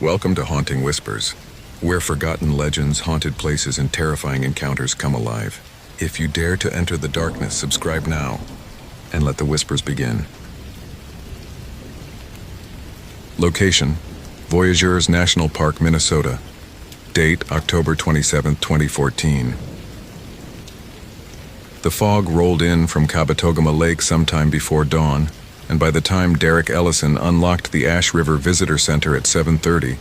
Welcome to Haunting Whispers, where forgotten legends, haunted places, and terrifying encounters come alive. If you dare to enter the darkness, subscribe now, and let the whispers begin. Location: Voyageurs National Park, Minnesota. Date: October 27, 2014. The fog rolled in from Kabetogama Lake sometime before dawn, and by the time Derek Ellison unlocked the Ash River Visitor Center at 7:30,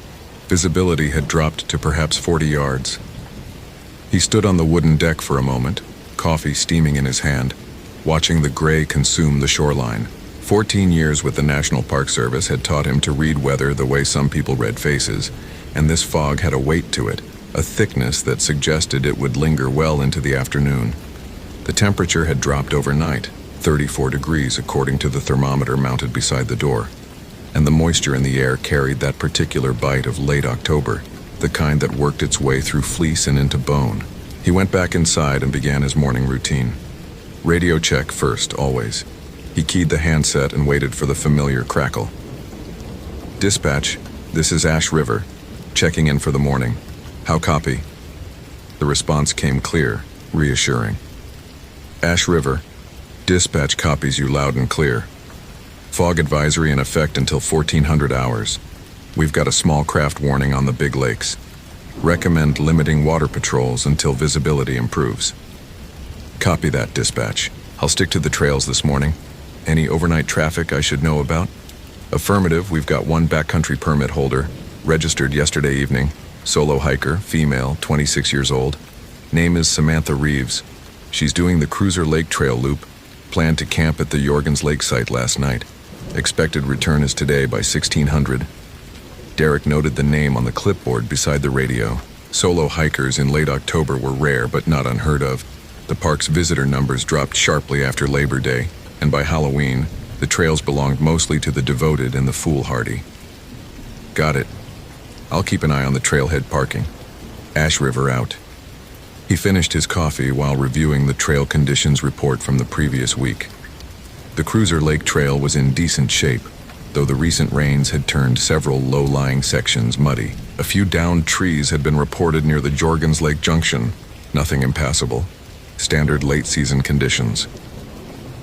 visibility had dropped to perhaps 40 yards. He stood on the wooden deck for a moment, coffee steaming in his hand, watching the gray consume the shoreline. 14 years with the National Park Service had taught him to read weather the way some people read faces, and this fog had a weight to it, a thickness that suggested it would linger well into the afternoon. The temperature had dropped overnight, 34 degrees according to the thermometer mounted beside the door, and the moisture in the air carried that particular bite of late October, the kind that worked its way through fleece and into bone. He went back inside and began his morning routine. Radio check first, always. He keyed the handset and waited for the familiar crackle. Dispatch, this is Ash River, checking in for the morning. How copy? The response came clear, reassuring. Ash River, dispatch copies you loud and clear. Fog advisory in effect until 1400 hours. We've got a small craft warning on the big lakes. Recommend limiting water patrols until visibility improves. Copy that, dispatch. I'll stick to the trails this morning. Any overnight traffic I should know about? Affirmative, we've got one backcountry permit holder, registered yesterday evening, solo hiker, female, 26 years old. Name is Samantha Reeves. She's doing the Cruiser Lake Trail loop, planned to camp at the Jorgens Lake site last night. Expected return is today by 1600. Derek noted the name on the clipboard beside the radio. Solo hikers in late October were rare but not unheard of. The park's visitor numbers dropped sharply after Labor Day, and by Halloween, the trails belonged mostly to the devoted and the foolhardy. Got it. I'll keep an eye on the trailhead parking. Ash River out. He finished his coffee while reviewing the trail conditions report from the previous week. The Cruiser Lake Trail was in decent shape, though the recent rains had turned several low-lying sections muddy. A few downed trees had been reported near the Jorgens Lake Junction. Nothing impassable. Standard late-season conditions.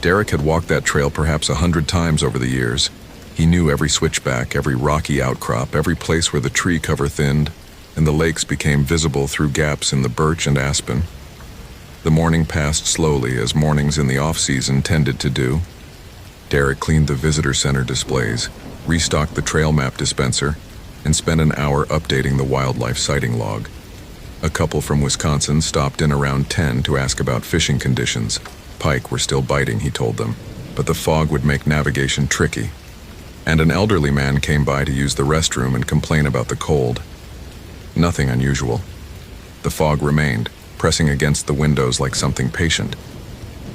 Derek had walked that trail perhaps 100 times over the years. He knew every switchback, every rocky outcrop, every place where the tree cover thinned, and the lakes became visible through gaps in the birch and aspen. The morning passed slowly, as mornings in the off-season tended to do. Derek cleaned the visitor center displays, restocked the trail map dispenser, and spent an hour updating the wildlife sighting log. A couple from Wisconsin stopped in around 10 to ask about fishing conditions. Pike were still biting, he told them, but the fog would make navigation tricky. And an elderly man came by to use the restroom and complain about the cold. Nothing unusual. The fog remained, pressing against the windows like something patient.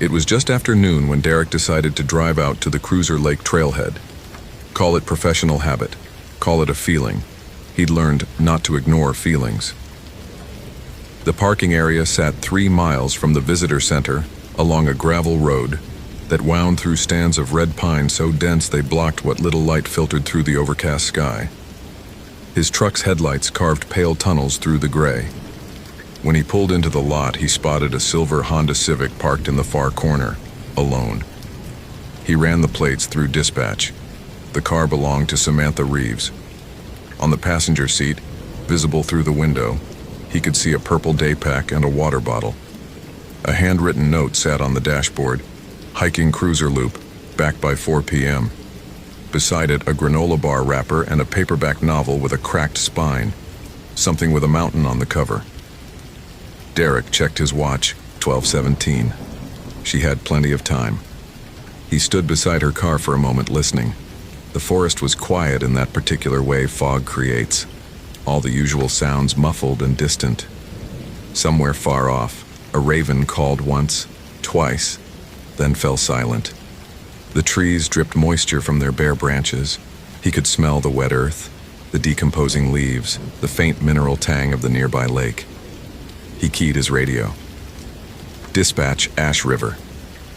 It was just after noon when Derek decided to drive out to the Cruiser Lake trailhead. Call it professional habit. Call it a feeling. He'd learned not to ignore feelings. The parking area sat 3 miles from the visitor center along a gravel road that wound through stands of red pine so dense they blocked what little light filtered through the overcast sky. His truck's headlights carved pale tunnels through the gray. When he pulled into the lot, he spotted a silver Honda Civic parked in the far corner, alone. He ran the plates through dispatch. The car belonged to Samantha Reeves. On the passenger seat, visible through the window, he could see a purple day pack and a water bottle. A handwritten note sat on the dashboard: hiking cruiser loop, back by 4 p.m. Beside it, a granola bar wrapper and a paperback novel with a cracked spine, something with a mountain on the cover. Derek checked his watch, 12:17. She had plenty of time. He stood beside her car for a moment, listening. The forest was quiet in that particular way fog creates, all the usual sounds muffled and distant. Somewhere far off, a raven called once, twice, then fell silent. The trees dripped moisture from their bare branches. He could smell the wet earth, the decomposing leaves, the faint mineral tang of the nearby lake. He keyed his radio. Dispatch, Ash River.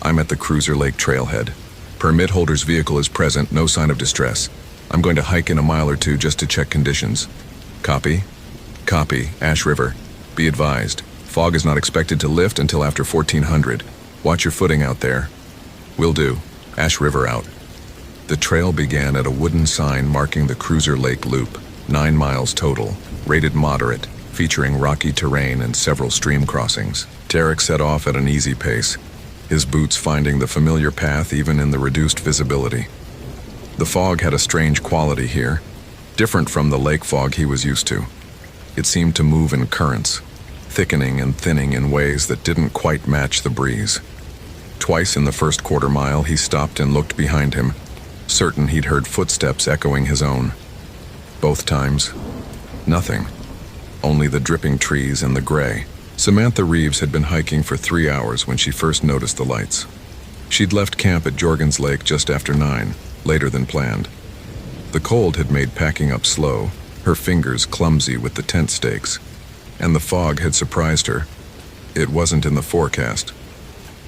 I'm at the Cruiser Lake trailhead. Permit holder's vehicle is present, no sign of distress. I'm going to hike in a mile or two just to check conditions. Copy? Copy, Ash River. Be advised, fog is not expected to lift until after 1400. Watch your footing out there. Will do. Ash River out. The trail began at a wooden sign marking the Cruiser Lake Loop, 9 miles total, rated moderate, featuring rocky terrain and several stream crossings. Derek set off at an easy pace, his boots finding the familiar path even in the reduced visibility. The fog had a strange quality here, different from the lake fog he was used to. It seemed to move in currents, thickening and thinning in ways that didn't quite match the breeze. Twice in the first quarter mile he stopped and looked behind him, certain he'd heard footsteps echoing his own. Both times, nothing. Only the dripping trees and the gray. Samantha Reeves had been hiking for 3 hours when she first noticed the lights. She'd left camp at Jorgens Lake just after 9, later than planned. The cold had made packing up slow, her fingers clumsy with the tent stakes, and the fog had surprised her. It wasn't in the forecast.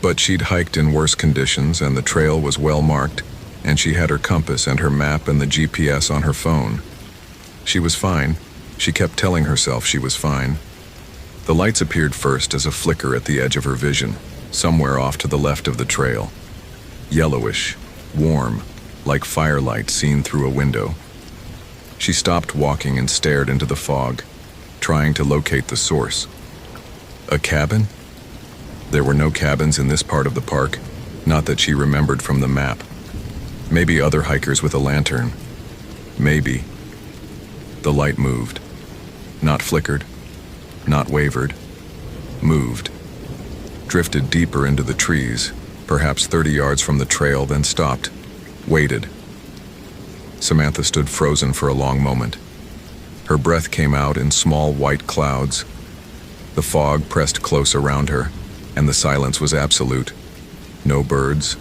But she'd hiked in worse conditions and the trail was well marked, and she had her compass and her map and the GPS on her phone. She was fine. She kept telling herself she was fine. The lights appeared first as a flicker at the edge of her vision, somewhere off to the left of the trail. Yellowish, warm, like firelight seen through a window. She stopped walking and stared into the fog, trying to locate the source. A cabin? There were no cabins in this part of the park, not that she remembered from the map. Maybe other hikers with a lantern. Maybe. The light moved. Not flickered. Not wavered. Moved. Drifted deeper into the trees, perhaps 30 yards from the trail, then stopped. Waited. Samantha stood frozen for a long moment. Her breath came out in small white clouds. The fog pressed close around her, and the silence was absolute. No birds,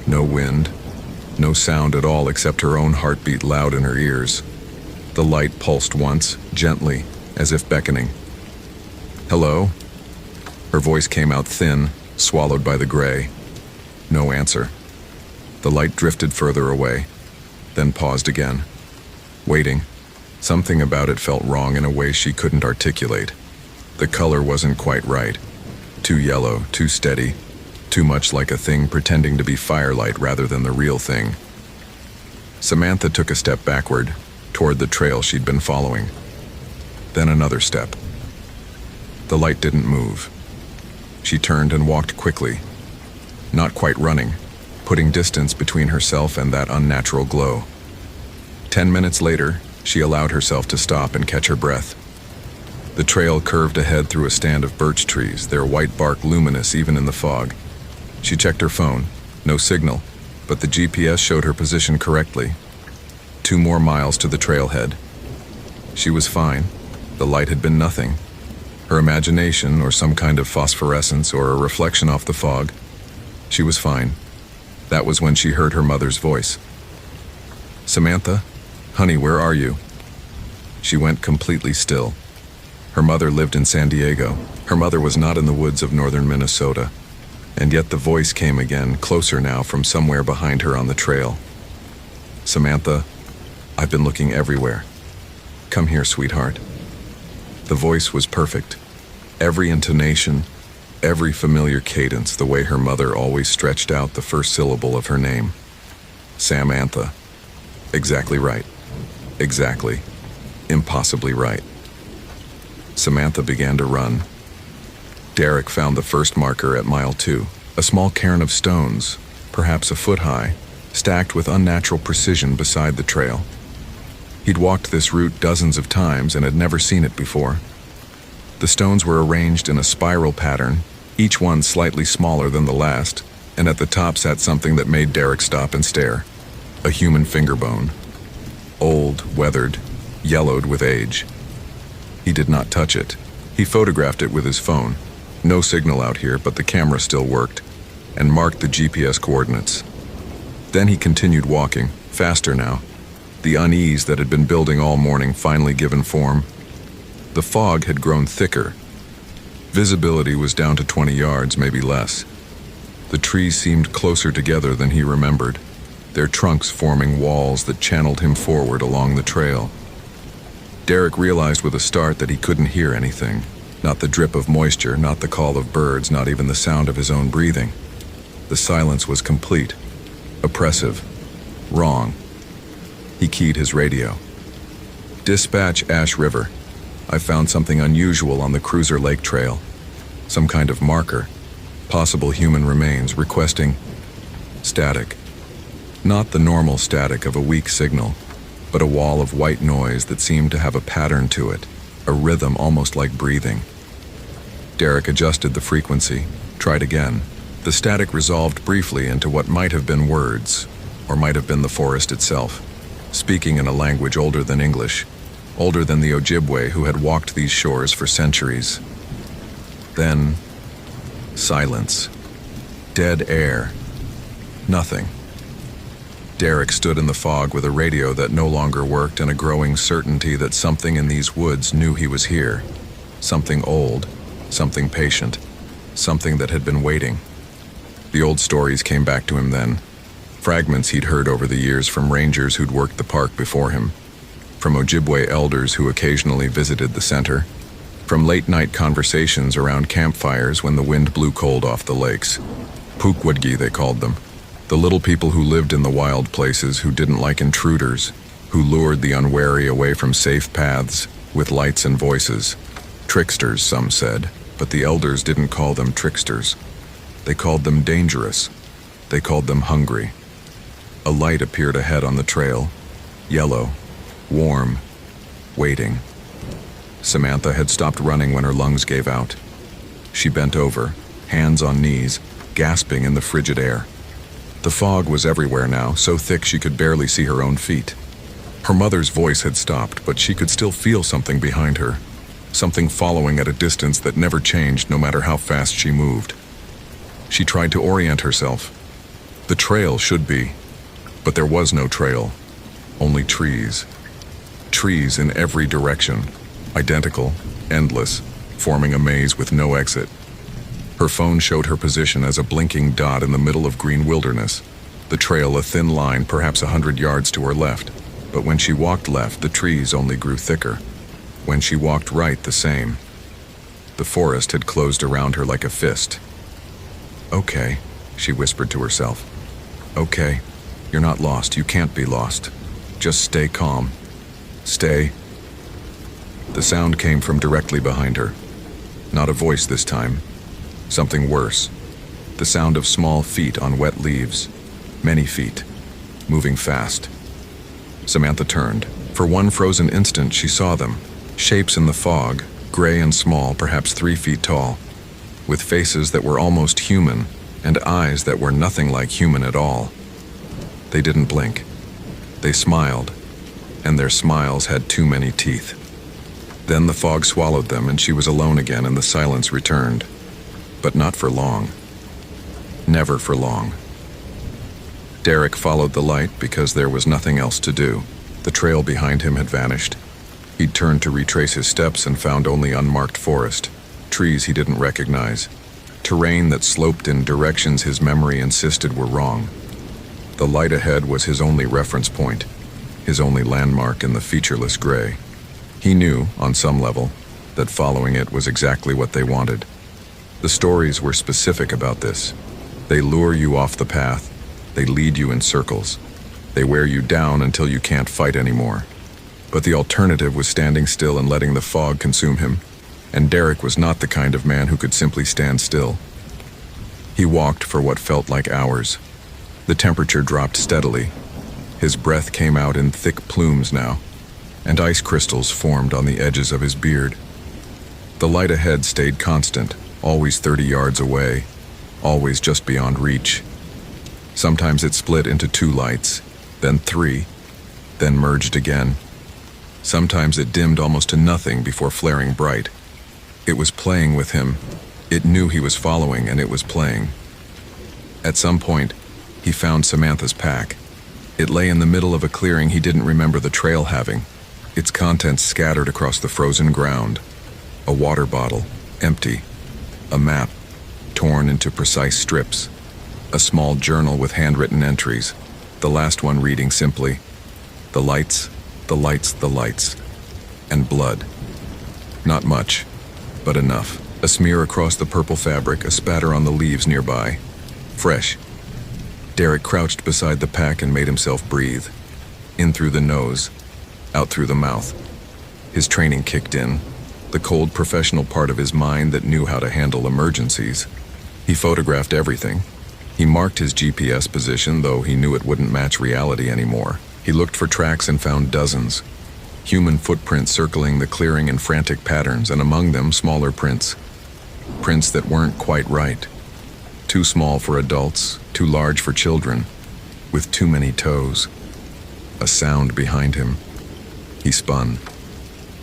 no wind, no sound at all except her own heartbeat loud in her ears. The light pulsed once, gently, as if beckoning. Hello? Her voice came out thin, swallowed by the gray. No answer. The light drifted further away, then paused again. Waiting. Something about it felt wrong in a way she couldn't articulate. The color wasn't quite right. Too yellow, too steady, too much like a thing pretending to be firelight rather than the real thing. Samantha took a step backward, toward the trail she'd been following. Then another step. The light didn't move. She turned and walked quickly, not quite running, putting distance between herself and that unnatural glow. 10 minutes later, she allowed herself to stop and catch her breath. The trail curved ahead through a stand of birch trees, their white bark luminous even in the fog. She checked her phone. No signal, but the GPS showed her position correctly. 2 more miles to the trailhead. She was fine. The light had been nothing. Her imagination, or some kind of phosphorescence, or a reflection off the fog. She was fine. That was when she heard her mother's voice. Samantha? Honey, where are you? She went completely still. Her mother lived in San Diego. Her mother was not in the woods of northern Minnesota. And yet the voice came again, closer now from somewhere behind her on the trail. Samantha, I've been looking everywhere. Come here, sweetheart. The voice was perfect. Every intonation, every familiar cadence, the way her mother always stretched out the first syllable of her name. Samantha. Exactly right. Exactly. Impossibly right. Samantha began to run. Derek found the first marker at mile 2, a small cairn of stones, perhaps a foot high, stacked with unnatural precision beside the trail. He'd walked this route dozens of times and had never seen it before. The stones were arranged in a spiral pattern, each one slightly smaller than the last, and at the top sat something that made Derek stop and stare. A human finger bone. Old, weathered, yellowed with age. He did not touch it. He photographed it with his phone. No signal out here, but the camera still worked, and marked the GPS coordinates. Then he continued walking, faster now. The unease that had been building all morning finally given form. The fog had grown thicker. Visibility was down to 20 yards, maybe less. The trees seemed closer together than he remembered. their trunks forming walls that channeled him forward along the trail. Derek realized with a start that he couldn't hear anything. Not the drip of moisture, not the call of birds, not even the sound of his own breathing. The silence was complete, oppressive, wrong. He keyed his radio. "Dispatch, Ash River. I found something unusual on the Cruiser Lake Trail. Some kind of marker. Possible human remains, requesting static. Not the normal static of a weak signal, but a wall of white noise that seemed to have a pattern to it, a rhythm almost like breathing." Derek adjusted the frequency, tried again. The static resolved briefly into what might have been words, or might have been the forest itself, speaking in a language older than English, older than the Ojibwe who had walked these shores for centuries. Then, silence. Dead air. Nothing. Derek stood in the fog with a radio that no longer worked and a growing certainty that something in these woods knew he was here. Something old, something patient, something that had been waiting. The old stories came back to him then. Fragments he'd heard over the years from rangers who'd worked the park before him, from Ojibwe elders who occasionally visited the center, from late-night conversations around campfires when the wind blew cold off the lakes. Pukwudgi, they called them. The little people who lived in the wild places, who didn't like intruders, who lured the unwary away from safe paths with lights and voices. Tricksters, some said, but the elders didn't call them tricksters. They called them dangerous. They called them hungry. A light appeared ahead on the trail, yellow, warm, waiting. Samantha had stopped running when her lungs gave out. She bent over, hands on knees, gasping in the frigid air. The fog was everywhere now, so thick she could barely see her own feet. Her mother's voice had stopped, but she could still feel something behind her, something following at a distance that never changed no matter how fast she moved. She tried to orient herself. The trail should be, but there was no trail, only trees. Trees in every direction, identical, endless, forming a maze with no exit. Her phone showed her position as a blinking dot in the middle of green wilderness, the trail a thin line perhaps 100 yards to her left, but when she walked left, the trees only grew thicker. When she walked right, the same. The forest had closed around her like a fist. "Okay," she whispered to herself. "Okay, you're not lost, you can't be lost. Just stay calm. Stay." The sound came from directly behind her. Not a voice this time. Something worse. The sound of small feet on wet leaves. Many feet. Moving fast. Samantha turned. For one frozen instant she saw them. Shapes in the fog, gray and small, perhaps 3 feet tall, with faces that were almost human and eyes that were nothing like human at all. They didn't blink. They smiled, and their smiles had too many teeth. Then the fog swallowed them and she was alone again and the silence returned. But not for long. Never for long. Derek followed the light because there was nothing else to do. The trail behind him had vanished. He'd turned to retrace his steps and found only unmarked forest, trees he didn't recognize, terrain that sloped in directions his memory insisted were wrong. The light ahead was his only reference point, his only landmark in the featureless gray. He knew, on some level, that following it was exactly what they wanted. The stories were specific about this. They lure you off the path. They lead you in circles. They wear you down until you can't fight anymore. But the alternative was standing still and letting the fog consume him, and Derek was not the kind of man who could simply stand still. He walked for what felt like hours. The temperature dropped steadily. His breath came out in thick plumes now, and ice crystals formed on the edges of his beard. The light ahead stayed constant, always 30 yards away, always just beyond reach. Sometimes it split into 2 lights, then 3, then merged again. Sometimes it dimmed almost to nothing before flaring bright. It was playing with him. It knew he was following, and it was playing. At some point, he found Samantha's pack. It lay in the middle of a clearing he didn't remember the trail having, its contents scattered across the frozen ground. A water bottle, empty. A map, torn into precise strips. A small journal with handwritten entries. The last one reading simply, "The lights, the lights, the lights." And blood. Not much, but enough. A smear across the purple fabric, a spatter on the leaves nearby. Fresh. Derek crouched beside the pack and made himself breathe. In through the nose, out through the mouth. His training kicked in, the cold professional part of his mind that knew how to handle emergencies. He photographed everything. He marked his GPS position, though he knew it wouldn't match reality anymore. He looked for tracks and found dozens. Human footprints circling the clearing in frantic patterns, and among them smaller prints. Prints that weren't quite right. Too small for adults, too large for children, with too many toes. A sound behind him. He spun.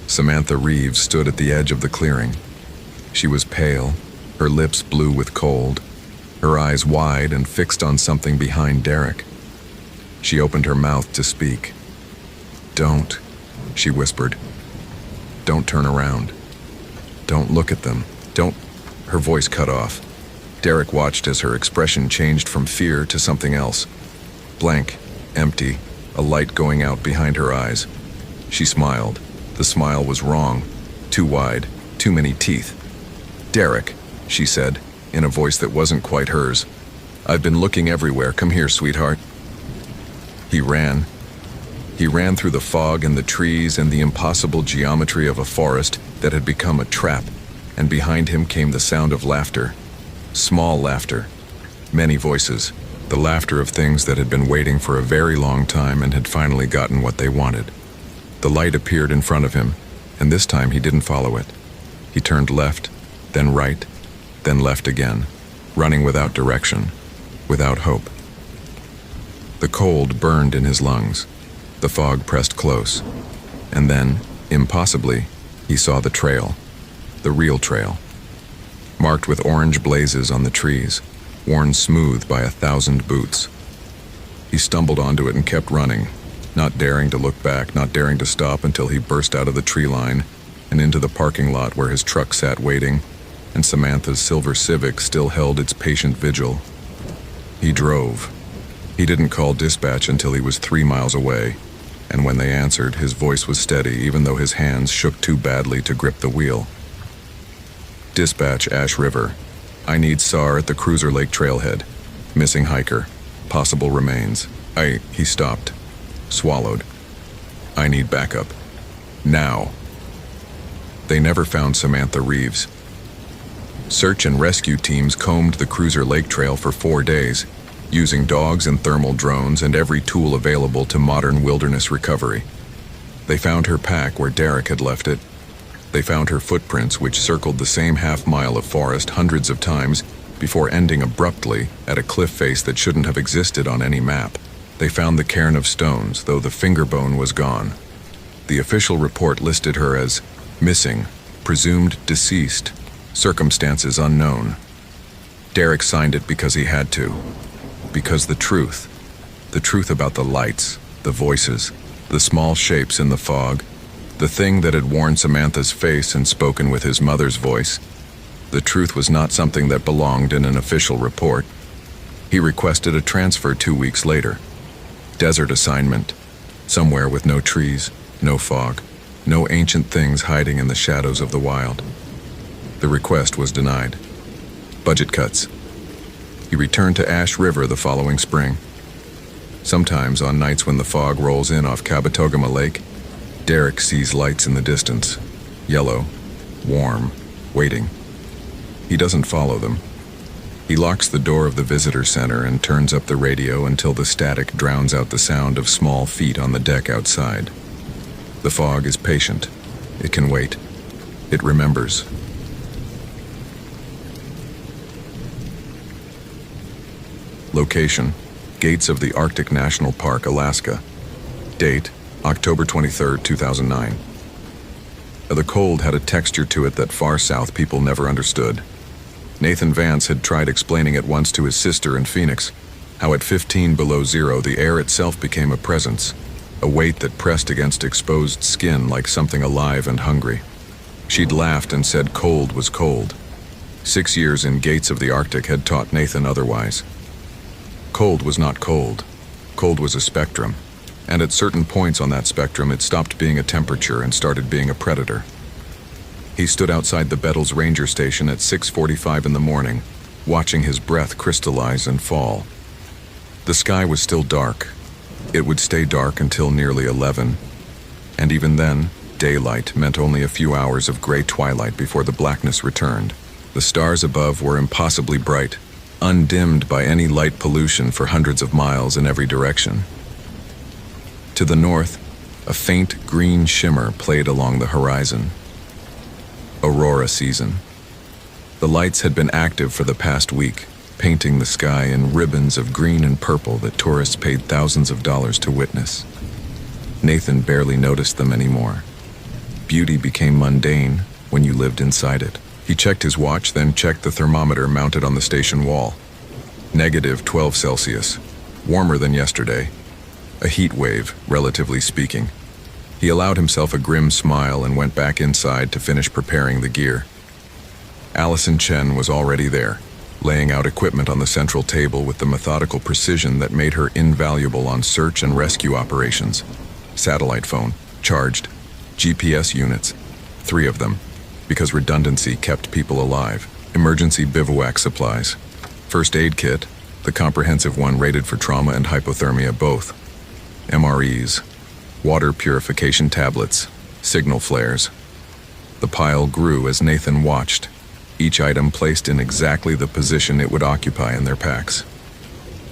Samantha Reeves stood at the edge of the clearing. She was pale, her lips blue with cold, her eyes wide and fixed on something behind Derek. She opened her mouth to speak. "Don't," she whispered. "Don't turn around. Don't look at them. Don't..." Her voice cut off. Derek watched as her expression changed from fear to something else. Blank, empty, a light going out behind her eyes. She smiled. The smile was wrong. Too wide, too many teeth. "Derek," she said, in a voice that wasn't quite hers. "I've been looking everywhere. Come here, sweetheart." He ran. He ran through the fog and the trees and the impossible geometry of a forest that had become a trap, and behind him came the sound of laughter. Small laughter. Many voices. The laughter of things that had been waiting for a very long time and had finally gotten what they wanted. The light appeared in front of him, and this time he didn't follow it. He turned left, then right, then left again, running without direction, without hope. The cold burned in his lungs. The fog pressed close. And then, impossibly, he saw the trail. The real trail. Marked with orange blazes on the trees, worn smooth by 1,000 boots. He stumbled onto it and kept running, not daring to look back, not daring to stop until he burst out of the tree line and into the parking lot where his truck sat waiting, and Samantha's silver Civic still held its patient vigil. He drove. He didn't call dispatch until he was 3 miles away, and when they answered, his voice was steady even though his hands shook too badly to grip the wheel. "Dispatch, Ash River. I need SAR at the Cruiser Lake trailhead. Missing hiker. Possible remains. He stopped. Swallowed. "I need backup. Now." They never found Samantha Reeves. Search and rescue teams combed the Cruiser Lake Trail for 4 days, using dogs and thermal drones and every tool available to modern wilderness recovery. They found her pack where Derek had left it. They found her footprints, which circled the same half-mile of forest hundreds of times before ending abruptly at a cliff face that shouldn't have existed on any map. They found the cairn of stones, though the finger bone was gone. The official report listed her as missing, presumed deceased, circumstances unknown. Derek signed it because he had to. Because the truth about the lights, the voices, the small shapes in the fog, the thing that had worn Samantha's face and spoken with his mother's voice, the truth was not something that belonged in an official report. He requested a transfer 2 weeks later. Desert assignment, somewhere with no trees, no fog, no ancient things hiding in the shadows of the wild. The request was denied. Budget cuts. He returned to Ash River the following spring. Sometimes on nights when the fog rolls in off Kabetogama Lake, Derek sees lights in the distance, yellow, warm, waiting. He doesn't follow them. He locks the door of the visitor center and turns up the radio until the static drowns out the sound of small feet on the deck outside. The fog is patient. It can wait. It remembers. Location: Gates of the Arctic National Park, Alaska. Date: October 23, 2009. The cold had a texture to it that far south people never understood. Nathan Vance had tried explaining it once to his sister in Phoenix, how at 15 below zero the air itself became a presence, a weight that pressed against exposed skin like something alive and hungry. She'd laughed and said cold was cold. 6 years in Gates of the Arctic had taught Nathan otherwise. Cold was not cold. Cold was a spectrum, and at certain points on that spectrum it stopped being a temperature and started being a predator. He stood outside the Bettles Ranger Station at 6:45 in the morning, watching his breath crystallize and fall. The sky was still dark. It would stay dark until nearly 11, and even then, daylight meant only a few hours of gray twilight before the blackness returned. The stars above were impossibly bright, undimmed by any light pollution for hundreds of miles in every direction. To the north, a faint green shimmer played along the horizon. Aurora season. The lights had been active for the past week, painting the sky in ribbons of green and purple that tourists paid thousands of dollars to witness. Nathan barely noticed them anymore. Beauty became mundane when you lived inside it. He checked his watch, then checked the thermometer mounted on the station wall. -12 Celsius, warmer than yesterday. A heat wave, relatively speaking. He allowed himself a grim smile and went back inside to finish preparing the gear. Allison Chen was already there, laying out equipment on the central table with the methodical precision that made her invaluable on search and rescue operations. Satellite phone, charged. GPS units, 3 of them, because redundancy kept people alive. Emergency bivouac supplies. First aid kit, the comprehensive one rated for trauma and hypothermia both. MREs, water purification tablets, signal flares. The pile grew as Nathan watched, each item placed in exactly the position it would occupy in their packs.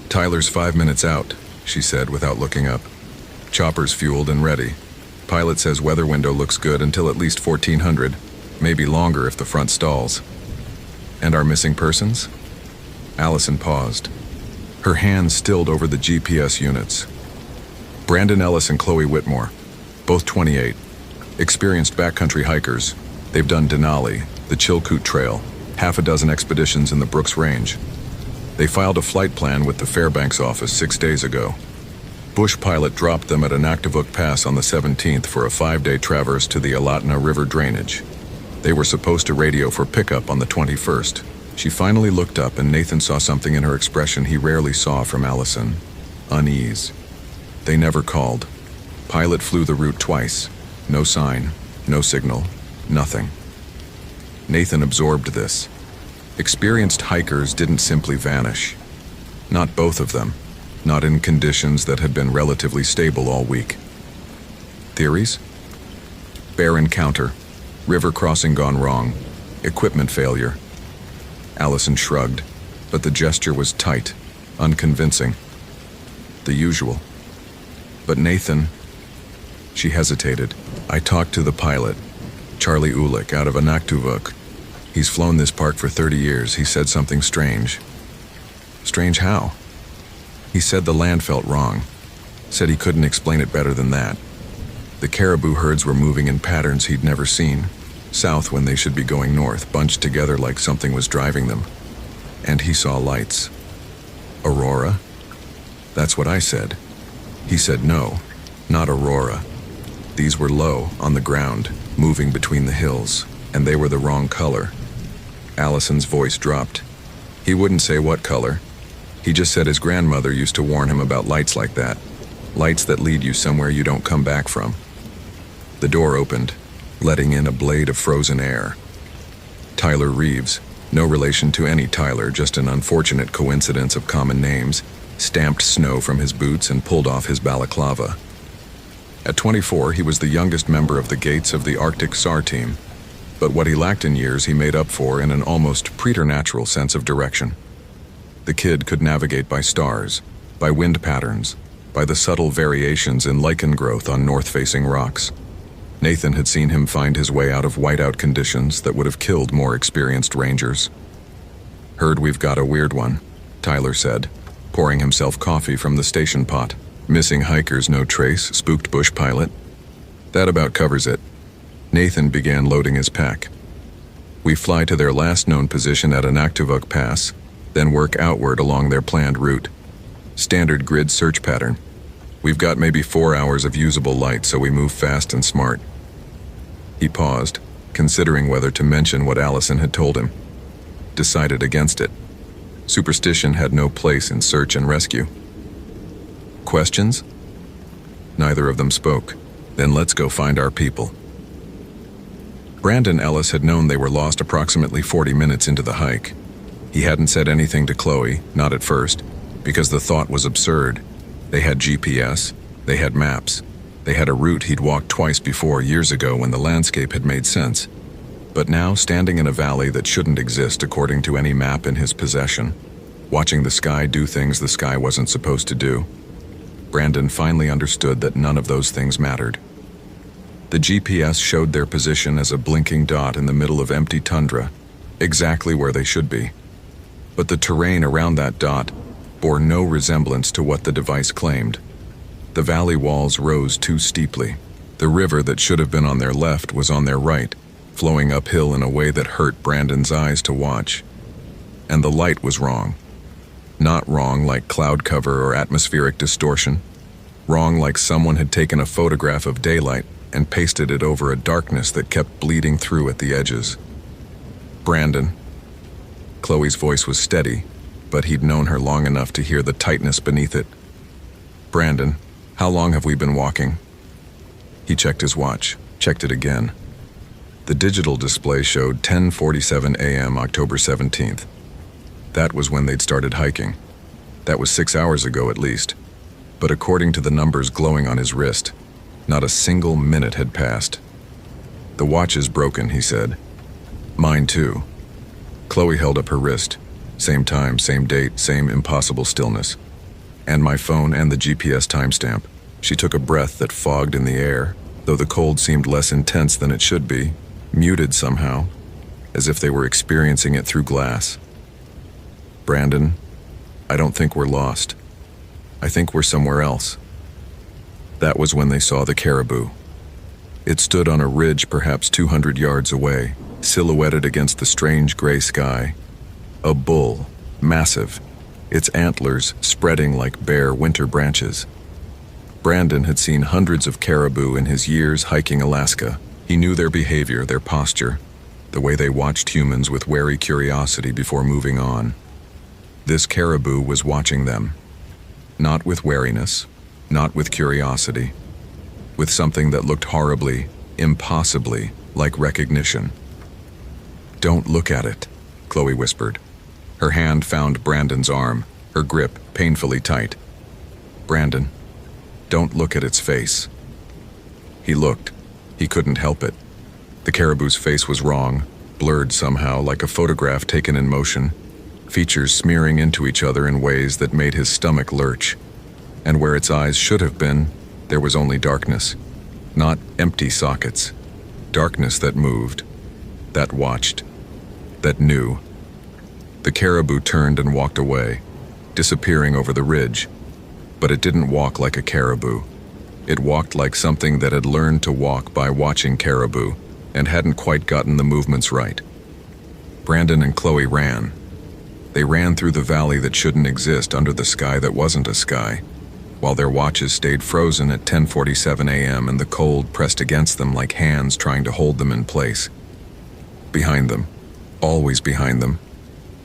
"Tyler's 5 minutes out," she said without looking up. "Chopper's fueled and ready. Pilot says weather window looks good until at least 1400, maybe longer if the front stalls." "And our missing persons?" Allison paused. Her hand stilled over the GPS units. Brandon Ellis and Chloe Whitmore, both 28. Experienced backcountry hikers. They've done Denali, the Chilkoot Trail, half a dozen expeditions in the Brooks Range. They filed a flight plan with the Fairbanks office 6 days ago. Bush Pilot dropped them at Anaktivuk Pass on the 17th for a 5-day traverse to the Alatna River drainage. They were supposed to radio for pickup on the 21st. She finally looked up and Nathan saw something in her expression he rarely saw from Allison. Unease. They never called. Pilot flew the route twice. No sign, no signal, nothing. Nathan absorbed this. Experienced hikers didn't simply vanish. Not both of them. Not in conditions that had been relatively stable all week. Theories? Bear encounter. River crossing gone wrong. Equipment failure. Allison shrugged, but the gesture was tight, unconvincing. The usual. But Nathan... She hesitated. "I talked to the pilot, Charlie Ulick, out of Anaktivuk. He's flown this park for 30 years. He said something strange." "Strange how?" "He said the land felt wrong. Said he couldn't explain it better than that. The caribou herds were moving in patterns he'd never seen, south when they should be going north, bunched together like something was driving them. And he saw lights." "Aurora?" "That's what I said." He said no, not aurora. These were low, on the ground, moving between the hills, and they were the wrong color. Allison's voice dropped. He wouldn't say what color. He just said his grandmother used to warn him about lights like that. Lights that lead you somewhere you don't come back from. The door opened, letting in a blade of frozen air. Tyler Reeves, no relation to any Tyler, just an unfortunate coincidence of common names, stamped snow from his boots and pulled off his balaclava. At 24, he was the youngest member of the Gates of the Arctic SAR team, but what he lacked in years he made up for in an almost preternatural sense of direction. The kid could navigate by stars, by wind patterns, by the subtle variations in lichen growth on north-facing rocks. Nathan had seen him find his way out of whiteout conditions that would have killed more experienced rangers. "Heard we've got a weird one," Tyler said, pouring himself coffee from the station pot. "Missing hikers no trace, spooked Bush Pilot." "That about covers it." Nathan began loading his pack. "We fly to their last known position at Anaktivuk Pass, then work outward along their planned route. Standard grid search pattern. We've got maybe 4 hours of usable light, so we move fast and smart." He paused, considering whether to mention what Allison had told him. Decided against it. Superstition had no place in search and rescue. Questions? Neither of them spoke. Then let's go find our people. Brandon Ellis had known they were lost approximately 40 minutes into the hike. He hadn't said anything to Chloe, not at first, because the thought was absurd. They had GPS, they had maps, they had a route he'd walked twice before years ago when the landscape had made sense. But now, standing in a valley that shouldn't exist according to any map in his possession, watching the sky do things the sky wasn't supposed to do, Brandon finally understood that none of those things mattered. The GPS showed their position as a blinking dot in the middle of empty tundra, exactly where they should be. But the terrain around that dot bore no resemblance to what the device claimed. The valley walls rose too steeply. The river that should have been on their left was on their right, flowing uphill in a way that hurt Brandon's eyes to watch. And the light was wrong. Not wrong like cloud cover or atmospheric distortion. Wrong like someone had taken a photograph of daylight and pasted it over a darkness that kept bleeding through at the edges. Brandon. Chloe's voice was steady, but he'd known her long enough to hear the tightness beneath it. Brandon, how long have we been walking? He checked his watch, checked it again. The digital display showed 10:47 a.m. October 17th. That was when they'd started hiking. That was 6 hours ago at least. But according to the numbers glowing on his wrist, not a single minute had passed. The watch is broken, he said. Mine too. Chloe held up her wrist. Same time, same date, same impossible stillness. And my phone and the GPS timestamp. She took a breath that fogged in the air, though the cold seemed less intense than it should be, muted somehow, as if they were experiencing it through glass. Brandon, I don't think we're lost. I think we're somewhere else. That was when they saw the caribou. It stood on a ridge perhaps 200 yards away, silhouetted against the strange gray sky. A bull, massive, its antlers spreading like bare winter branches. Brandon had seen hundreds of caribou in his years hiking Alaska. He knew their behavior, their posture, the way they watched humans with wary curiosity before moving on. This caribou was watching them, not with wariness, not with curiosity, with something that looked horribly, impossibly like recognition. Don't look at it, Chloe whispered. Her hand found Brandon's arm, her grip painfully tight. Brandon, don't look at its face. He looked. He couldn't help it. The caribou's face was wrong, blurred somehow like a photograph taken in motion, features smearing into each other in ways that made his stomach lurch. And where its eyes should have been, there was only darkness. Not empty sockets. Darkness that moved, that watched, that knew. The caribou turned and walked away, disappearing over the ridge. But it didn't walk like a caribou. It walked like something that had learned to walk by watching caribou and hadn't quite gotten the movements right. Brandon and Chloe ran. They ran through the valley that shouldn't exist under the sky that wasn't a sky, while their watches stayed frozen at 10:47 a.m. and the cold pressed against them like hands trying to hold them in place. Behind them, always behind them,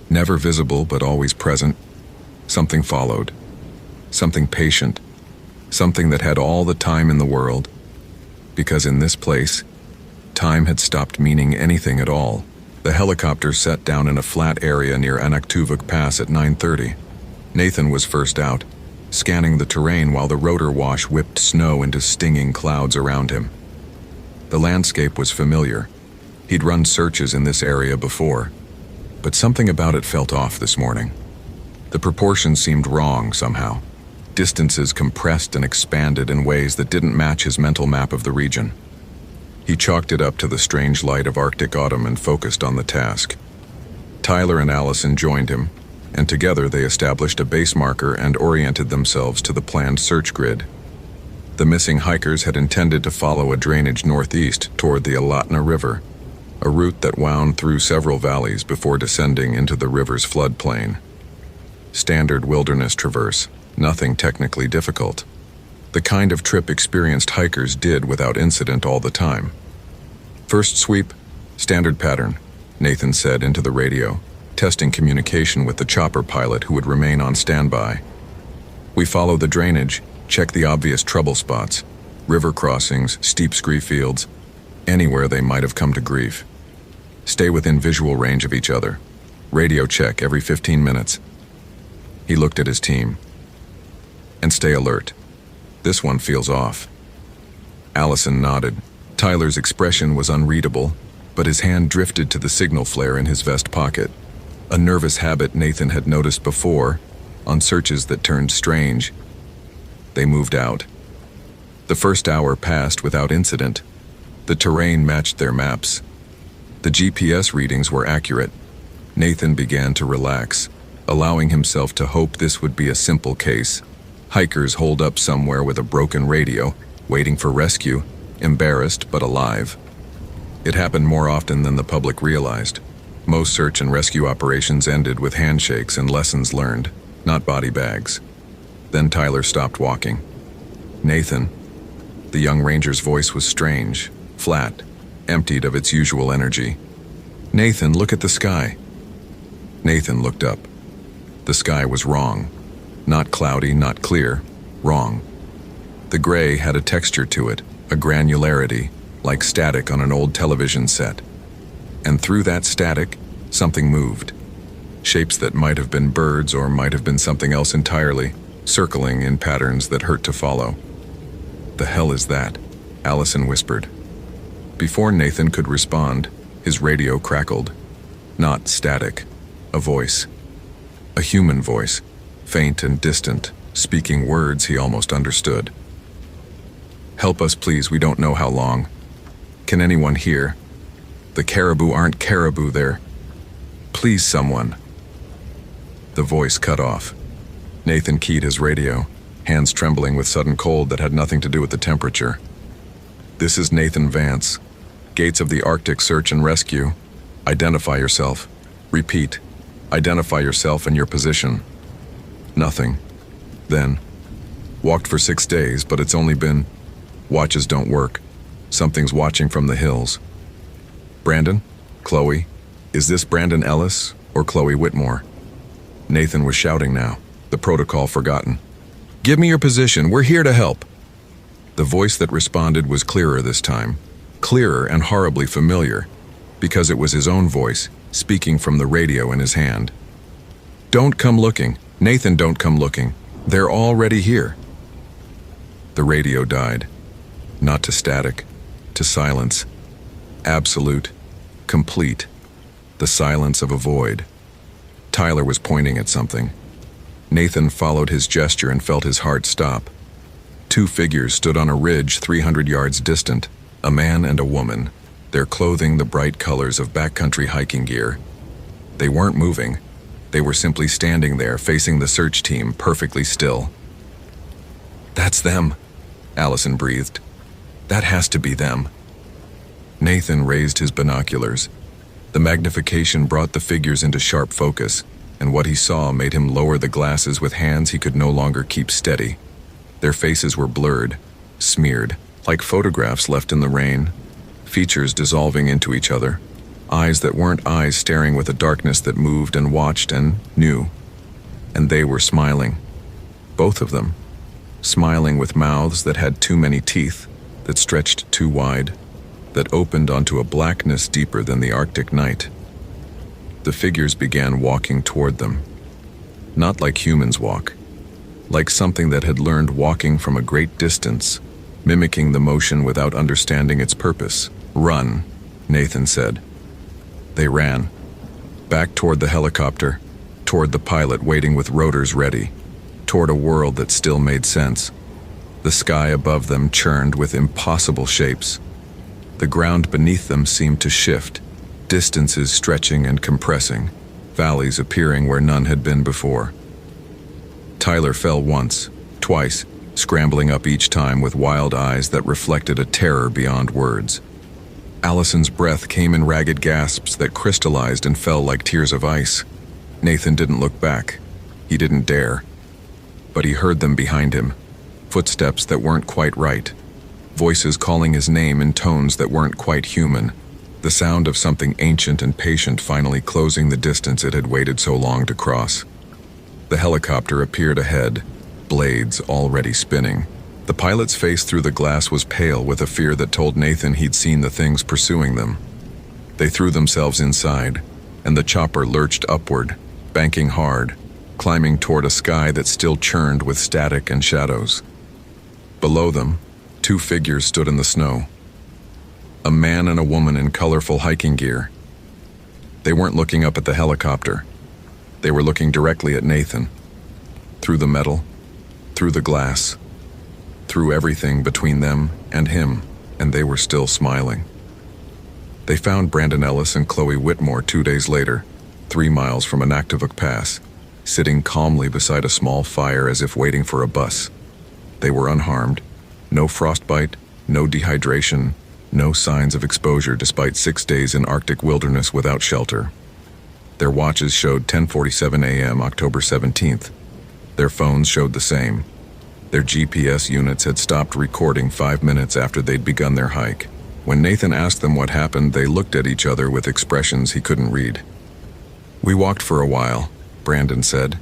never visible but always present, something followed. Something patient, something that had all the time in the world, because in this place, time had stopped meaning anything at all. The helicopter set down in a flat area near Anaktuvuk Pass at 9:30. Nathan was first out, scanning the terrain while the rotor wash whipped snow into stinging clouds around him. The landscape was familiar. He'd run searches in this area before, but something about it felt off this morning. The proportions seemed wrong somehow. Distances compressed and expanded in ways that didn't match his mental map of the region. He chalked it up to the strange light of Arctic autumn and focused on the task. Tyler and Allison joined him, and together they established a base marker and oriented themselves to the planned search grid. The missing hikers had intended to follow a drainage northeast toward the Alatna River, a route that wound through several valleys before descending into the river's floodplain. Standard wilderness traverse, nothing technically difficult. The kind of trip experienced hikers did without incident all the time. First sweep, standard pattern, Nathan said into the radio, testing communication with the chopper pilot who would remain on standby. We follow the drainage, Check the obvious trouble spots. River crossings, steep scree fields, anywhere they might have come to grief. Stay within visual range of each other. Radio check every 15 minutes. He looked at his team. And stay alert. This one feels off. Allison nodded. Tyler's expression was unreadable, but his hand drifted to the signal flare in his vest pocket. A nervous habit Nathan had noticed before, on searches that turned strange. They moved out. The first hour passed without incident. The terrain matched their maps. The GPS readings were accurate. Nathan began to relax, allowing himself to hope this would be a simple case. Hikers holed up somewhere with a broken radio, waiting for rescue, embarrassed but alive. It happened more often than the public realized. Most search and rescue operations ended with handshakes and lessons learned, not body bags. Then Tyler stopped walking. Nathan. The young ranger's voice was strange, flat, emptied of its usual energy. Nathan, look at the sky. Nathan looked up. The sky was wrong. Not cloudy, not clear. Wrong. The gray had a texture to it, a granularity, like static on an old television set. And through that static, something moved. Shapes that might have been birds or might have been something else entirely, circling in patterns that hurt to follow. The hell is that? Allison whispered. Before Nathan could respond, his radio crackled. Not static. A voice. A human voice, faint and distant, speaking words he almost understood. Help us, please, we don't know how long. Can anyone hear? The caribou aren't caribou there. Please, someone. The voice cut off. Nathan keyed his radio, hands trembling with sudden cold that had nothing to do with the temperature. This is Nathan Vance. Gates of the Arctic Search and Rescue. Identify yourself. Repeat. Identify yourself and your position. Nothing. Then. Walked for 6 days, but it's only been... Watches don't work. Something's watching from the hills. Brandon? Chloe? Is this Brandon Ellis or Chloe Whitmore? Nathan was shouting now, the protocol forgotten. Give me your position, we're here to help. The voice that responded was clearer this time. Clearer and horribly familiar, because it was his own voice, speaking from the radio in his hand. Don't come looking. Nathan, don't come looking. They're already here. The radio died. Not to static, to silence. Absolute, complete. The silence of a void. Tyler was pointing at something. Nathan followed his gesture and felt his heart stop. 2 figures stood on a ridge 300 yards distant, a man and a woman, their clothing the bright colors of backcountry hiking gear. They weren't moving. They were simply standing there, facing the search team, perfectly still. That's them, Allison breathed. That has to be them. Nathan raised his binoculars. The magnification brought the figures into sharp focus, and what he saw made him lower the glasses with hands he could no longer keep steady. Their faces were blurred, smeared, like photographs left in the rain, features dissolving into each other, eyes that weren't eyes staring with a darkness that moved and watched and knew. And they were smiling. Both of them. Smiling with mouths that had too many teeth, that stretched too wide, that opened onto a blackness deeper than the Arctic night. The figures began walking toward them. Not like humans walk. Like something that had learned walking from a great distance, mimicking the motion without understanding its purpose. Run, Nathan said. They ran. Back toward the helicopter, toward the pilot waiting with rotors ready, toward a world that still made sense. The sky above them churned with impossible shapes. The ground beneath them seemed to shift, distances stretching and compressing, valleys appearing where none had been before. Tyler fell once, twice, scrambling up each time with wild eyes that reflected a terror beyond words. Allison's breath came in ragged gasps that crystallized and fell like tears of ice. Nathan didn't look back. He didn't dare. But he heard them behind him, footsteps that weren't quite right, voices calling his name in tones that weren't quite human, the sound of something ancient and patient finally closing the distance it had waited so long to cross. The helicopter appeared ahead, blades already spinning. The pilot's face through the glass was pale with a fear that told Nathan he'd seen the things pursuing them. They threw themselves inside, and the chopper lurched upward, banking hard, climbing toward a sky that still churned with static and shadows. Below them, two figures stood in the snow. A man and a woman in colorful hiking gear. They weren't looking up at the helicopter. They were looking directly at Nathan. Through the metal, through the glass, through everything between them and him, and they were still smiling. They found Brandon Ellis and Chloe Whitmore 2 days later, 3 miles from Anaktivuk Pass, sitting calmly beside a small fire as if waiting for a bus. They were unharmed, no frostbite, no dehydration, no signs of exposure despite 6 days in Arctic wilderness without shelter. Their watches showed 10:47 a.m. October 17th. Their phones showed the same. Their GPS units had stopped recording 5 minutes after they'd begun their hike. When Nathan asked them what happened, they looked at each other with expressions he couldn't read. "We walked for a while," Brandon said.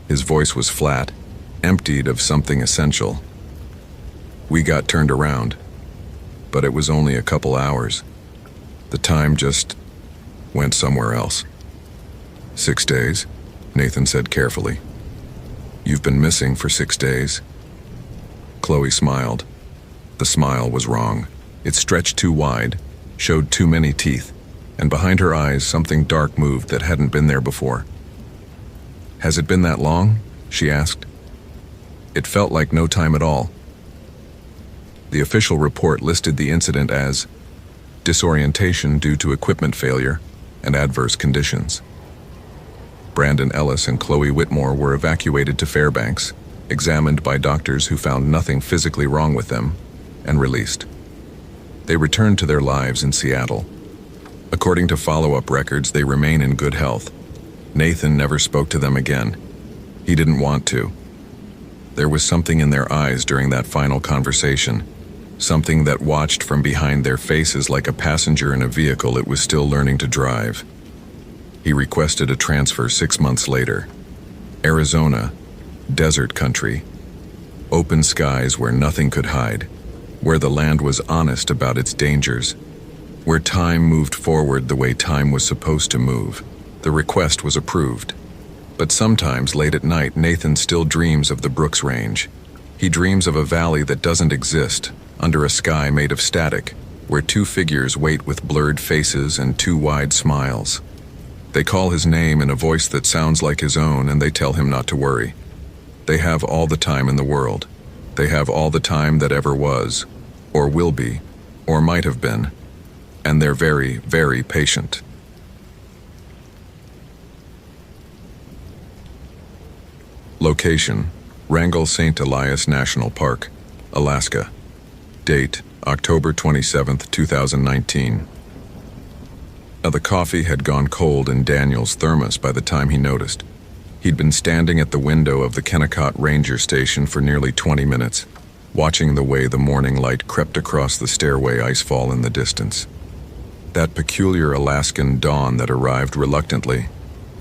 His voice was flat, emptied of something essential. "We got turned around, but it was only a couple hours. The time just went somewhere else." 6 days, Nathan said carefully. "You've been missing for 6 days." Chloe smiled. The smile was wrong. It stretched too wide, showed too many teeth, and behind her eyes something dark moved that hadn't been there before. "Has it been that long?" she asked. "It felt like no time at all." The official report listed the incident as disorientation due to equipment failure and adverse conditions. Brandon Ellis and Chloe Whitmore were evacuated to Fairbanks, examined by doctors who found nothing physically wrong with them, and released. They returned to their lives in Seattle. According to follow-up records, they remain in good health. Nathan never spoke to them again. He didn't want to. There was something in their eyes during that final conversation, something that watched from behind their faces like a passenger in a vehicle it was still learning to drive. He requested a transfer 6 months later. Arizona, desert country, open skies where nothing could hide, where the land was honest about its dangers, where time moved forward the way time was supposed to move. The request was approved. But sometimes late at night, Nathan still dreams of the Brooks Range. He dreams of a valley that doesn't exist, under a sky made of static, where two figures wait with blurred faces and two wide smiles. They call his name in a voice that sounds like his own, and they tell him not to worry. They have all the time in the world. They have all the time that ever was, or will be, or might have been, and they're very, very patient. Location: Wrangell St. Elias National Park, Alaska. Date: October 27, 2019. Now, the coffee had gone cold in Daniel's thermos by the time he noticed. He'd been standing at the window of the Kennecott Ranger Station for nearly 20 minutes, watching the way the morning light crept across the stairway icefall in the distance. That peculiar Alaskan dawn that arrived reluctantly,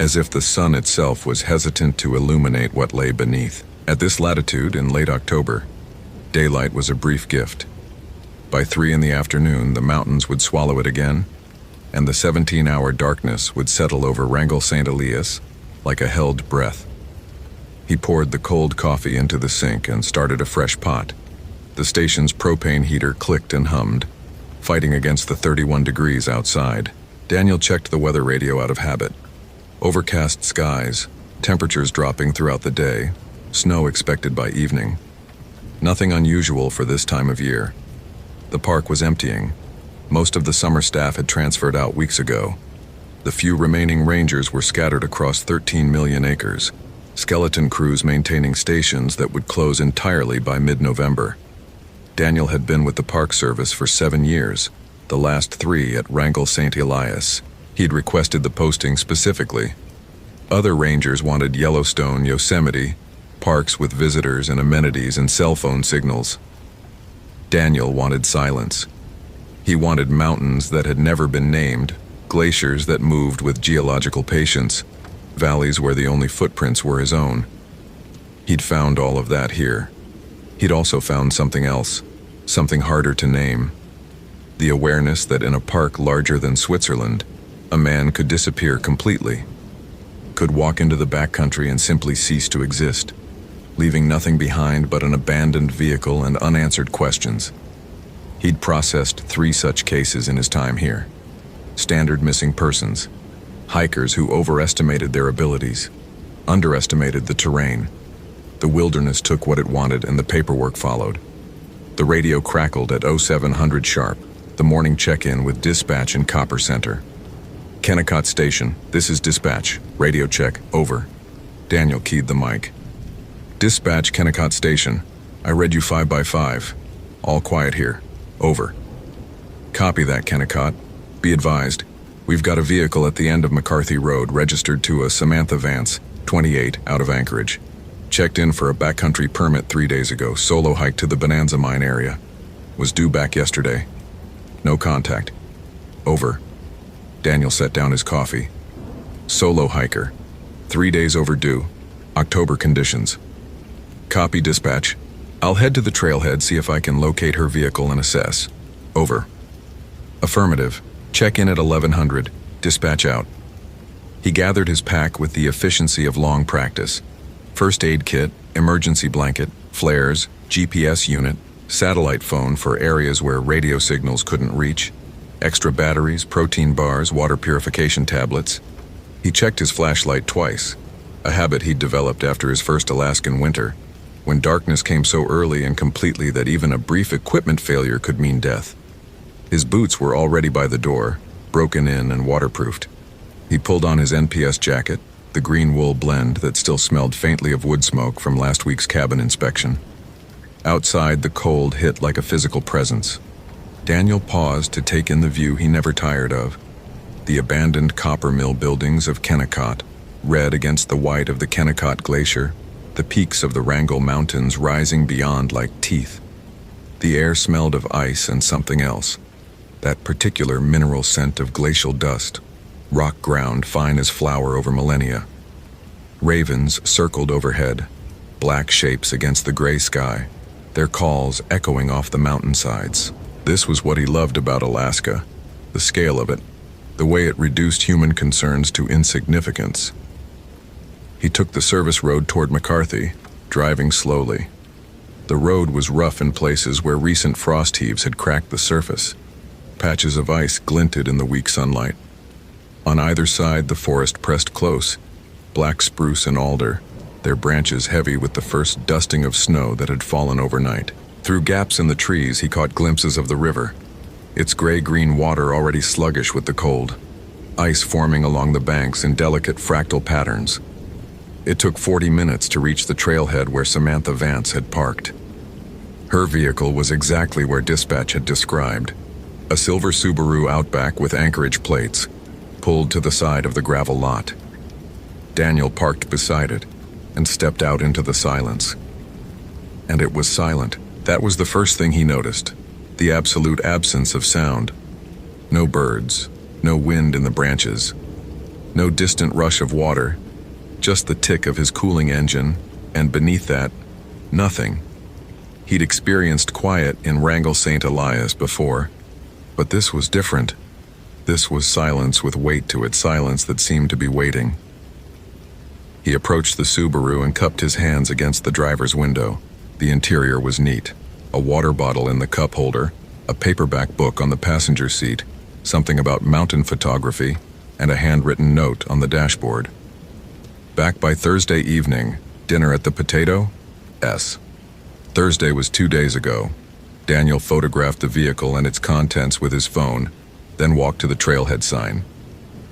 as if the sun itself was hesitant to illuminate what lay beneath. At this latitude, in late October, daylight was a brief gift. By 3 in the afternoon, the mountains would swallow it again, and the 17-hour darkness would settle over Wrangell St. Elias like a held breath. He poured the cold coffee into the sink and started a fresh pot. The station's propane heater clicked and hummed, fighting against the 31 degrees outside. Daniel checked the weather radio out of habit. Overcast skies, temperatures dropping throughout the day, snow expected by evening. Nothing unusual for this time of year. The park was emptying. Most of the summer staff had transferred out weeks ago. The few remaining rangers were scattered across 13 million acres, skeleton crews maintaining stations that would close entirely by mid-November. Daniel had been with the Park Service for 7 years, the last 3 at Wrangell St. Elias. He'd requested the posting specifically. Other rangers wanted Yellowstone, Yosemite, parks with visitors and amenities and cell phone signals. Daniel wanted silence. He wanted mountains that had never been named, glaciers that moved with geological patience, valleys where the only footprints were his own. He'd found all of that here. He'd also found something else, something harder to name. The awareness that in a park larger than Switzerland, a man could disappear completely, could walk into the backcountry and simply cease to exist, leaving nothing behind but an abandoned vehicle and unanswered questions. He'd processed 3 such cases in his time here. Standard missing persons, hikers who overestimated their abilities, underestimated the terrain. The wilderness took what it wanted and the paperwork followed. The radio crackled at 0700 sharp, the morning check-in with dispatch in Copper Center. Kennecott Station, this is dispatch. Radio check, over. Daniel keyed the mic. Dispatch, Kennecott Station. I read you 5 by 5. All quiet here. Over. Copy that, Kennecott. Be advised, we've got a vehicle at the end of McCarthy Road registered to a Samantha Vance, 28, out of Anchorage. Checked in for a backcountry permit 3 days ago, solo hike to the Bonanza Mine area. Was due back yesterday. No contact. Over. Daniel set down his coffee. Solo hiker. 3 days overdue. October conditions. Copy, dispatch. I'll head to the trailhead, see if I can locate her vehicle and assess. Over. Affirmative. Check in at 1100. Dispatch out. He gathered his pack with the efficiency of long practice. First aid kit, emergency blanket, flares, GPS unit, satellite phone for areas where radio signals couldn't reach, extra batteries, protein bars, water purification tablets. He checked his flashlight twice, a habit he'd developed after his first Alaskan winter, when darkness came so early and completely that even a brief equipment failure could mean death. His boots were already by the door, broken in and waterproofed. He pulled on his NPS jacket, the green wool blend that still smelled faintly of wood smoke from last week's cabin inspection. Outside, the cold hit like a physical presence. Daniel paused to take in the view he never tired of. The abandoned copper mill buildings of Kennecott, red against the white of the Kennecott Glacier, the peaks of the Wrangell Mountains rising beyond like teeth. The air smelled of ice and something else, that particular mineral scent of glacial dust, rock ground fine as flour over millennia. Ravens circled overhead, black shapes against the gray sky, their calls echoing off the mountainsides. This was what he loved about Alaska, the scale of it, the way it reduced human concerns to insignificance. He took the service road toward McCarthy, driving slowly. The road was rough in places where recent frost heaves had cracked the surface. Patches of ice glinted in the weak sunlight. On either side, the forest pressed close, black spruce and alder, their branches heavy with the first dusting of snow that had fallen overnight. Through gaps in the trees, he caught glimpses of the river, its gray-green water already sluggish with the cold, ice forming along the banks in delicate fractal patterns. It took 40 minutes to reach the trailhead where Samantha Vance had parked. Her vehicle was exactly where dispatch had described, a silver Subaru Outback with Anchorage plates, pulled to the side of the gravel lot. Daniel parked beside it and stepped out into the silence. And it was silent. That was the first thing he noticed, the absolute absence of sound. No birds, no wind in the branches, no distant rush of water, just the tick of his cooling engine, and beneath that, nothing. He'd experienced quiet in Wrangell St. Elias before, but this was different. This was silence with weight to it, silence that seemed to be waiting. He approached the Subaru and cupped his hands against the driver's window. The interior was neat. A water bottle in the cup holder, a paperback book on the passenger seat, something about mountain photography, and a handwritten note on the dashboard. Back by Thursday evening, dinner at the Potato? S. Thursday was 2 days ago. Daniel photographed the vehicle and its contents with his phone, then walked to the trailhead sign.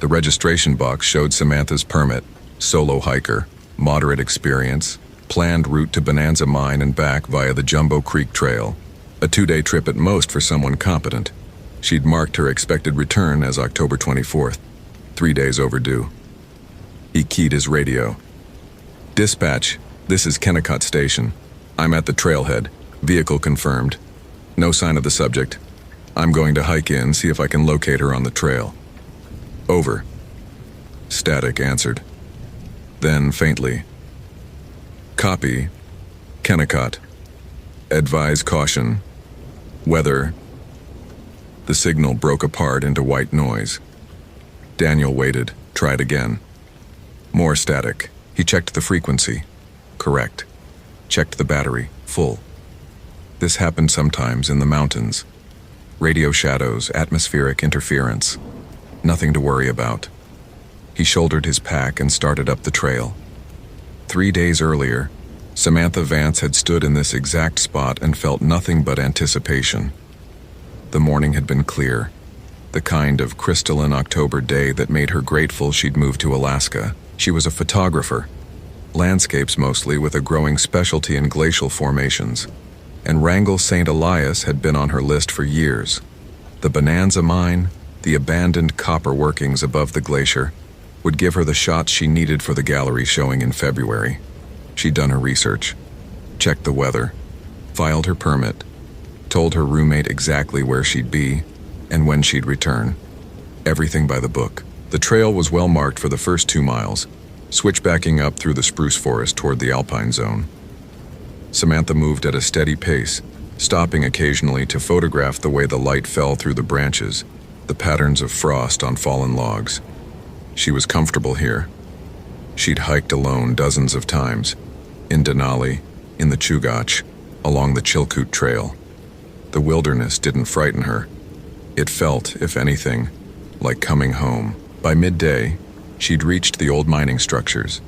The registration box showed Samantha's permit, solo hiker, moderate experience, planned route to Bonanza Mine and back via the Jumbo Creek Trail. A 2-day trip at most for someone competent. She'd marked her expected return as October 24th, 3 days overdue. He keyed his radio. Dispatch, this is Kennecott Station. I'm at the trailhead. Vehicle confirmed. No sign of the subject. I'm going to hike in, see if I can locate her on the trail. Over. Static answered. Then, faintly, Copy. Kennecott. Advise caution. Weather. The signal broke apart into white noise. Daniel waited, tried again. More static. He checked the frequency. Correct. Checked the battery. Full. This happened sometimes in the mountains. Radio shadows, atmospheric interference. Nothing to worry about. He shouldered his pack and started up the trail. 3 days earlier, Samantha Vance had stood in this exact spot and felt nothing but anticipation. The morning had been clear, the kind of crystalline October day that made her grateful she'd moved to Alaska. She was a photographer, landscapes mostly, with a growing specialty in glacial formations, and Wrangell St. Elias had been on her list for years. The Bonanza mine, the abandoned copper workings above the glacier, would give her the shots she needed for the gallery showing in February. She'd done her research, checked the weather, filed her permit, told her roommate exactly where she'd be and when she'd return. Everything by the book. The trail was well marked for the first 2 miles, switchbacking up through the spruce forest toward the alpine zone. Samantha moved at a steady pace, stopping occasionally to photograph the way the light fell through the branches, the patterns of frost on fallen logs. She was comfortable here. She'd hiked alone dozens of times, in Denali, in the Chugach, along the Chilkoot Trail. The wilderness didn't frighten her. It felt, if anything, like coming home. By midday, she'd reached the old mining structures,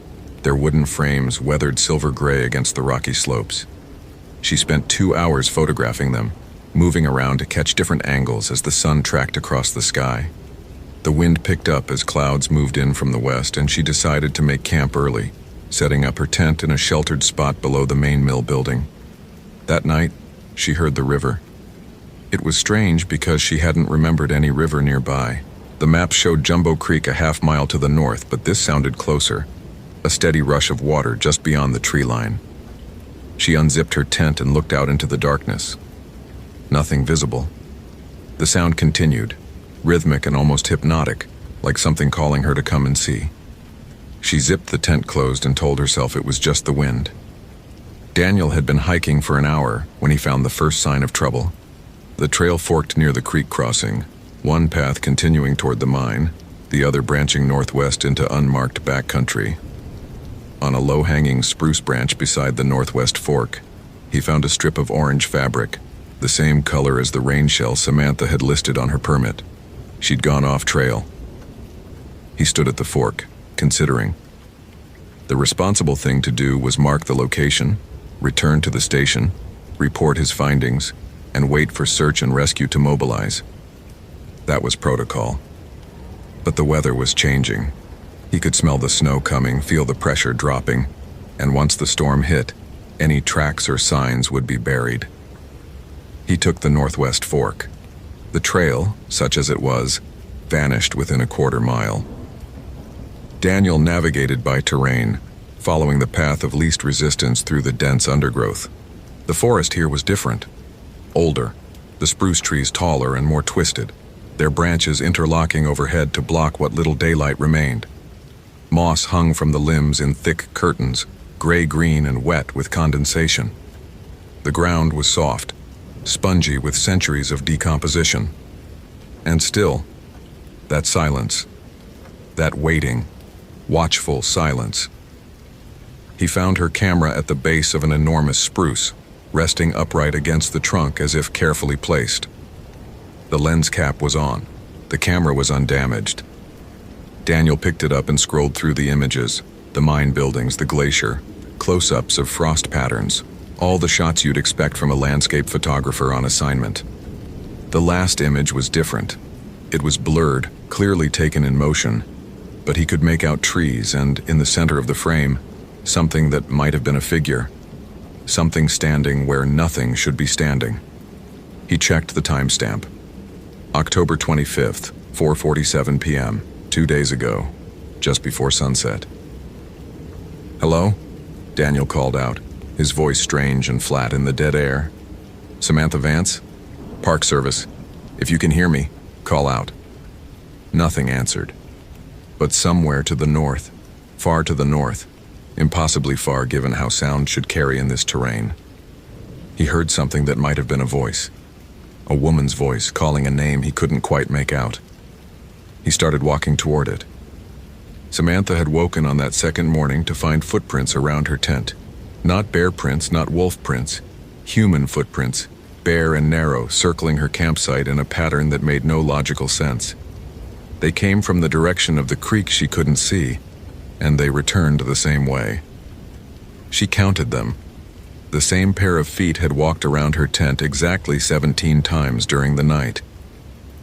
their wooden frames weathered silver gray against the rocky slopes. She spent 2 hours photographing them, moving around to catch different angles as the sun tracked across the sky. The wind picked up as clouds moved in from the west, and she decided to make camp early, setting up her tent in a sheltered spot below the main mill building. That night, she heard the river. It was strange because she hadn't remembered any river nearby. The map showed Jumbo Creek a half-mile to the north, but this sounded closer, a steady rush of water just beyond the tree line. She unzipped her tent and looked out into the darkness. Nothing visible. The sound continued, rhythmic and almost hypnotic, like something calling her to come and see. She zipped the tent closed and told herself it was just the wind. Daniel had been hiking for an hour when he found the first sign of trouble. The trail forked near the creek crossing, one path continuing toward the mine, the other branching northwest into unmarked backcountry. On a low-hanging spruce branch beside the northwest fork, he found a strip of orange fabric, the same color as the rain shell Samantha had listed on her permit. She'd gone off trail. He stood at the fork, considering. The responsible thing to do was mark the location, return to the station, report his findings, and wait for search and rescue to mobilize. That was protocol. But the weather was changing. He could smell the snow coming, feel the pressure dropping, and once the storm hit, any tracks or signs would be buried. He took the northwest fork. The trail, such as it was, vanished within a quarter mile. Daniel navigated by terrain, following the path of least resistance through the dense undergrowth. The forest here was different. Older, the spruce trees taller and more twisted, their branches interlocking overhead to block what little daylight remained. Moss hung from the limbs in thick curtains, gray-green and wet with condensation. The ground was soft, spongy with centuries of decomposition. And still, that silence, that waiting, watchful silence. He found her camera at the base of an enormous spruce, resting upright against the trunk as if carefully placed. The lens cap was on. The camera was undamaged. Daniel picked it up and scrolled through the images, the mine buildings, the glacier, close-ups of frost patterns, all the shots you'd expect from a landscape photographer on assignment. The last image was different. It was blurred, clearly taken in motion, but he could make out trees and, in the center of the frame, something that might have been a figure. Something standing where nothing should be standing. He checked the timestamp. October 25th, 4:47 p.m., 2 days ago, just before sunset. "Hello?" Daniel called out, his voice strange and flat in the dead air. "Samantha Vance? Park Service. If you can hear me, call out." Nothing answered. But somewhere to the north, far to the north, impossibly far given how sound should carry in this terrain. He heard something that might have been a voice. A woman's voice calling a name he couldn't quite make out. He started walking toward it. Samantha had woken on that second morning to find footprints around her tent. Not bear prints, not wolf prints. Human footprints, bare and narrow, circling her campsite in a pattern that made no logical sense. They came from the direction of the creek she couldn't see, and they returned the same way. She counted them. The same pair of feet had walked around her tent exactly 17 times during the night.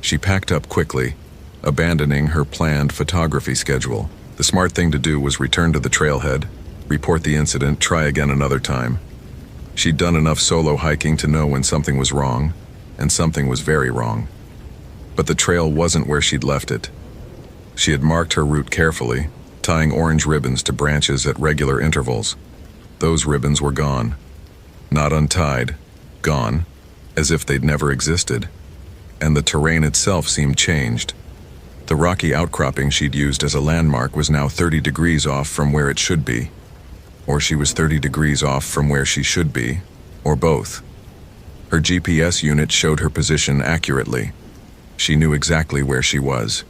She packed up quickly, abandoning her planned photography schedule. The smart thing to do was return to the trailhead, report the incident, try again another time. She'd done enough solo hiking to know when something was wrong, and something was very wrong. But the trail wasn't where she'd left it. She had marked her route carefully, tying orange ribbons to branches at regular intervals. Those ribbons were gone. Not untied, gone, as if they'd never existed. And the terrain itself seemed changed. The rocky outcropping she'd used as a landmark was now 30 degrees off from where it should be. Or she was 30 degrees off from where she should be, or both. Her GPS unit showed her position accurately. She knew exactly where she was.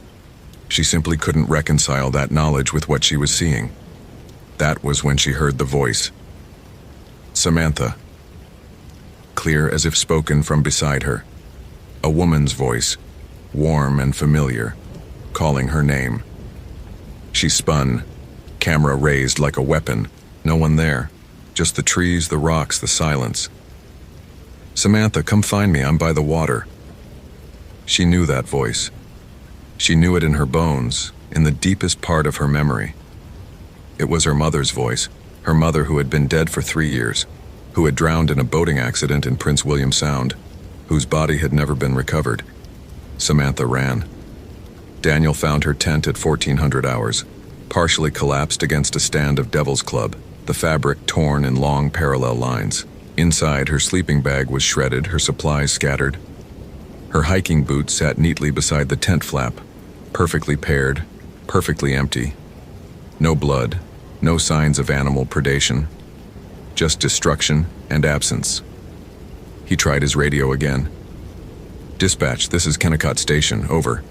She simply couldn't reconcile that knowledge with what she was seeing. That was when she heard the voice. Samantha. Clear as if spoken from beside her. A woman's voice, warm and familiar, calling her name. She spun, camera raised like a weapon. No one there, just the trees, the rocks, the silence. Samantha, come find me, I'm by the water. She knew that voice. She knew it in her bones, in the deepest part of her memory. It was her mother's voice, her mother who had been dead for 3 years, who had drowned in a boating accident in Prince William Sound, whose body had never been recovered. Samantha ran. Daniel found her tent at 1400 hours, partially collapsed against a stand of Devil's Club, the fabric torn in long parallel lines. Inside, her sleeping bag was shredded, her supplies scattered. Her hiking boots sat neatly beside the tent flap, perfectly paired, perfectly empty. No blood, no signs of animal predation, just destruction and absence. He tried his radio again. Dispatch, this is Kennecott Station, over.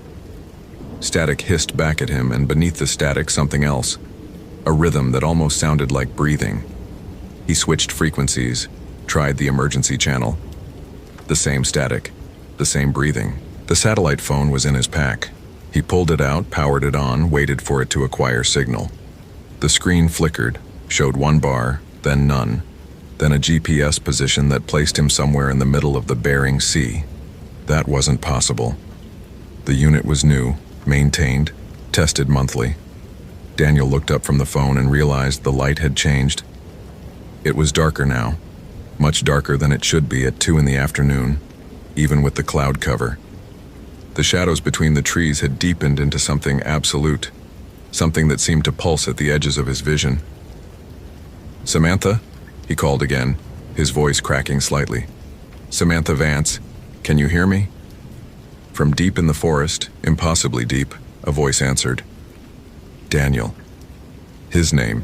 Static hissed back at him, and beneath the static something else, a rhythm that almost sounded like breathing. He switched frequencies, tried the emergency channel. The same static, the same breathing. The satellite phone was in his pack. He pulled it out, powered it on, waited for it to acquire signal. The screen flickered, showed one bar, then none, then a GPS position that placed him somewhere in the middle of the Bering Sea. That wasn't possible. The unit was new, maintained, tested monthly. Daniel looked up from the phone and realized the light had changed. It was darker now, much darker than it should be at 2 in the afternoon, even with the cloud cover. The shadows between the trees had deepened into something absolute, something that seemed to pulse at the edges of his vision. Samantha? He called again, his voice cracking slightly. Samantha Vance, can you hear me? From deep in the forest, impossibly deep, a voice answered. Daniel. His name,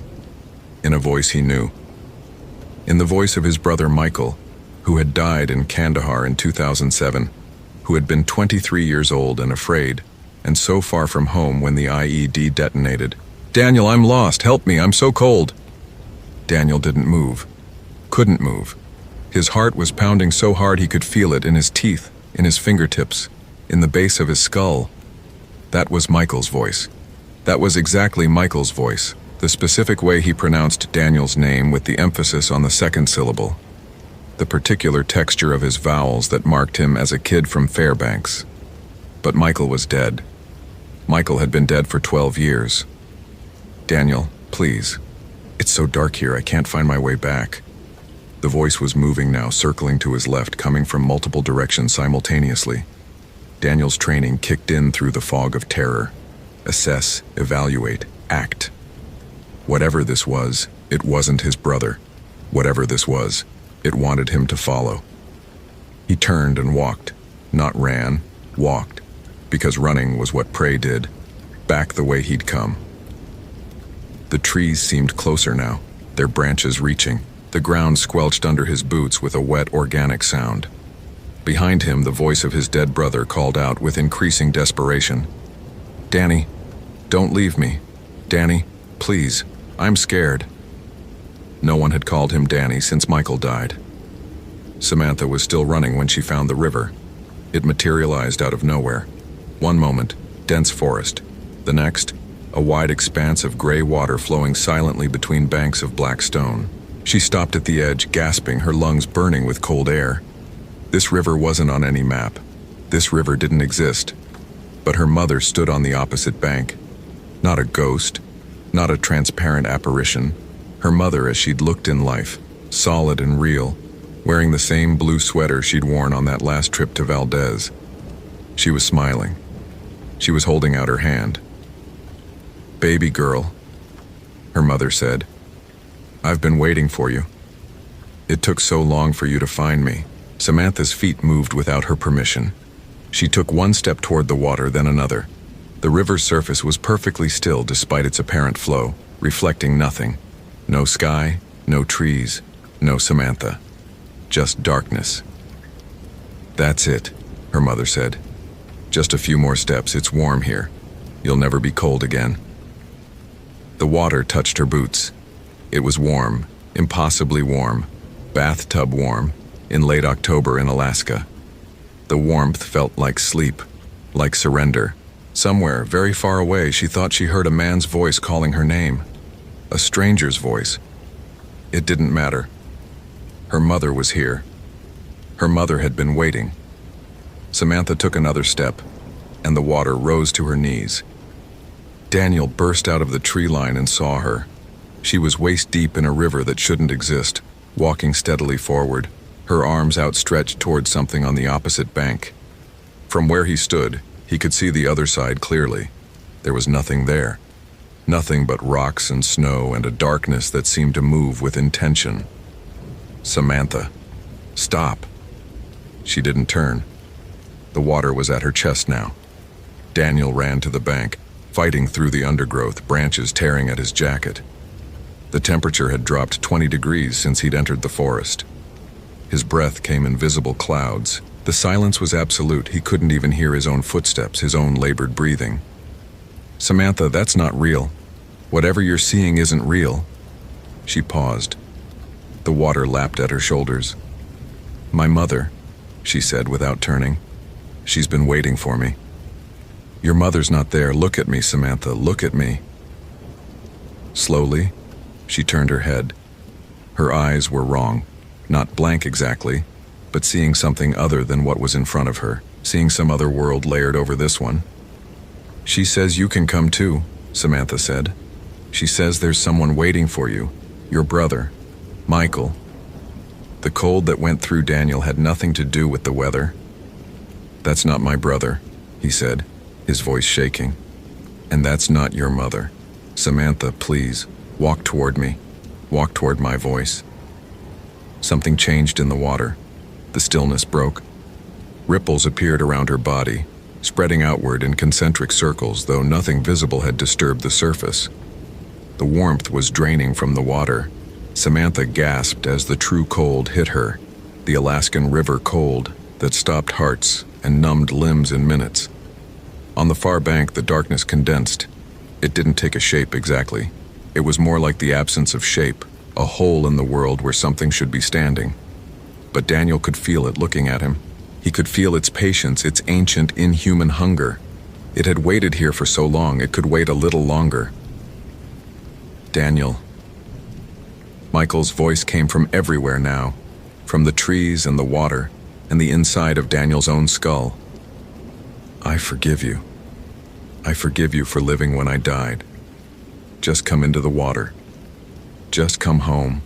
in a voice he knew. In the voice of his brother Michael, who had died in Kandahar in 2007, who had been 23 years old and afraid, and so far from home when the IED detonated. Daniel, I'm lost, help me, I'm so cold. Daniel didn't move, couldn't move. His heart was pounding so hard he could feel it in his teeth, in his fingertips, in the base of his skull. That was Michael's voice. That was exactly Michael's voice, the specific way he pronounced Daniel's name with the emphasis on the second syllable, the particular texture of his vowels that marked him as a kid from Fairbanks. But Michael was dead. Michael had been dead for 12 years. Daniel, please. It's so dark here, I can't find my way back. The voice was moving now, circling to his left, coming from multiple directions simultaneously. Daniel's training kicked in through the fog of terror. Assess, evaluate, act. Whatever this was, it wasn't his brother. Whatever this was, it wanted him to follow. He turned and walked, not ran, walked, because running was what prey did, back the way he'd come. The trees seemed closer now, their branches reaching. The ground squelched under his boots with a wet, organic sound. Behind him, the voice of his dead brother called out with increasing desperation. "Danny, don't leave me. Danny, please, I'm scared." No one had called him Danny since Michael died. Samantha was still running when she found the river. It materialized out of nowhere. One moment, dense forest. The next, a wide expanse of gray water flowing silently between banks of black stone. She stopped at the edge, gasping, her lungs burning with cold air. This river wasn't on any map. This river didn't exist. But her mother stood on the opposite bank. Not a ghost, not a transparent apparition. Her mother as she'd looked in life, solid and real, wearing the same blue sweater she'd worn on that last trip to Valdez. She was smiling. She was holding out her hand. "Baby girl," her mother said, "I've been waiting for you. It took so long for you to find me." Samantha's feet moved without her permission. She took one step toward the water, then another. The river's surface was perfectly still despite its apparent flow, reflecting nothing. No sky, no trees, no Samantha. Just darkness. "That's it," her mother said. "Just a few more steps, it's warm here. You'll never be cold again." The water touched her boots. It was warm, impossibly warm, bathtub warm, in late October in Alaska. The warmth felt like sleep, like surrender. Somewhere, very far away, she thought she heard a man's voice calling her name. A stranger's voice. It didn't matter. Her mother was here. Her mother had been waiting. Samantha took another step, and the water rose to her knees. Daniel burst out of the tree line and saw her. She was waist-deep in a river that shouldn't exist, walking steadily forward, her arms outstretched toward something on the opposite bank. From where he stood, he could see the other side clearly. There was nothing there. Nothing but rocks and snow and a darkness that seemed to move with intention. "Samantha, stop." She didn't turn. The water was at her chest now. Daniel ran to the bank, fighting through the undergrowth, branches tearing at his jacket. The temperature had dropped 20 degrees since he'd entered the forest. His breath came in visible clouds. The silence was absolute. He couldn't even hear his own footsteps, his own labored breathing. "Samantha, that's not real. Whatever you're seeing isn't real." She paused. The water lapped at her shoulders. "My mother," she said without turning. "She's been waiting for me." "Your mother's not there. Look at me, Samantha. Look at me." Slowly, she turned her head. Her eyes were wrong. Not blank exactly, but seeing something other than what was in front of her, seeing some other world layered over this one. "She says you can come too," Samantha said. "She says there's someone waiting for you, your brother, Michael." The cold that went through Daniel had nothing to do with the weather. "That's not my brother," he said, his voice shaking. "And that's not your mother. Samantha, please, walk toward me. Walk toward my voice." Something changed in the water. The stillness broke. Ripples appeared around her body, spreading outward in concentric circles, though nothing visible had disturbed the surface. The warmth was draining from the water. Samantha gasped as the true cold hit her, the Alaskan river cold that stopped hearts and numbed limbs in minutes. On the far bank, the darkness condensed. It didn't take a shape exactly. It was more like the absence of shape, a hole in the world where something should be standing. But Daniel could feel it looking at him. He could feel its patience, its ancient, inhuman hunger. It had waited here for so long, it could wait a little longer. "Daniel." Michael's voice came from everywhere now, from the trees and the water, and the inside of Daniel's own skull. "I forgive you. I forgive you for living when I died. Just come into the water. Just come home."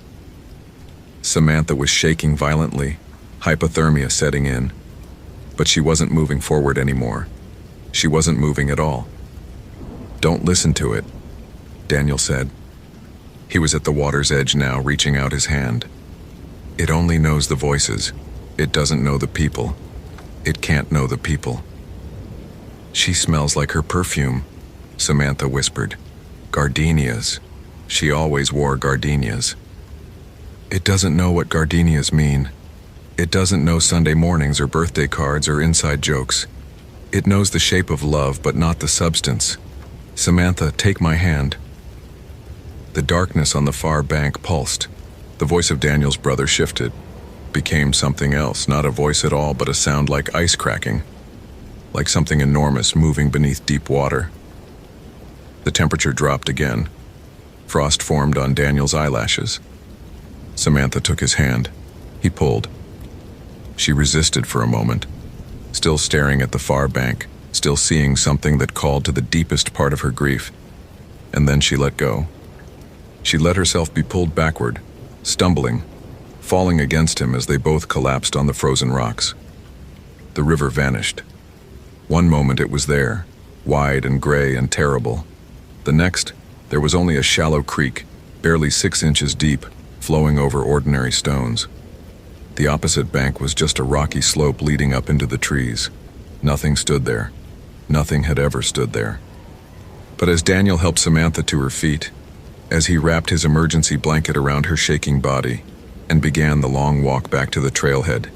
Samantha was shaking violently, hypothermia setting in. But she wasn't moving forward anymore. She wasn't moving at all. "Don't listen to it," Daniel said. He was at the water's edge now, reaching out his hand. "It only knows the voices. It doesn't know the people. It can't know the people." "She smells like her perfume," Samantha whispered. "Gardenias." She always wore gardenias. It doesn't know what gardenias mean. It doesn't know Sunday mornings or birthday cards or inside jokes. It knows the shape of love, but not the substance. Samantha, take my hand. The darkness on the far bank pulsed. The voice of Daniel's brother shifted, became something else, not a voice at all, but a sound like ice cracking, like something enormous moving beneath deep water. The temperature dropped again. Frost formed on Daniel's eyelashes. Samantha took his hand. He pulled. She resisted for a moment, still staring at the far bank, still seeing something that called to the deepest part of her grief. And then she let go. She let herself be pulled backward, stumbling, falling against him as they both collapsed on the frozen rocks. The river vanished. One moment it was there, wide and gray and terrible. The next, there was only a shallow creek, barely 6 inches deep, flowing over ordinary stones. The opposite bank was just a rocky slope leading up into the trees. Nothing stood there. Nothing had ever stood there. But as Daniel helped Samantha to her feet, as he wrapped his emergency blanket around her shaking body and began the long walk back to the trailhead,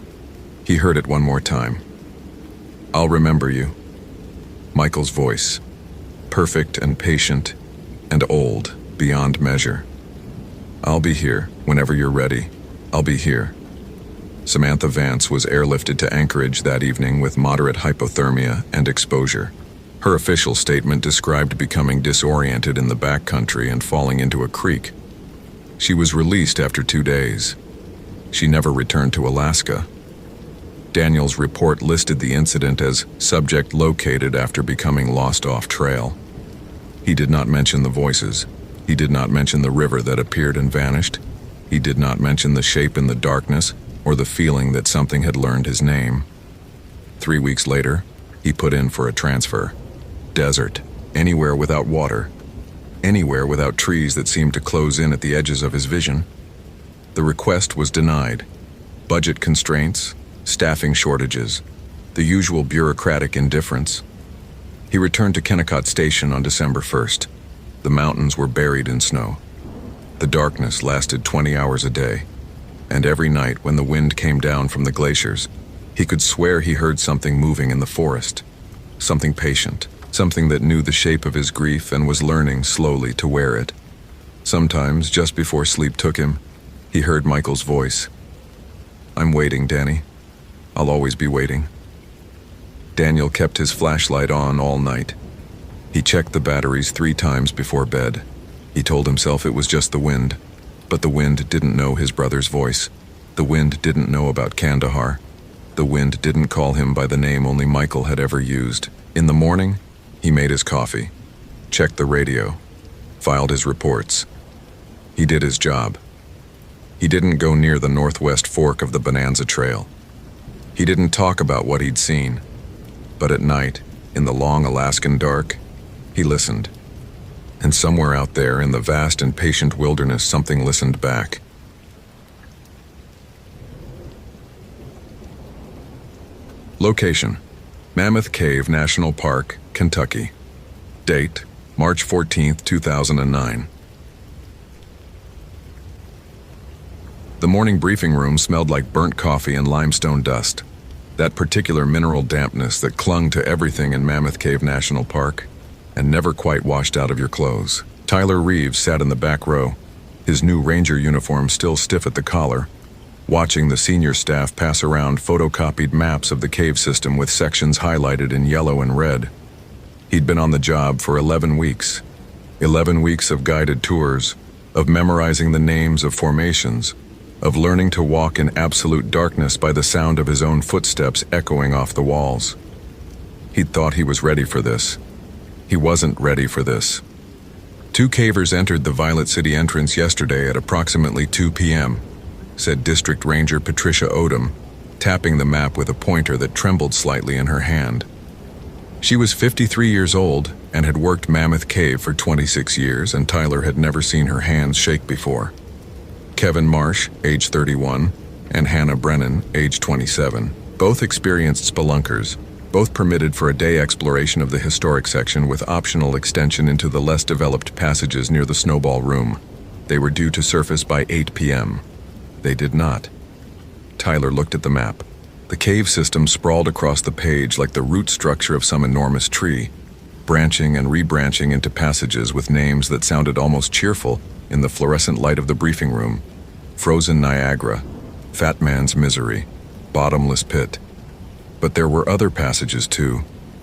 he heard it one more time. "I'll remember you." Michael's voice, perfect and patient and old beyond measure. "I'll be here whenever you're ready. I'll be here." Samantha Vance was airlifted to Anchorage that evening with moderate hypothermia and exposure. Her official statement described becoming disoriented in the backcountry and falling into a creek. She was released after 2 days. She never returned to Alaska. Daniel's report listed the incident as subject located after becoming lost off trail. He did not mention the voices. He did not mention the river that appeared and vanished. He did not mention the shape in the darkness or the feeling that something had learned his name. 3 weeks later, he put in for a transfer. Desert, anywhere without water, anywhere without trees that seemed to close in at the edges of his vision. The request was denied. Budget constraints, staffing shortages, the usual bureaucratic indifference. He returned to Kennecott Station on December 1st. The mountains were buried in snow. The darkness lasted 20 hours a day, and every night when the wind came down from the glaciers, he could swear he heard something moving in the forest, something patient, something that knew the shape of his grief and was learning slowly to wear it. Sometimes, just before sleep took him, he heard Michael's voice. "I'm waiting, Danny. I'll always be waiting." Daniel kept his flashlight on all night. He checked the batteries 3 times before bed. He told himself it was just the wind, but the wind didn't know his brother's voice. The wind didn't know about Kandahar. The wind didn't call him by the name only Michael had ever used. In the morning, he made his coffee, checked the radio, filed his reports. He did his job. He didn't go near the northwest fork of the Bonanza Trail. He didn't talk about what he'd seen. But at night, in the long Alaskan dark, he listened. And somewhere out there in the vast and patient wilderness, something listened back. Location: Mammoth Cave National Park, Kentucky. Date: March 14, 2009. The morning briefing room smelled like burnt coffee and limestone dust, that particular mineral dampness that clung to everything in Mammoth Cave National Park and never quite washed out of your clothes. Tyler Reeves sat in the back row, his new ranger uniform still stiff at the collar, watching the senior staff pass around photocopied maps of the cave system with sections highlighted in yellow and red. He'd been on the job for 11 weeks. 11 weeks of guided tours, of memorizing the names of formations, of learning to walk in absolute darkness by the sound of his own footsteps echoing off the walls. He'd thought he was ready for this. He wasn't ready for this. 2 cavers entered the Violet City entrance yesterday at approximately 2 p.m., said District Ranger Patricia Odom, tapping the map with a pointer that trembled slightly in her hand. She was 53 years old and had worked Mammoth Cave for 26 years, and Tyler had never seen her hands shake before. Kevin Marsh, age 31, and Hannah Brennan, age 27, both experienced spelunkers, both permitted for a day exploration of the historic section with optional extension into the less developed passages near the Snowball Room. They were due to surface by 8 p.m. They did not. Tyler looked at the map. The cave system sprawled across the page like the root structure of some enormous tree, branching and rebranching into passages with names that sounded almost cheerful in the fluorescent light of the briefing room. Frozen Niagara, Fat Man's Misery, Bottomless Pit. But there were other passages too,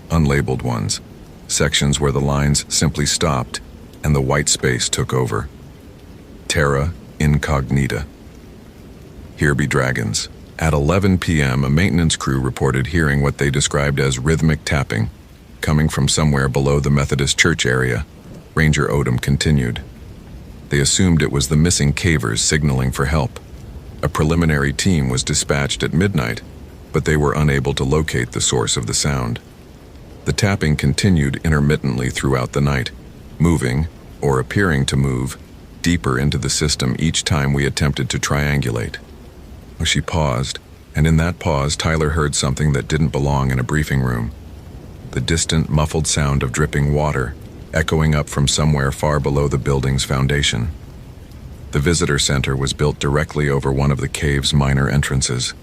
unlabeled ones, sections where the lines simply stopped and the white space took over. Terra Incognita. Here be dragons. At 11 p.m., a maintenance crew reported hearing what they described as rhythmic tapping, coming from somewhere below the Methodist church area. Ranger Odom continued. They assumed it was the missing cavers signaling for help. A preliminary team was dispatched at midnight, but they were unable to locate the source of the sound. The tapping continued intermittently throughout the night, moving, or appearing to move, deeper into the system each time we attempted to triangulate. She paused, and in that pause Tyler heard something that didn't belong in a briefing room. The distant, muffled sound of dripping water, echoing up from somewhere far below the building's foundation. The visitor center was built directly over one of the cave's minor entrances,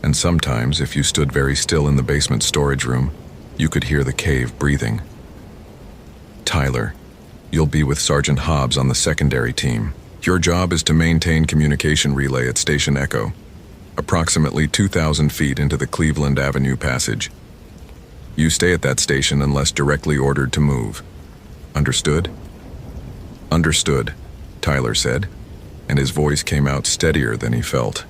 and sometimes, if you stood very still in the basement storage room, you could hear the cave breathing. Tyler, you'll be with Sergeant Hobbs on the secondary team. Your job is to maintain communication relay at Station Echo, approximately 2,000 feet into the Cleveland Avenue passage. You stay at that station unless directly ordered to move. Understood? Understood, Tyler said, and his voice came out steadier than he felt.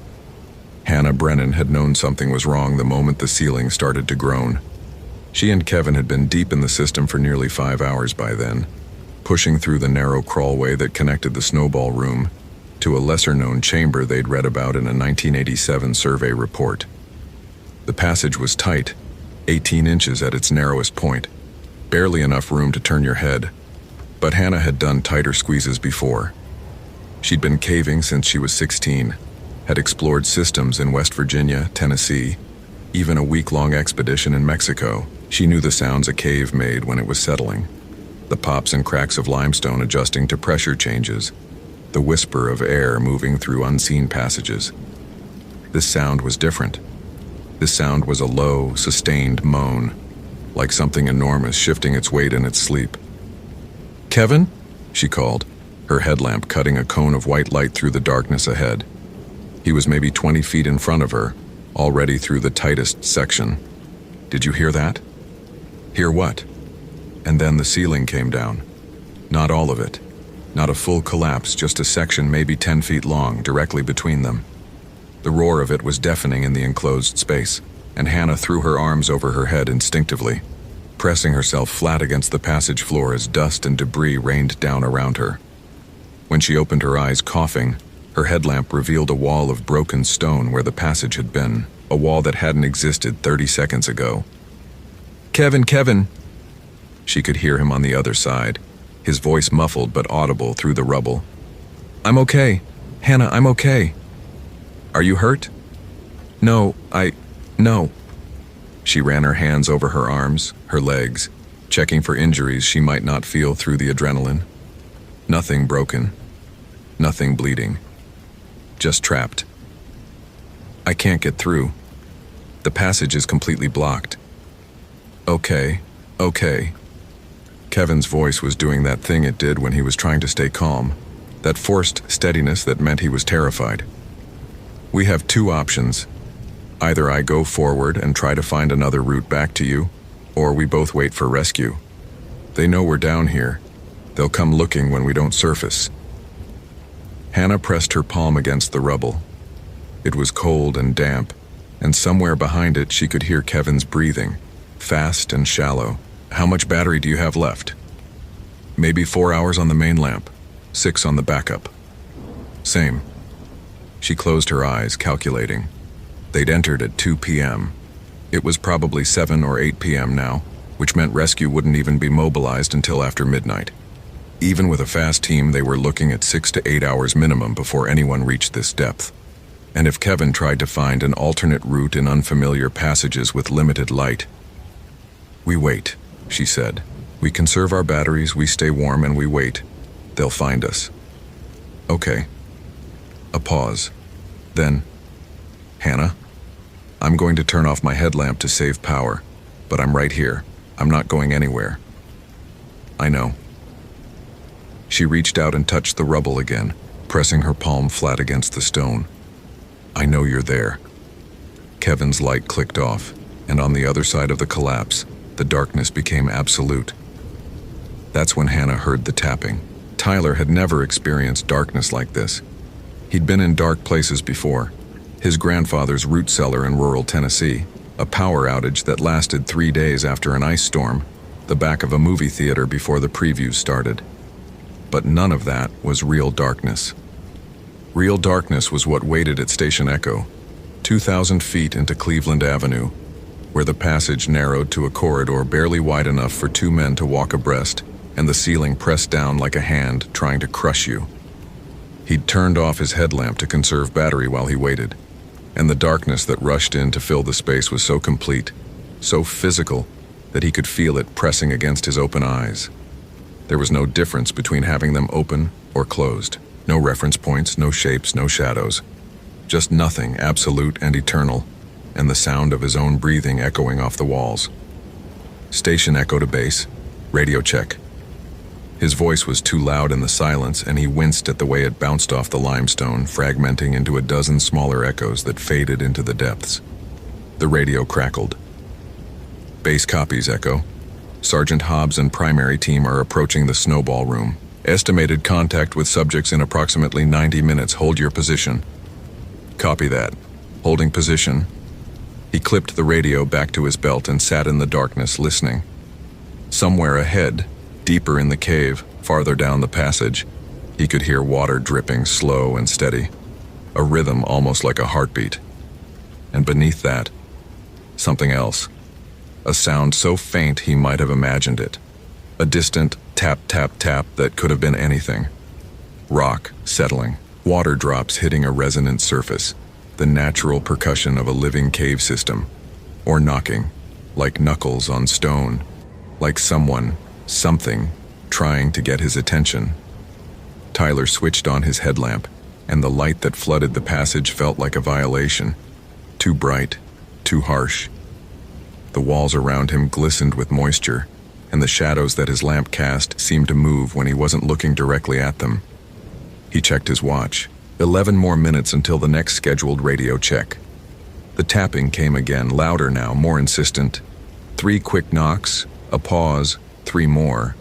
Hannah Brennan had known something was wrong the moment the ceiling started to groan. She and Kevin had been deep in the system for nearly 5 hours by then, pushing through the narrow crawlway that connected the Snowball Room to a lesser-known chamber they'd read about in a 1987 survey report. The passage was tight, 18 inches at its narrowest point, barely enough room to turn your head, but Hannah had done tighter squeezes before. She'd been caving since she was 16, had explored systems in West Virginia, Tennessee, even a week-long expedition in Mexico. She knew the sounds a cave made when it was settling, the pops and cracks of limestone adjusting to pressure changes, the whisper of air moving through unseen passages. This sound was different. This sound was a low, sustained moan, like something enormous shifting its weight in its sleep. "Kevin?" she called, her headlamp cutting a cone of white light through the darkness ahead. He was maybe 20 feet in front of her, already through the tightest section. "Did you hear that?" "Hear what?" And then the ceiling came down. Not all of it. Not a full collapse, just a section maybe 10 feet long, directly between them. The roar of it was deafening in the enclosed space, and Hannah threw her arms over her head instinctively, pressing herself flat against the passage floor as dust and debris rained down around her. When she opened her eyes, coughing, her headlamp revealed a wall of broken stone where the passage had been, a wall that hadn't existed 30 seconds ago. Kevin!" She could hear him on the other side, his voice muffled but audible through the rubble. "I'm okay. Hannah, I'm okay." "Are you hurt?" No. She ran her hands over her arms, her legs, checking for injuries she might not feel through the adrenaline. Nothing broken. Nothing bleeding. Just trapped. "I can't get through. The passage is completely blocked." Okay. Kevin's voice was doing that thing it did when he was trying to stay calm, that forced steadiness that meant he was terrified. "We have two options. Either I go forward and try to find another route back to you, or we both wait for rescue. They know we're down here. They'll come looking when we don't surface." Hannah pressed her palm against the rubble. It was cold and damp, and somewhere behind it she could hear Kevin's breathing, fast and shallow. "How much battery do you have left?" "Maybe 4 hours on the main lamp, 6 on the backup." "Same." She closed her eyes, calculating. They'd entered at 2 p.m. It was probably 7 or 8 p.m. now, which meant rescue wouldn't even be mobilized until after midnight. Even with a fast team, they were looking at 6 to 8 hours minimum before anyone reached this depth. And if Kevin tried to find an alternate route in unfamiliar passages with limited light, We wait, she said. We conserve our batteries, we stay warm, and we wait. They'll find us. Okay. A pause. Then, Hannah, I'm going to turn off my headlamp to save power, but I'm right here. I'm not going anywhere. I know. She reached out and touched the rubble again, pressing her palm flat against the stone. I know you're there. Kevin's light clicked off, and on the other side of the collapse, the darkness became absolute. That's when Hannah heard the tapping. Tyler had never experienced darkness like this. He'd been in dark places before. His grandfather's root cellar in rural Tennessee, a power outage that lasted 3 days after an ice storm, the back of a movie theater before the previews started. But none of that was real darkness. Real darkness was what waited at Station Echo, 2,000 feet into Cleveland Avenue, where the passage narrowed to a corridor barely wide enough for 2 men to walk abreast, and the ceiling pressed down like a hand trying to crush you. He'd turned off his headlamp to conserve battery while he waited, and the darkness that rushed in to fill the space was so complete, so physical, that he could feel it pressing against his open eyes. There was no difference between having them open or closed. No reference points, no shapes, no shadows. Just nothing absolute and eternal, and the sound of his own breathing echoing off the walls. Station Echo to base. Radio check. His voice was too loud in the silence, and he winced at the way it bounced off the limestone, fragmenting into a dozen smaller echoes that faded into the depths. The radio crackled. Base copies, Echo. Sergeant Hobbs and primary team are approaching the snowball room. Estimated contact with subjects in approximately 90 minutes. Hold your position. Copy that. Holding position. He clipped the radio back to his belt and sat in the darkness, listening. Somewhere ahead, deeper in the cave, farther down the passage, he could hear water dripping slow and steady, a rhythm almost like a heartbeat. And beneath that, something else. A sound so faint he might have imagined it. A distant tap, tap, tap that could have been anything. Rock settling, water drops hitting a resonant surface, the natural percussion of a living cave system. Or knocking, like knuckles on stone, like someone, something, trying to get his attention. Tyler switched on his headlamp, and the light that flooded the passage felt like a violation. Too bright, too harsh. The walls around him glistened with moisture, and the shadows that his lamp cast seemed to move when he wasn't looking directly at them. He checked his watch. 11 more minutes until the next scheduled radio check. The tapping came again, louder now, more insistent. 3 quick knocks, a pause, 3 more.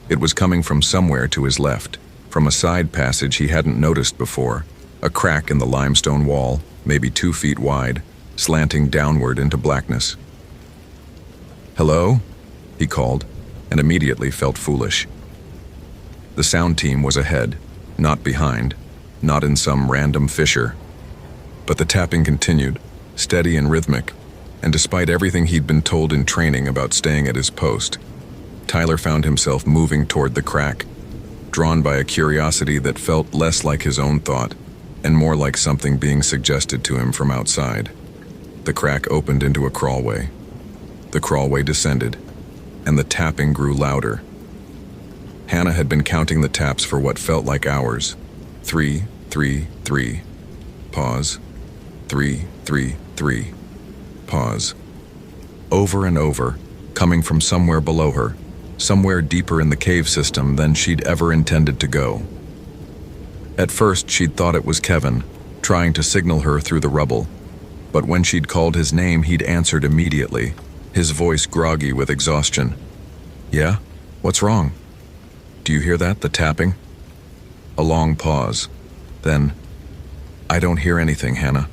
It was coming from somewhere to his left, from a side passage he hadn't noticed before, a crack in the limestone wall, maybe 2 feet wide, slanting downward into blackness. "Hello?" he called, and immediately felt foolish. The sound team was ahead, not behind, not in some random fissure. But the tapping continued, steady and rhythmic, and despite everything he'd been told in training about staying at his post, Tyler found himself moving toward the crack, drawn by a curiosity that felt less like his own thought and more like something being suggested to him from outside. The crack opened into a crawlway. The crawlway descended, and the tapping grew louder. Hannah had been counting the taps for what felt like hours. 3, 3, 3. Pause. 3, 3, 3. Pause. Over and over, coming from somewhere below her, somewhere deeper in the cave system than she'd ever intended to go. At first, she'd thought it was Kevin, trying to signal her through the rubble. But when she'd called his name, he'd answered immediately, his voice groggy with exhaustion. "Yeah? What's wrong? Do you hear that, the tapping?" A long pause. Then, "I don't hear anything, Hannah.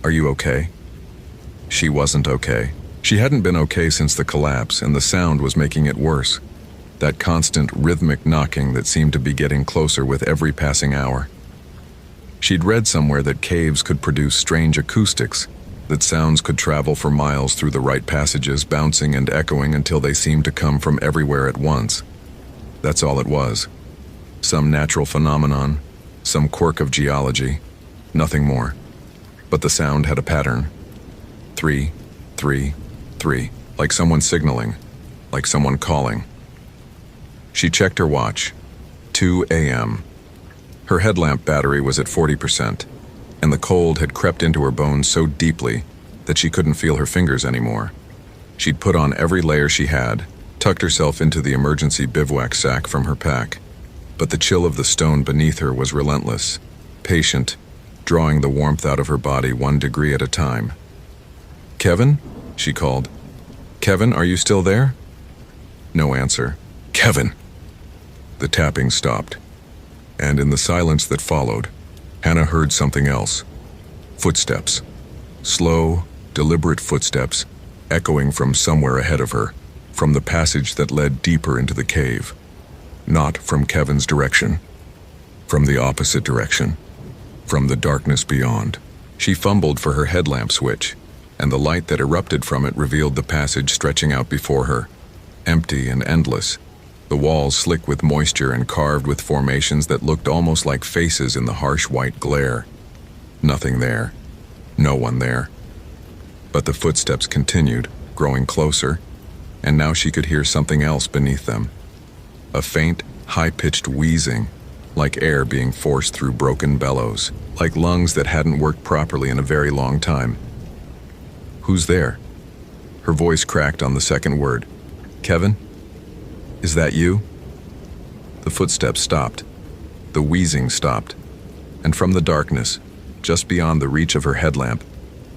Are you okay?" She wasn't okay. She hadn't been okay since the collapse, and the sound was making it worse. That constant rhythmic knocking that seemed to be getting closer with every passing hour. She'd read somewhere that caves could produce strange acoustics, that sounds could travel for miles through the right passages, bouncing and echoing until they seemed to come from everywhere at once. That's all it was. Some natural phenomenon, some quirk of geology, nothing more. But the sound had a pattern. 3, 3, 3. like someone signaling, like someone calling. She checked her watch. 2 a.m. Her headlamp battery was at 40%, and the cold had crept into her bones so deeply that she couldn't feel her fingers anymore. She'd put on every layer she had, tucked herself into the emergency bivouac sack from her pack, but the chill of the stone beneath her was relentless, patient, drawing the warmth out of her body 1 degree at a time. "Kevin?" she called. "Kevin, are you still there?" No answer. "Kevin!" The tapping stopped, and in the silence that followed, Hannah heard something else. Footsteps. Slow, deliberate footsteps, echoing from somewhere ahead of her, from the passage that led deeper into the cave. Not from Kevin's direction. From the opposite direction. From the darkness beyond. She fumbled for her headlamp switch, and the light that erupted from it revealed the passage stretching out before her, empty and endless, the walls slick with moisture and carved with formations that looked almost like faces in the harsh white glare. Nothing there. No one there. But the footsteps continued, growing closer, and now she could hear something else beneath them. A faint, high-pitched wheezing, like air being forced through broken bellows, like lungs that hadn't worked properly in a very long time. "Who's there?" Her voice cracked on the second word. "Kevin? Is that you?" The footsteps stopped. The wheezing stopped. And from the darkness, just beyond the reach of her headlamp,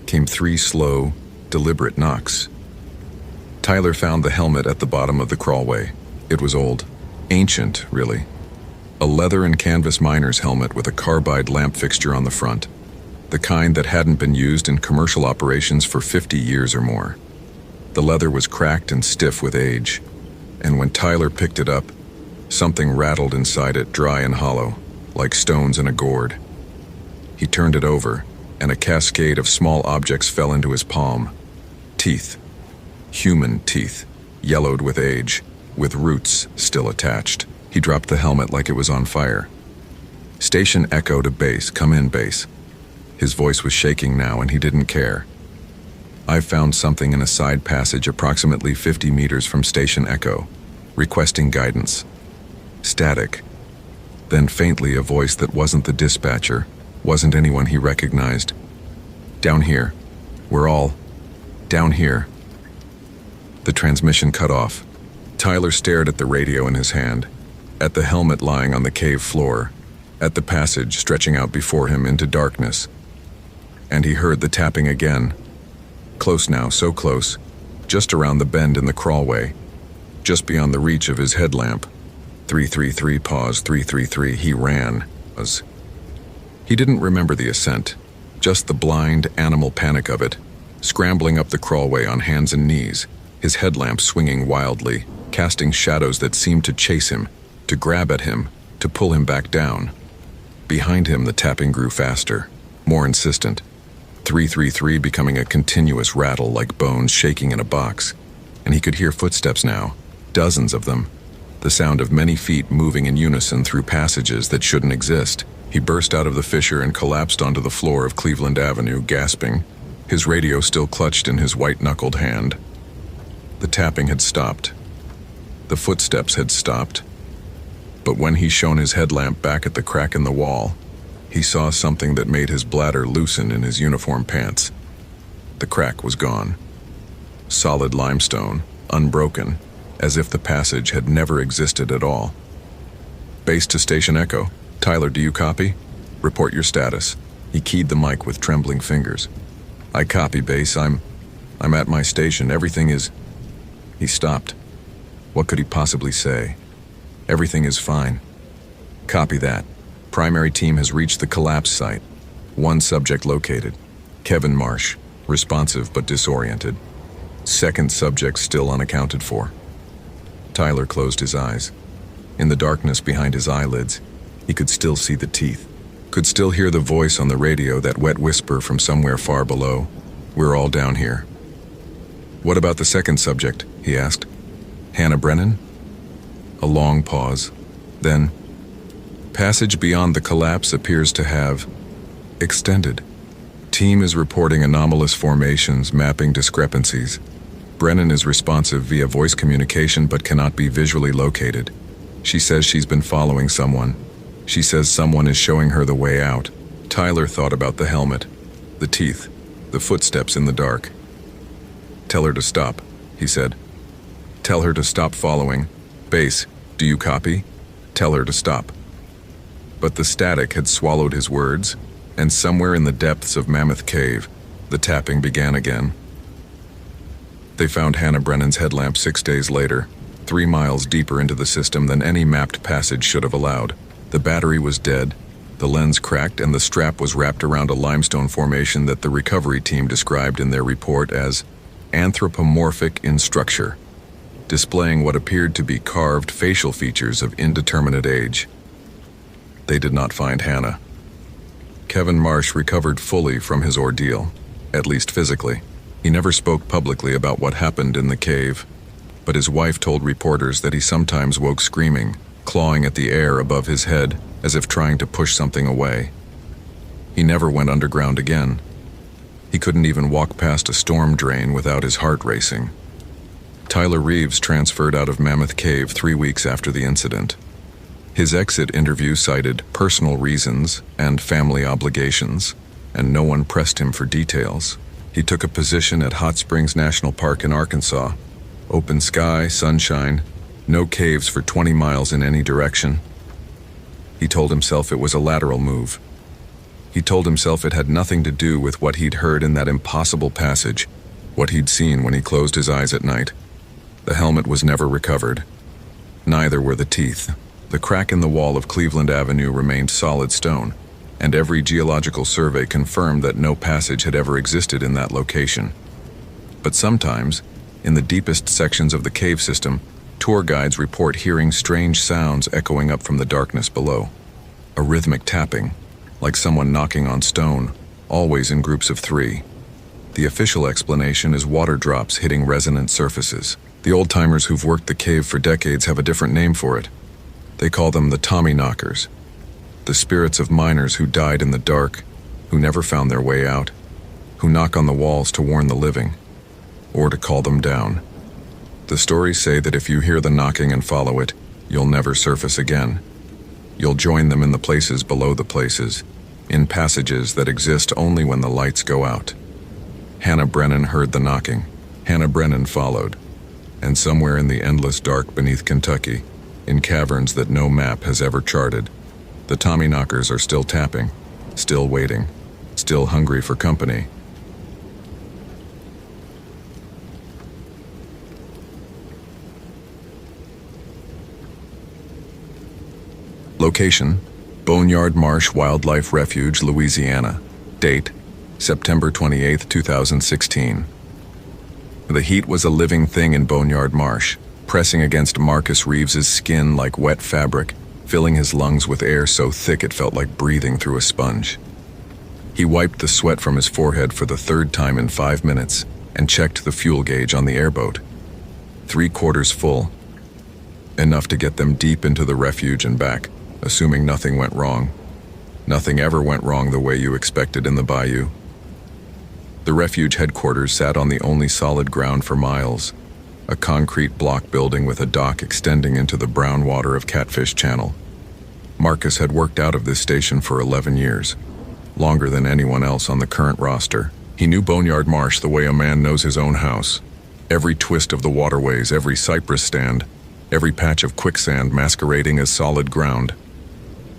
came 3 slow, deliberate knocks. Tyler found the helmet at the bottom of the crawlway. It was old. Ancient, really. A leather and canvas miner's helmet with a carbide lamp fixture on the front. The kind that hadn't been used in commercial operations for 50 years or more. The leather was cracked and stiff with age, and when Tyler picked it up, something rattled inside it, dry and hollow, like stones in a gourd. He turned it over, and a cascade of small objects fell into his palm. Teeth. Human teeth, yellowed with age, with roots still attached. He dropped the helmet like it was on fire. Station Echo to base, come in base. His voice was shaking now and he didn't care. "I've found something in a side passage approximately 50 meters from Station Echo, requesting guidance." Static. Then faintly a voice that wasn't the dispatcher, wasn't anyone he recognized. "Down here. We're all down here." The transmission cut off. Tyler stared at the radio in his hand, at the helmet lying on the cave floor, at the passage stretching out before him into darkness. And he heard the tapping again. Close now, so close, just around the bend in the crawlway, just beyond the reach of his headlamp. 333, pause, 333, he ran. He didn't remember the ascent, just the blind, animal panic of it, scrambling up the crawlway on hands and knees, his headlamp swinging wildly, casting shadows that seemed to chase him, to grab at him, to pull him back down. Behind him, the tapping grew faster, more insistent. 333 becoming a continuous rattle like bones shaking in a box. And he could hear footsteps now, dozens of them, the sound of many feet moving in unison through passages that shouldn't exist. He burst out of the fissure and collapsed onto the floor of Cleveland Avenue, gasping, his radio still clutched in his white-knuckled hand. The tapping had stopped. The footsteps had stopped. But when he shone his headlamp back at the crack in the wall, he saw something that made his bladder loosen in his uniform pants. The crack was gone. Solid limestone, unbroken, as if the passage had never existed at all. "Base to Station Echo. Tyler, do you copy? Report your status." He keyed the mic with trembling fingers. "I copy, base. I'm at my station. Everything is..." He stopped. What could he possibly say? "Everything is fine." "Copy that. Primary team has reached the collapse site. 1 subject located. Kevin Marsh, responsive but disoriented. 2nd subject still unaccounted for." Tyler closed his eyes. In the darkness behind his eyelids, he could still see the teeth, could still hear the voice on the radio, that wet whisper from somewhere far below. "We're all down here." "What about the 2nd subject?" he asked. "Hannah Brennan?" A long pause. Then, "Passage beyond the collapse appears to have extended. Team is reporting anomalous formations, mapping discrepancies. Brennan is responsive via voice communication but cannot be visually located. She says she's been following someone. She says someone is showing her the way out. Tyler thought about the helmet, the teeth, the footsteps in the dark. "Tell her to stop," he said. "Tell her to stop following. Base, do you copy? Tell her to stop." But the static had swallowed his words, and somewhere in the depths of Mammoth Cave, the tapping began again. They found Hannah Brennan's headlamp 6 days later, 3 miles deeper into the system than any mapped passage should have allowed. The battery was dead, the lens cracked, and the strap was wrapped around a limestone formation that the recovery team described in their report as anthropomorphic in structure, displaying what appeared to be carved facial features of indeterminate age. They did not find Hannah. Kevin Marsh recovered fully from his ordeal, at least physically. He never spoke publicly about what happened in the cave, but his wife told reporters that he sometimes woke screaming, clawing at the air above his head as if trying to push something away. He never went underground again. He couldn't even walk past a storm drain without his heart racing. Tyler Reeves transferred out of Mammoth Cave 3 weeks after the incident. His exit interview cited personal reasons and family obligations, and no one pressed him for details. He took a position at Hot Springs National Park in Arkansas. Open sky, sunshine, no caves for 20 miles in any direction. He told himself it was a lateral move. He told himself it had nothing to do with what he'd heard in that impossible passage, what he'd seen when he closed his eyes at night. The helmet was never recovered. Neither were the teeth. The crack in the wall of Cleveland Avenue remained solid stone, and every geological survey confirmed that no passage had ever existed in that location. But sometimes, in the deepest sections of the cave system, tour guides report hearing strange sounds echoing up from the darkness below. A rhythmic tapping, like someone knocking on stone, always in groups of 3. The official explanation is water drops hitting resonant surfaces. The old-timers who've worked the cave for decades have a different name for it. They call them the Tommy Knockers. The spirits of miners who died in the dark, who never found their way out, who knock on the walls to warn the living, or to call them down. The stories say that if you hear the knocking and follow it, you'll never surface again. You'll join them in the places below the places, in passages that exist only when the lights go out. Hannah Brennan heard the knocking. Hannah Brennan followed. And somewhere in the endless dark beneath Kentucky, in caverns that no map has ever charted, the Tommy Knockers are still tapping, still waiting, still hungry for company. Location: Boneyard Marsh Wildlife Refuge, Louisiana. Date: September 28, 2016. The heat was a living thing in Boneyard Marsh, pressing against Marcus Reeves's skin like wet fabric, filling his lungs with air so thick it felt like breathing through a sponge. He wiped the sweat from his forehead for the 3rd time in 5 minutes and checked the fuel gauge on the airboat. 3/4 full. Enough to get them deep into the refuge and back, assuming nothing went wrong. Nothing ever went wrong the way you expected in the bayou. The refuge headquarters sat on the only solid ground for miles, a concrete block building with a dock extending into the brown water of Catfish Channel. Marcus had worked out of this station for 11 years, longer than anyone else on the current roster. He knew Boneyard Marsh the way a man knows his own house. Every twist of the waterways, every cypress stand, every patch of quicksand masquerading as solid ground.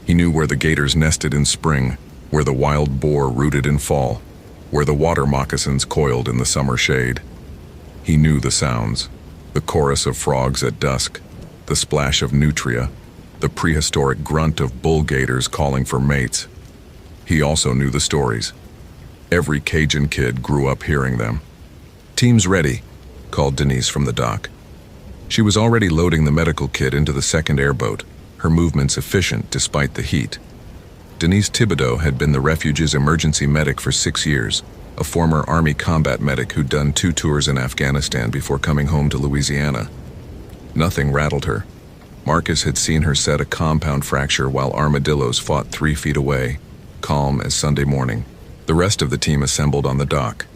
He knew where the gators nested in spring, where the wild boar rooted in fall, where the water moccasins coiled in the summer shade. He knew the sounds, the chorus of frogs at dusk, the splash of nutria, the prehistoric grunt of bull gators calling for mates. He also knew the stories. Every Cajun kid grew up hearing them. "Team's ready," called Denise from the dock. She was already loading the medical kit into the second airboat, her movements efficient despite the heat. Denise Thibodeau had been the refuge's emergency medic for 6 years, a former Army combat medic who'd done 2 tours in Afghanistan before coming home to Louisiana. Nothing rattled her. Marcus had seen her set a compound fracture while armadillos fought 3 feet away, calm as Sunday morning. The rest of the team assembled on the dock.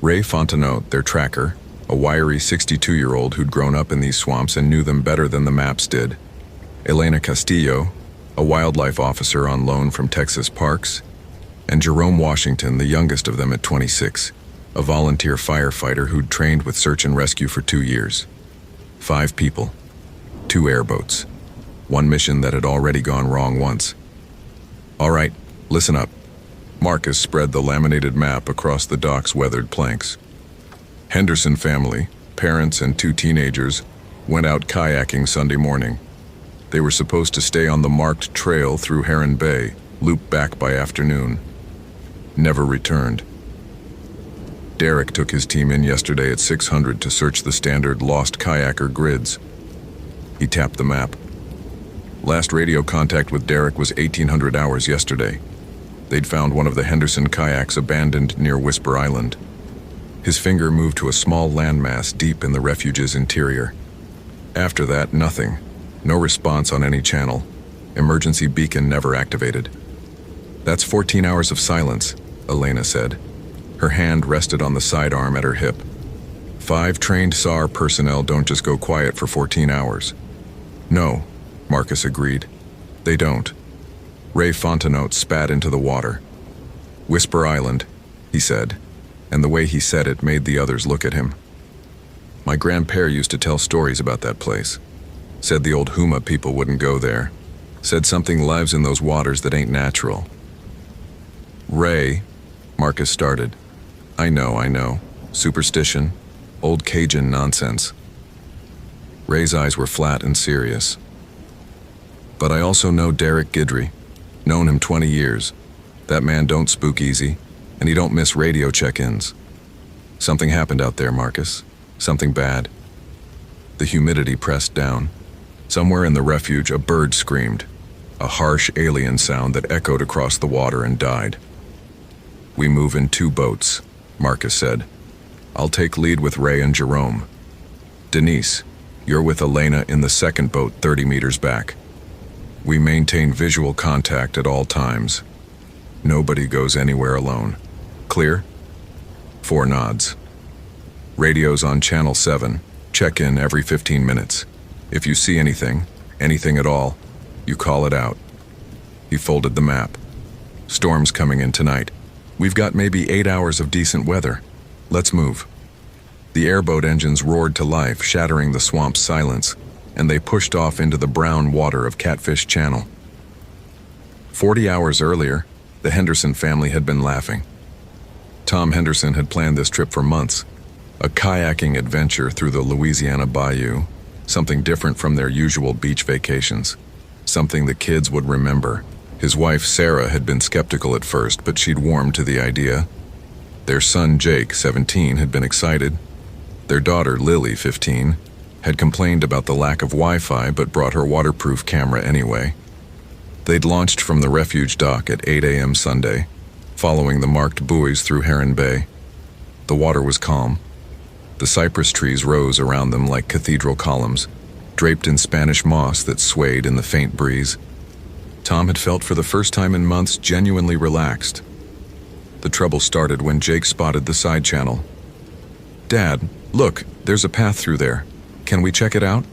Ray Fontenot, their tracker, a wiry 62-year-old who'd grown up in these swamps and knew them better than the maps did. Elena Castillo, a wildlife officer on loan from Texas Parks, and Jerome Washington, the youngest of them at 26, a volunteer firefighter who'd trained with search and rescue for 2 years. 5 people, 2 airboats, one mission that had already gone wrong once. All right, listen up. Marcus spread the laminated map across the dock's weathered planks. Henderson family, parents and 2 teenagers, went out kayaking Sunday morning. They were supposed to stay on the marked trail through Heron Bay, loop back by afternoon. Never returned. Derek took his team in yesterday at 600 to search the standard lost kayaker grids. He tapped the map. Last radio contact with Derek was 1800 hours yesterday. They'd found one of the Henderson kayaks abandoned near Whisper Island. His finger moved to a small landmass deep in the refuge's interior. After that, nothing. No response on any channel. Emergency beacon never activated. That's 14 hours of silence, Elena said. Her hand rested on the sidearm at her hip. 5 trained SAR personnel don't just go quiet for 14 hours. No, Marcus agreed. They don't. Ray Fontenot spat into the water. Whisper Island, he said, and the way he said it made the others look at him. My grandpère used to tell stories about that place. Said the old Huma people wouldn't go there. Said something lives in those waters that ain't natural. Ray, Marcus started. I know. Superstition, old Cajun nonsense. Ray's eyes were flat and serious. But I also know Derek Guidry. Known him 20 years. That man don't spook easy, and he don't miss radio check-ins. Something happened out there, Marcus. Something bad. The humidity pressed down. Somewhere in the refuge, a bird screamed. A harsh alien sound that echoed across the water and died. We move in 2 boats, Marcus said. I'll take lead with Ray and Jerome. Denise, you're with Elena in the second boat 30 meters back. We maintain visual contact at all times. Nobody goes anywhere alone. Clear? 4 nods. Radio's on channel 7. Check in every 15 minutes. If you see anything at all, you call it out. He folded the map. Storm's coming in tonight. We've got maybe 8 hours of decent weather. Let's move. The airboat engines roared to life, shattering the swamp's silence, and they pushed off into the brown water of Catfish Channel. 40 hours earlier, the Henderson family had been laughing. Tom Henderson had planned this trip for months. A kayaking adventure through the Louisiana Bayou, something different from their usual beach vacations, something the kids would remember. His wife Sarah had been skeptical at first, but she'd warmed to the idea. Their son Jake, 17, had been excited. Their daughter Lily, 15, had complained about the lack of Wi-Fi but brought her waterproof camera anyway. They'd launched from the refuge dock at 8 a.m. Sunday, following the marked buoys through Heron Bay. The water was calm. The cypress trees rose around them like cathedral columns, draped in Spanish moss that swayed in the faint breeze. Tom had felt for the first time in months genuinely relaxed. The trouble started when Jake spotted the side channel. Dad, look, there's a path through there. Can we check it out?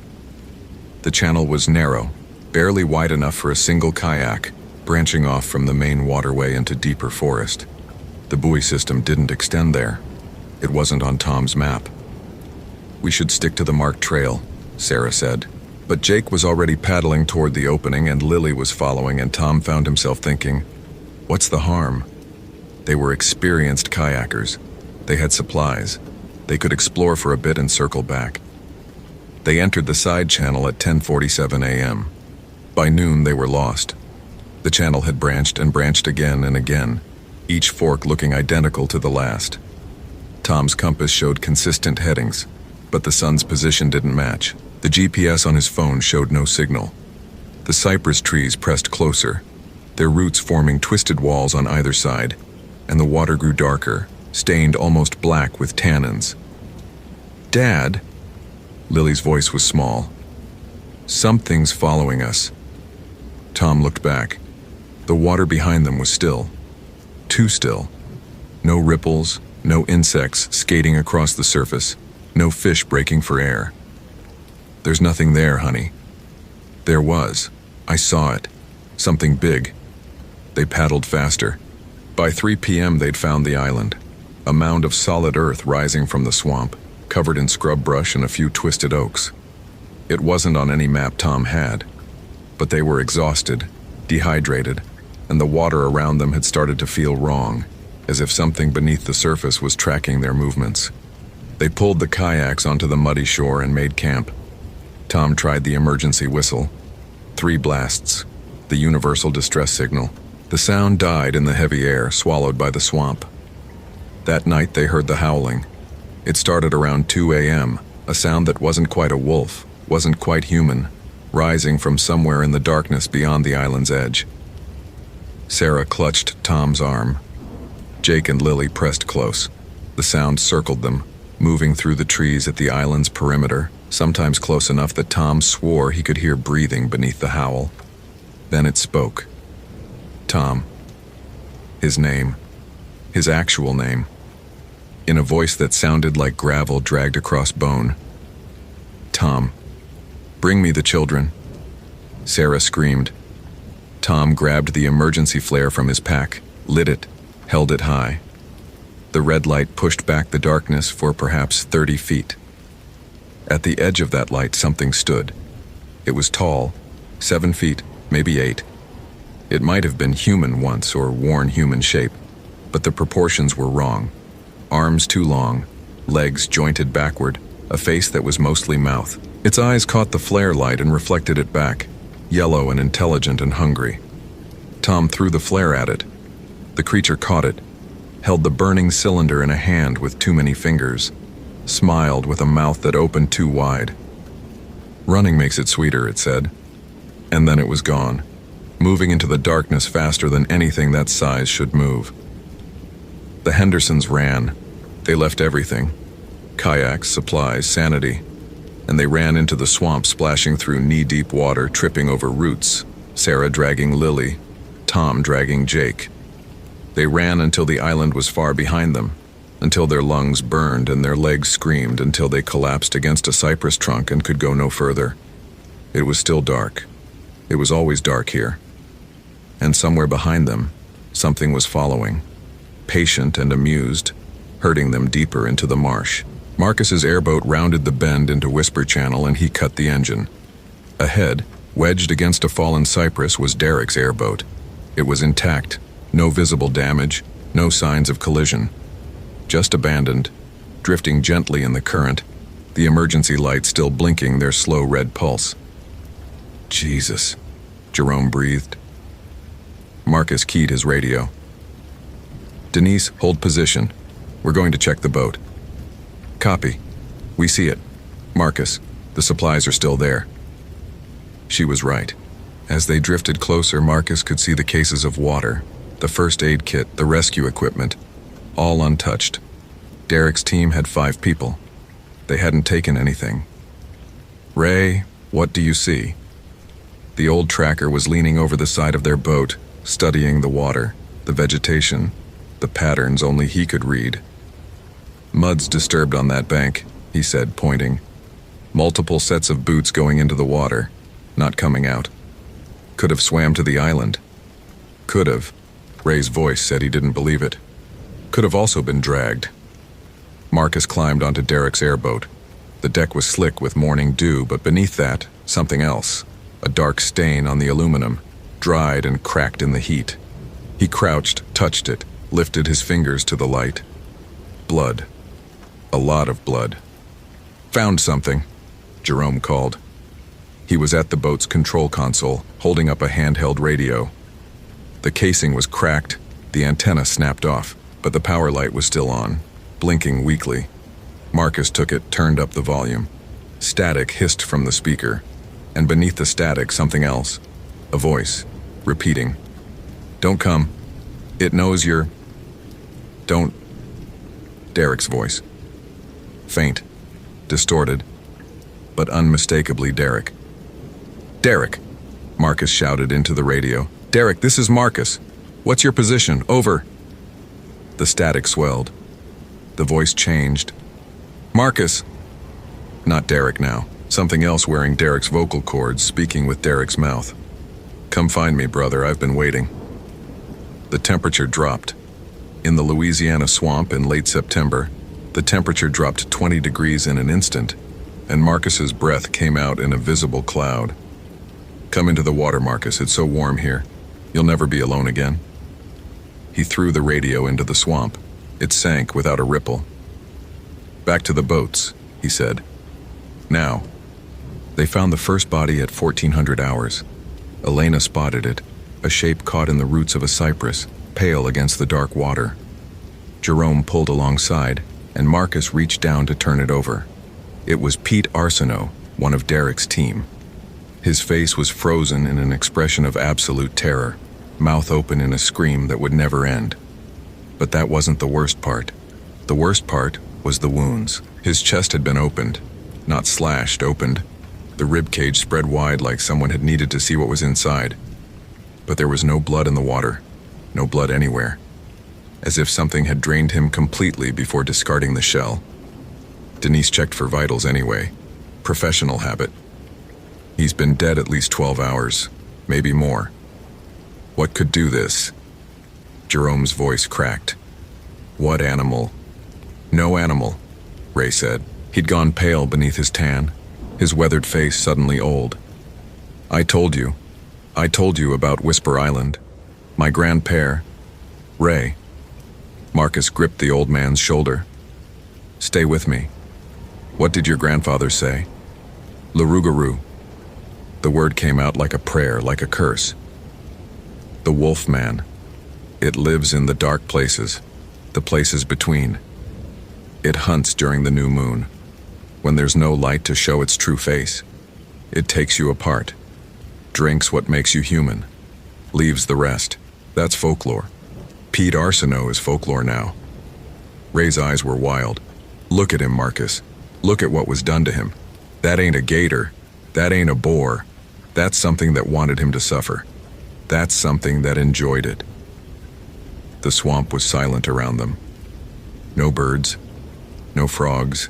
The channel was narrow, barely wide enough for a single kayak, branching off from the main waterway into deeper forest. The buoy system didn't extend there. It wasn't on Tom's map. We should stick to the marked trail, Sarah said. But Jake was already paddling toward the opening and Lily was following, and Tom found himself thinking, what's the harm? They were experienced kayakers. They had supplies. They could explore for a bit and circle back. They entered the side channel at 10:47 a.m. By noon, they were lost. The channel had branched and branched again and again, each fork looking identical to the last. Tom's compass showed consistent headings, but the sun's position didn't match. The GPS on his phone showed no signal. The cypress trees pressed closer, their roots forming twisted walls on either side, and the water grew darker, stained almost black with tannins. Dad, Lily's voice was small. Something's following us. Tom looked back. The water behind them was still. Too still. No ripples, no insects skating across the surface, No fish breaking for air. "There's nothing there, honey." There was. I saw it. Something big. They paddled faster. By 3 p.m. they'd found the island. A mound of solid earth rising from the swamp, covered in scrub brush and a few twisted oaks. It wasn't on any map Tom had. But they were exhausted, dehydrated, and the water around them had started to feel wrong, as if something beneath the surface was tracking their movements. They pulled the kayaks onto the muddy shore and made camp. Tom tried the emergency whistle. 3 blasts, the universal distress signal. The sound died in the heavy air, swallowed by the swamp. That night they heard the howling. It started around 2 a.m., a sound that wasn't quite a wolf, wasn't quite human, rising from somewhere in the darkness beyond the island's edge. Sarah clutched Tom's arm. Jake and Lily pressed close. The sound circled them, moving through the trees at the island's perimeter, sometimes close enough that Tom swore he could hear breathing beneath the howl. Then it spoke. Tom. His name. His actual name. In a voice that sounded like gravel dragged across bone. "Tom. Bring me the children." Sarah screamed. Tom grabbed the emergency flare from his pack, lit it, held it high. The red light pushed back the darkness for perhaps 30 feet. At the edge of that light, something stood. It was tall, 7 feet, maybe 8. It might have been human once or worn human shape, but the proportions were wrong. Arms too long, legs jointed backward, a face that was mostly mouth. Its eyes caught the flare light and reflected it back, yellow and intelligent and hungry. Tom threw the flare at it. The creature caught it, held the burning cylinder in a hand with too many fingers, smiled with a mouth that opened too wide. "Running makes it sweeter," it said. And then it was gone, moving into the darkness faster than anything that size should move. The Hendersons ran. They left everything. Kayaks, supplies, sanity. And they ran into the swamp, splashing through knee-deep water, tripping over roots, Sarah dragging Lily, Tom dragging Jake. They ran until the island was far behind them, until their lungs burned and their legs screamed, until they collapsed against a cypress trunk and could go no further. It was still dark. It was always dark here. And somewhere behind them, something was following, patient and amused, herding them deeper into the marsh. Marcus's airboat rounded the bend into Whisper Channel and he cut the engine. Ahead, wedged against a fallen cypress, was Derek's airboat. It was intact, no visible damage, no signs of collision. Just abandoned, drifting gently in the current, the emergency lights still blinking their slow red pulse. "Jesus," Jerome breathed. Marcus keyed his radio. "Denise, hold position. We're going to check the boat." "Copy. We see it. Marcus, the supplies are still there." She was right. As they drifted closer, Marcus could see the cases of water, the first aid kit, the rescue equipment, all untouched. Derek's team had 5 people. They hadn't taken anything. "Ray, what do you see?" The old tracker was leaning over the side of their boat, studying the water, the vegetation, the patterns only he could read. "Mud's disturbed on that bank," he said, pointing. "Multiple sets of boots going into the water, not coming out. Could have swam to the island. Could have." Ray's voice said he didn't believe it. "Could have also been dragged." Marcus climbed onto Derek's airboat. The deck was slick with morning dew, but beneath that, something else. A dark stain on the aluminum, dried and cracked in the heat. He crouched, touched it, lifted his fingers to the light. Blood. A lot of blood. "Found something," Jerome called. He was at the boat's control console, holding up a handheld radio. The casing was cracked, the antenna snapped off, but the power light was still on, blinking weakly. Marcus took it, turned up the volume. Static hissed from the speaker, and beneath the static, something else. A voice, repeating. "Don't come. It knows you're... Don't..." Derek's voice. Faint, distorted, but unmistakably Derek. "Derek!" Marcus shouted into the radio. "Derek, this is Marcus. What's your position? Over." The static swelled. The voice changed. "Marcus, Not Derek now. Something else wearing Derek's vocal cords, speaking with Derek's mouth. Come find me, brother, I've been waiting. The temperature dropped. In the Louisiana swamp in late September, the temperature dropped 20 degrees in an instant, and Marcus's breath came out in a visible cloud. Come into the water, Marcus, it's so warm here. You'll never be alone again. He threw the radio into the swamp. It sank without a ripple. Back to the boats, he said. Now. They found the first body at 1400 hours. Elena spotted it, a shape caught in the roots of a cypress, pale against the dark water. Jerome pulled alongside, and Marcus reached down to turn it over. It was Pete Arsenault, one of Derek's team. His face was frozen in an expression of absolute terror, mouth open in a scream that would never end. But that wasn't the worst part. The worst part was the wounds. His chest had been opened, not slashed, opened. The rib cage spread wide like someone had needed to see what was inside. But there was no blood in the water, no blood anywhere, as if something had drained him completely before discarding the shell. Denise checked for vitals anyway. Professional habit. He's been dead at least 12 hours, maybe more. What could do this? Jerome's voice cracked. What animal? No animal, Ray said. He'd gone pale beneath his tan, his weathered face suddenly old. I told you about Whisper Island. My grandpère, Ray. Marcus gripped the old man's shoulder. Stay with me. What did your grandfather say? Larugaroo. The word came out like a prayer, like a curse. The wolf man. It lives in the dark places, the places between. It hunts during the new moon, when there's no light to show its true face. It takes you apart, drinks what makes you human, leaves the rest. That's folklore. Pete Arsenault is folklore now. Ray's eyes were wild. Look at him, Marcus. Look at what was done to him. That ain't a gator. That ain't a boar. That's something that wanted him to suffer. That's something that enjoyed it. The swamp was silent around them. No birds, no frogs,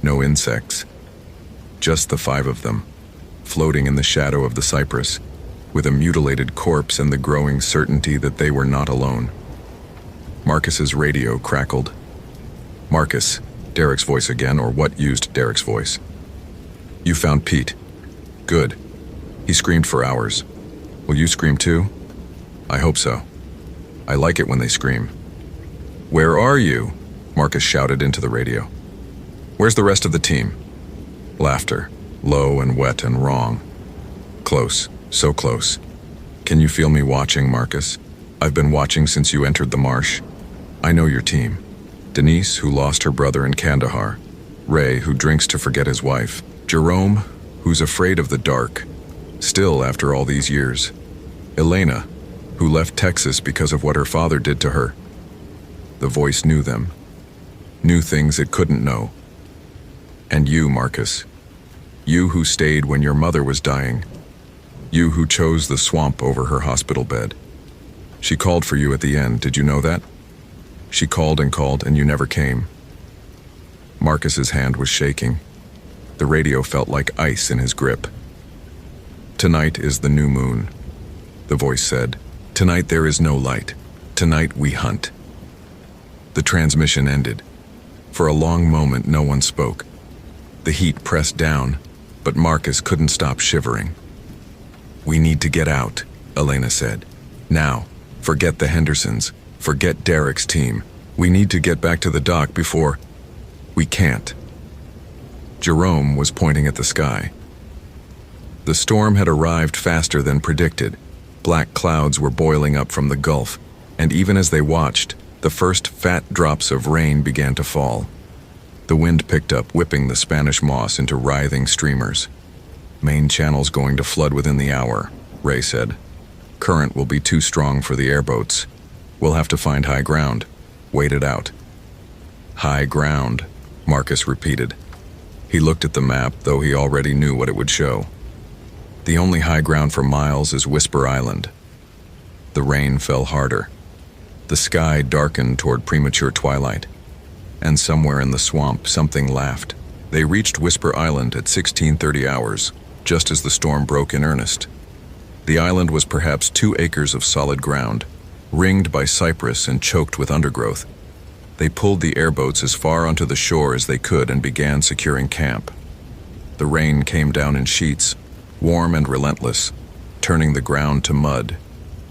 no insects. Just the five of them, floating in the shadow of the cypress, with a mutilated corpse and the growing certainty that they were not alone. Marcus's radio crackled. Marcus, Derek's voice again, or what used Derek's voice. You found Pete. Good. He screamed for hours. Will you scream too? I hope so. I like it when they scream. Where are you? Marcus shouted into the radio. Where's the rest of the team? Laughter, low and wet and wrong. Close, so close. Can you feel me watching, Marcus? I've been watching since you entered the marsh. I know your team. Denise, who lost her brother in Kandahar. Ray, who drinks to forget his wife. Jerome, who's afraid of the dark, still after all these years. Elena, who left Texas because of what her father did to her. The voice knew them, knew things it couldn't know. And you, Marcus. You who stayed when your mother was dying. You who chose the swamp over her hospital bed. She called for you at the end, did you know that? She called and you never came. Marcus's hand was shaking. The radio felt like ice in his grip. Tonight is the new moon, the voice said. Tonight there is no light. Tonight we hunt. The transmission ended. For a long moment no one spoke. The heat pressed down, but Marcus couldn't stop shivering. We need to get out, Elena said. Now, forget the Hendersons, forget Derek's team. We need to get back to the dock before... We can't. Jerome was pointing at the sky. The storm had arrived faster than predicted. Black clouds were boiling up from the Gulf, and even as they watched, the first fat drops of rain began to fall. The wind picked up, whipping the Spanish moss into writhing streamers. Main channel's going to flood within the hour, Ray said. Current will be too strong for the airboats. We'll have to find high ground. Wait it out. High ground, Marcus repeated. He looked at the map, though he already knew what it would show. The only high ground for miles is Whisper Island. The rain fell harder. The sky darkened toward premature twilight. And somewhere in the swamp, something laughed. They reached Whisper Island at 1630 hours, just as the storm broke in earnest. The island was perhaps 2 acres of solid ground, ringed by cypress and choked with undergrowth. They pulled the airboats as far onto the shore as they could and began securing camp. The rain came down in sheets, warm and relentless, turning the ground to mud,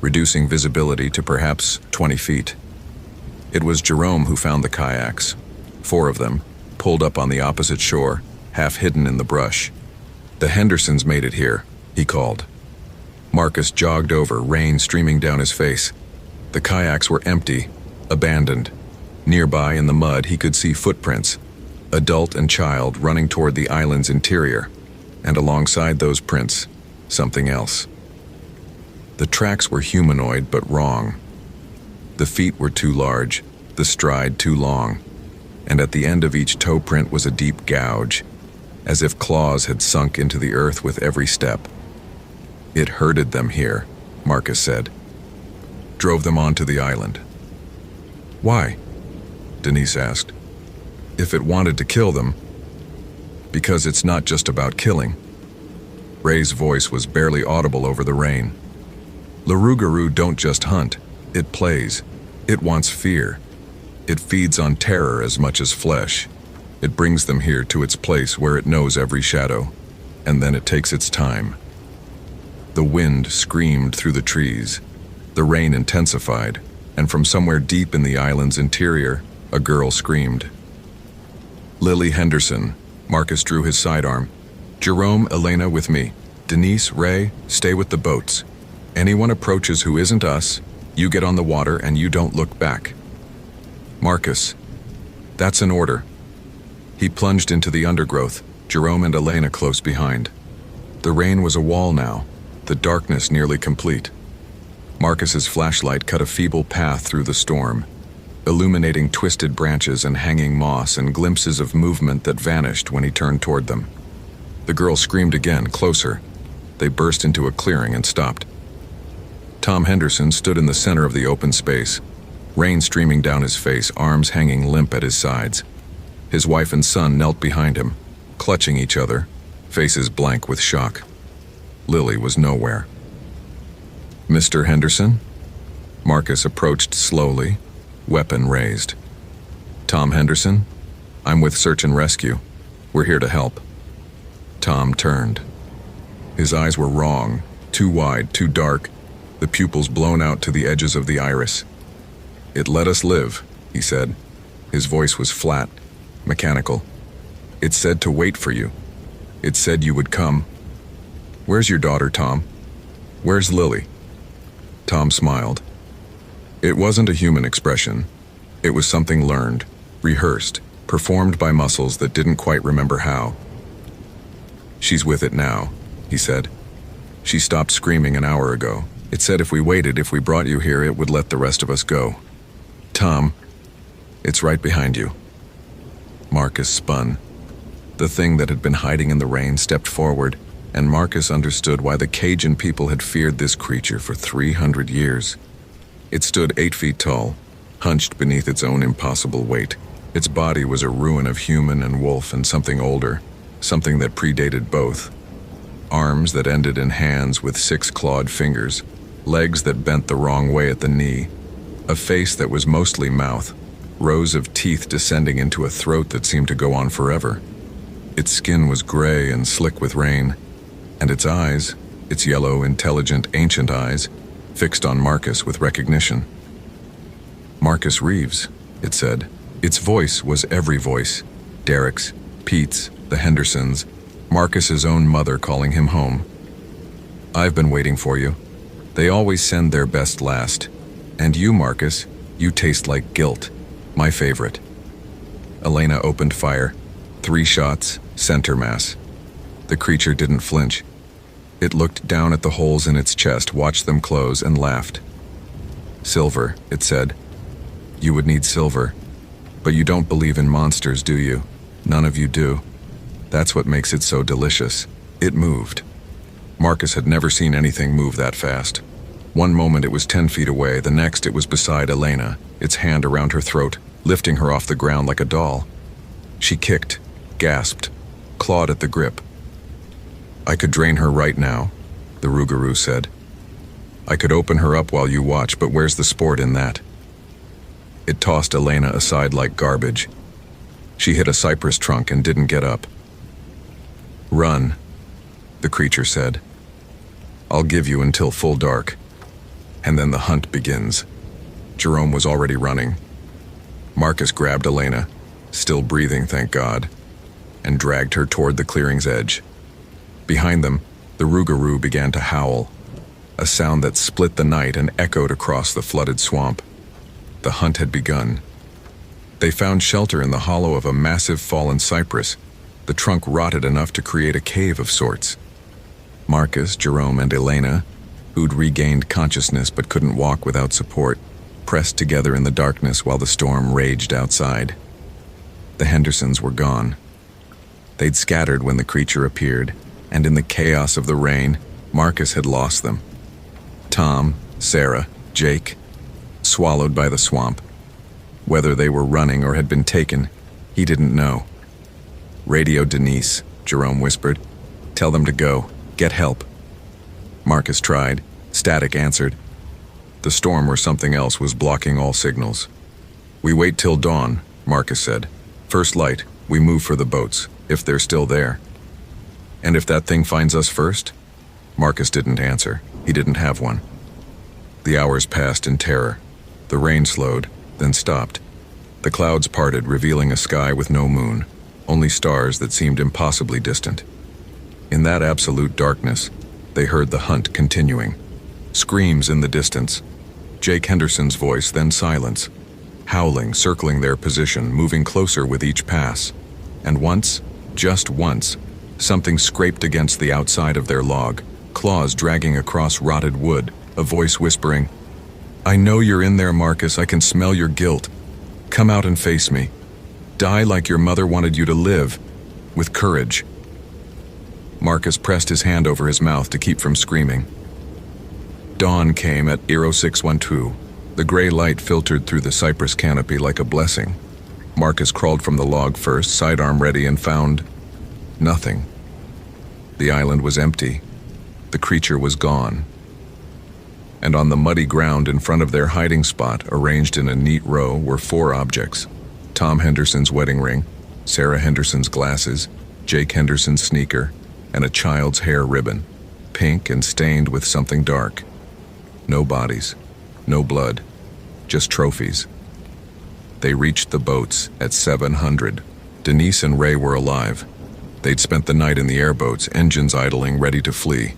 reducing visibility to perhaps 20 feet. It was Jerome who found the kayaks, 4 of them, pulled up on the opposite shore, half hidden in the brush. "The Hendersons made it here," he called. Marcus jogged over, rain streaming down his face. The kayaks were empty, abandoned. Nearby in the mud he could see footprints, adult and child running toward the island's interior, and alongside those prints, something else. The tracks were humanoid but wrong. The feet were too large, the stride too long, and at the end of each toe print was a deep gouge, as if claws had sunk into the earth with every step. "It herded them here," Marcus said. "Drove them onto the island." "Why?" Denise asked. "If it wanted to kill them." "Because it's not just about killing." Ray's voice was barely audible over the rain. "Larugaru don't just hunt, it plays. It wants fear. It feeds on terror as much as flesh. It brings them here to its place where it knows every shadow, and then it takes its time." The wind screamed through the trees. The rain intensified, and from somewhere deep in the island's interior, a girl screamed. "Lily Henderson," Marcus drew his sidearm. "Jerome, Elena with me. Denise, Ray, stay with the boats. Anyone approaches who isn't us, you get on the water and you don't look back." "Marcus, that's an order." He plunged into the undergrowth, Jerome and Elena close behind. The rain was a wall now, the darkness nearly complete. Marcus's flashlight cut a feeble path through the storm, illuminating twisted branches and hanging moss and glimpses of movement that vanished when he turned toward them. The girl screamed again, closer. They burst into a clearing and stopped. Tom Henderson stood in the center of the open space, rain streaming down his face, arms hanging limp at his sides. His wife and son knelt behind him, clutching each other, faces blank with shock. Lily was nowhere. "Mr. Henderson?" Marcus approached slowly, weapon raised. "Tom Henderson? I'm with Search and Rescue. We're here to help." Tom turned. His eyes were wrong, too wide, too dark, the pupils blown out to the edges of the iris. "It let us live," he said. His voice was flat, mechanical. "It said to wait for you. It said you would come. Where's your daughter, Tom? Where's Lily?" Tom smiled. It wasn't a human expression. It was something learned, rehearsed, performed by muscles that didn't quite remember how. "She's with it now," he said. "She stopped screaming an hour ago. It said if we waited, if we brought you here, it would let the rest of us go. Tom, it's right behind you." Marcus spun. The thing that had been hiding in the rain stepped forward, and Marcus understood why the Cajun people had feared this creature for 300 years. It stood 8 feet tall, hunched beneath its own impossible weight. Its body was a ruin of human and wolf and something older, something that predated both. Arms that ended in hands with 6 clawed fingers, legs that bent the wrong way at the knee, a face that was mostly mouth, rows of teeth descending into a throat that seemed to go on forever. Its skin was gray and slick with rain, and its eyes, its yellow, intelligent, ancient eyes, fixed on Marcus with recognition. "Marcus Reeves," it said. Its voice was every voice. Derek's, Pete's, the Hendersons', Marcus's own mother calling him home. "I've been waiting for you. They always send their best last. And you, Marcus, you taste like guilt. My favorite." Elena opened fire. 3 shots, center mass. The creature didn't flinch. It looked down at the holes in its chest, watched them close, and laughed. "Silver," it said. "You would need silver. But you don't believe in monsters, do you? None of you do. That's what makes it so delicious." It moved. Marcus had never seen anything move that fast. One moment it was 10 feet away, the next it was beside Elena, its hand around her throat, lifting her off the ground like a doll. She kicked. gasped, clawed at the grip. "I could drain her right now," the Rougarou said. "I could open her up while you watch, but where's the sport in that?" It tossed Elena aside like garbage. She hit a cypress trunk and didn't get up. "Run," the creature said. "I'll give you until full dark. And then the hunt begins." Jerome was already running. Marcus grabbed Elena, still breathing, thank God, and dragged her toward the clearing's edge. Behind them, the Rougarou began to howl, a sound that split the night and echoed across the flooded swamp. The hunt had begun. They found shelter in the hollow of a massive fallen cypress, the trunk rotted enough to create a cave of sorts. Marcus, Jerome, and Elena, who'd regained consciousness but couldn't walk without support, pressed together in the darkness while the storm raged outside. The Hendersons were gone. They'd scattered when the creature appeared, and in the chaos of the rain, Marcus had lost them. Tom, Sarah, Jake, swallowed by the swamp. Whether they were running or had been taken, he didn't know. "Radio Denise," Jerome whispered. "Tell them to go. Get help." Marcus tried. Static answered. The storm or something else was blocking all signals. "We wait till dawn," Marcus said. "First light, we move for the boats, if they're still there." "And if that thing finds us first?" Marcus didn't answer. He didn't have one. The hours passed in terror. The rain slowed, then stopped. The clouds parted, revealing a sky with no moon, only stars that seemed impossibly distant. In that absolute darkness, they heard the hunt continuing. Screams in the distance. Jake Henderson's voice, then silence. Howling, circling their position, moving closer with each pass. And once, just once, something scraped against the outside of their log, claws dragging across rotted wood, a voice whispering, "I know you're in there, Marcus. I can smell your guilt. Come out and face me. Die like your mother wanted you to live, with courage." Marcus pressed his hand over his mouth to keep from screaming. Dawn came at 0612. The gray light filtered through the cypress canopy like a blessing. Marcus crawled from the log first, sidearm ready, and found nothing. The island was empty. The creature was gone. And on the muddy ground in front of their hiding spot, arranged in a neat row, were 4 objects. Tom Henderson's wedding ring, Sarah Henderson's glasses, Jake Henderson's sneaker, and a child's hair ribbon, pink and stained with something dark. No bodies, no blood, just trophies. They reached the boats at 700. Denise and Ray were alive. They'd spent the night in the airboats, engines idling, ready to flee.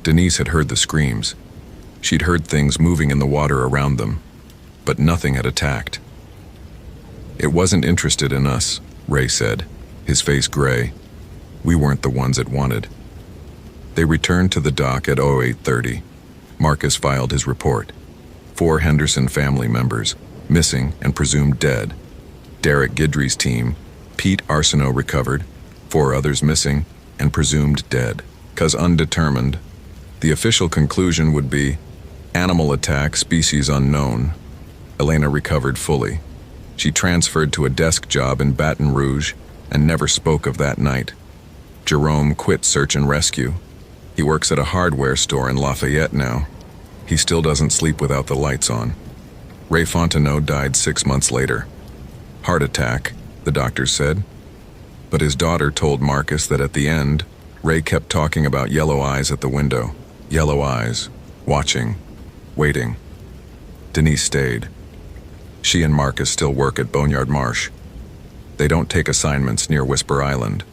Denise had heard the screams. She'd heard things moving in the water around them, but nothing had attacked. "It wasn't interested in us," Ray said, his face gray. "We weren't the ones it wanted." They returned to the dock at 0830. Marcus filed his report. 4 Henderson family members, missing and presumed dead. Derek Guidry's team, Pete Arsenault recovered, 4 others missing and presumed dead. 'Cause undetermined. The official conclusion would be animal attack, species unknown. Elena recovered fully. She transferred to a desk job in Baton Rouge and never spoke of that night. Jerome quit search and rescue. He works at a hardware store in Lafayette now. He still doesn't sleep without the lights on. Ray Fontenot died 6 months later. Heart attack, the doctors said. But his daughter told Marcus that at the end, Ray kept talking about yellow eyes at the window. Yellow eyes, watching, waiting. Denise stayed. She and Marcus still work at Boneyard Marsh. They don't take assignments near Whisper Island.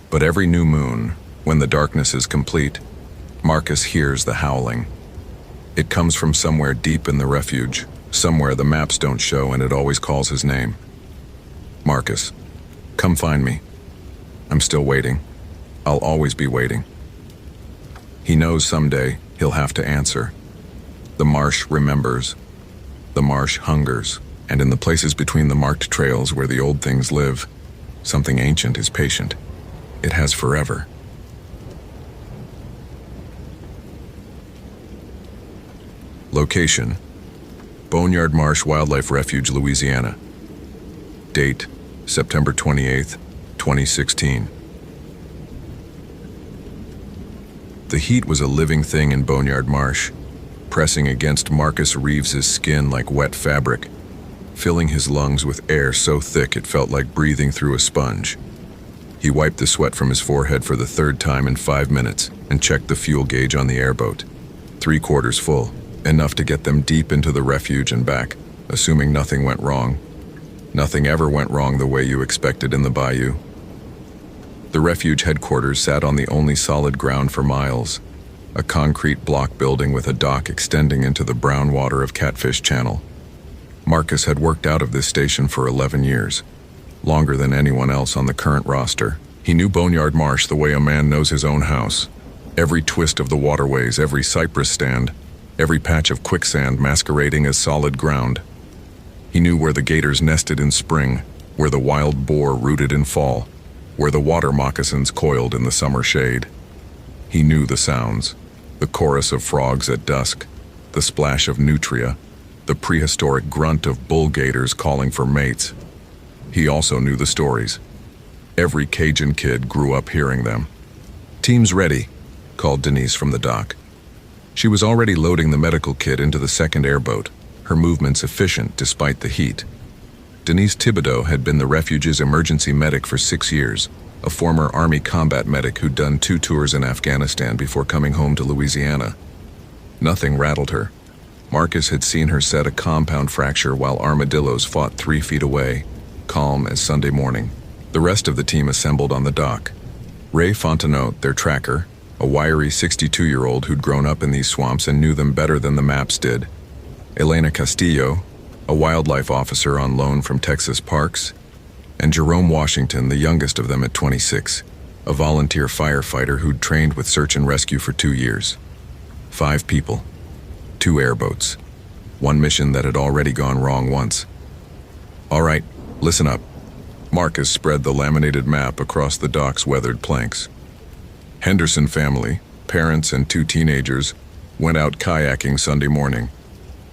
But every new moon, when the darkness is complete, Marcus hears the howling. It comes from somewhere deep in the refuge, somewhere the maps don't show, and it always calls his name. "Marcus, come find me. I'm still waiting. I'll always be waiting." He knows someday he'll have to answer. The marsh remembers. The marsh hungers, and in the places between the marked trails where the old things live, something ancient is patient. It has forever. Location: Boneyard Marsh Wildlife Refuge, Louisiana. Date: September 28th, 2016. The heat was a living thing in Boneyard Marsh, pressing against Marcus Reeves's skin like wet fabric, filling his lungs with air so thick it felt like breathing through a sponge. He wiped the sweat from his forehead for the third time in 5 minutes and checked the fuel gauge on the airboat. 3/4 full, enough to get them deep into the refuge and back, assuming nothing went wrong. Nothing ever went wrong the way you expected in the bayou. The refuge headquarters sat on the only solid ground for miles, a concrete block building with a dock extending into the brown water of Catfish Channel. Marcus had worked out of this station for 11 years, longer than anyone else on the current roster. He knew Boneyard Marsh the way a man knows his own house. Every twist of the waterways, every cypress stand, every patch of quicksand masquerading as solid ground. He knew where the gators nested in spring, where the wild boar rooted in fall, where the water moccasins coiled in the summer shade. He knew the sounds, the chorus of frogs at dusk, the splash of nutria, the prehistoric grunt of bull gators calling for mates. He also knew the stories. Every Cajun kid grew up hearing them. "Team's ready," called Denise from the dock. She was already loading the medical kit into the second airboat, her movements efficient despite the heat. Denise Thibodeau had been the refuge's emergency medic for 6 years, a former Army combat medic who'd done 2 tours in Afghanistan before coming home to Louisiana. Nothing rattled her. Marcus had seen her set a compound fracture while armadillos fought 3 feet away, calm as Sunday morning. The rest of the team assembled on the dock. Ray Fontenot, their tracker, a wiry 62-year-old who'd grown up in these swamps and knew them better than the maps did. Elena Castillo, a wildlife officer on loan from Texas Parks, and Jerome Washington, the youngest of them at 26, a volunteer firefighter who'd trained with search and rescue for 2 years. 5 people, 2 airboats, 1 mission that had already gone wrong once. "All right, listen up." Marcus spread the laminated map across the dock's weathered planks. Henderson family, parents and 2 teenagers, went out kayaking Sunday morning.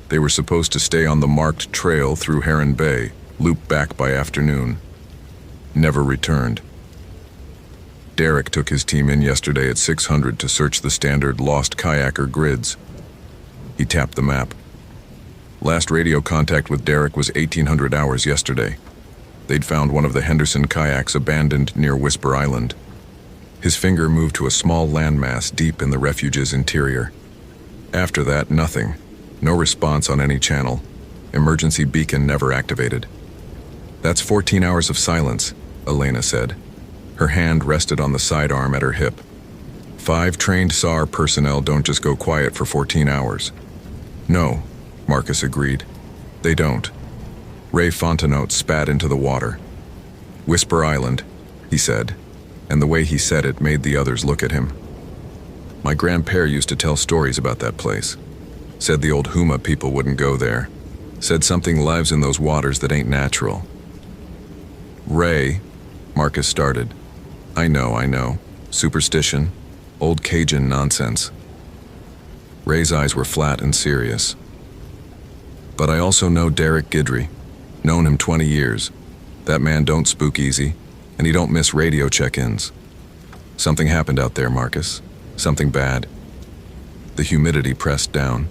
They were supposed to stay on the marked trail through Heron Bay, loop back by afternoon. Never returned. Derek took his team in yesterday at 600 to search the standard lost kayaker grids. He tapped the map. Last radio contact with Derek was 1800 hours yesterday. They'd found one of the Henderson kayaks abandoned near Whisper Island. His finger moved to a small landmass deep in the refuge's interior. After that, nothing. No response on any channel. Emergency beacon never activated. "That's 14 hours of silence," Elena said. Her hand rested on the sidearm at her hip. 5 trained SAR personnel don't just go quiet for 14 hours. "No," Marcus agreed. "They don't." Ray Fontenot spat into the water. "Whisper Island," he said, and the way he said it made the others look at him. "My grandpere used to tell stories about that place. Said the old Huma people wouldn't go there. Said something lives in those waters that ain't natural." "Ray," Marcus started. I know. Superstition. Old Cajun nonsense." Ray's eyes were flat and serious. "But I also know Derek Guidry. Known him 20 years. That man don't spook easy, and he don't miss radio check-ins. Something happened out there, Marcus. Something bad." The humidity pressed down.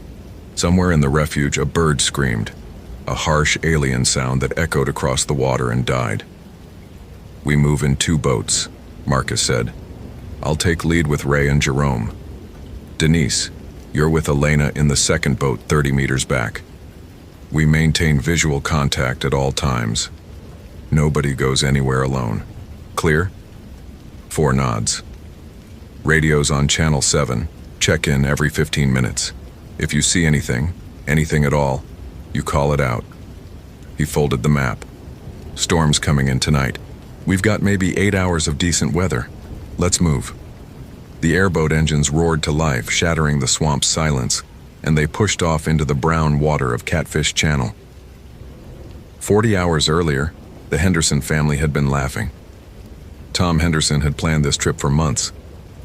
Somewhere in the refuge, a bird screamed, a harsh alien sound that echoed across the water and died. "We move in 2 boats," Marcus said. "I'll take lead with Ray and Jerome. Denise, you're with Elena in the second boat 30 meters back. We maintain visual contact at all times. Nobody goes anywhere alone. Clear?" 4 nods. "Radio's on channel 7. Check in every 15 minutes. If you see anything at all, you call it out." He folded the map. "Storm's coming in tonight. We've got maybe 8 hours of decent weather. Let's move." The airboat engines roared to life, shattering the swamp's silence, and they pushed off into the brown water of Catfish Channel. 40 hours earlier, the Henderson family had been laughing. Tom Henderson had planned this trip for months,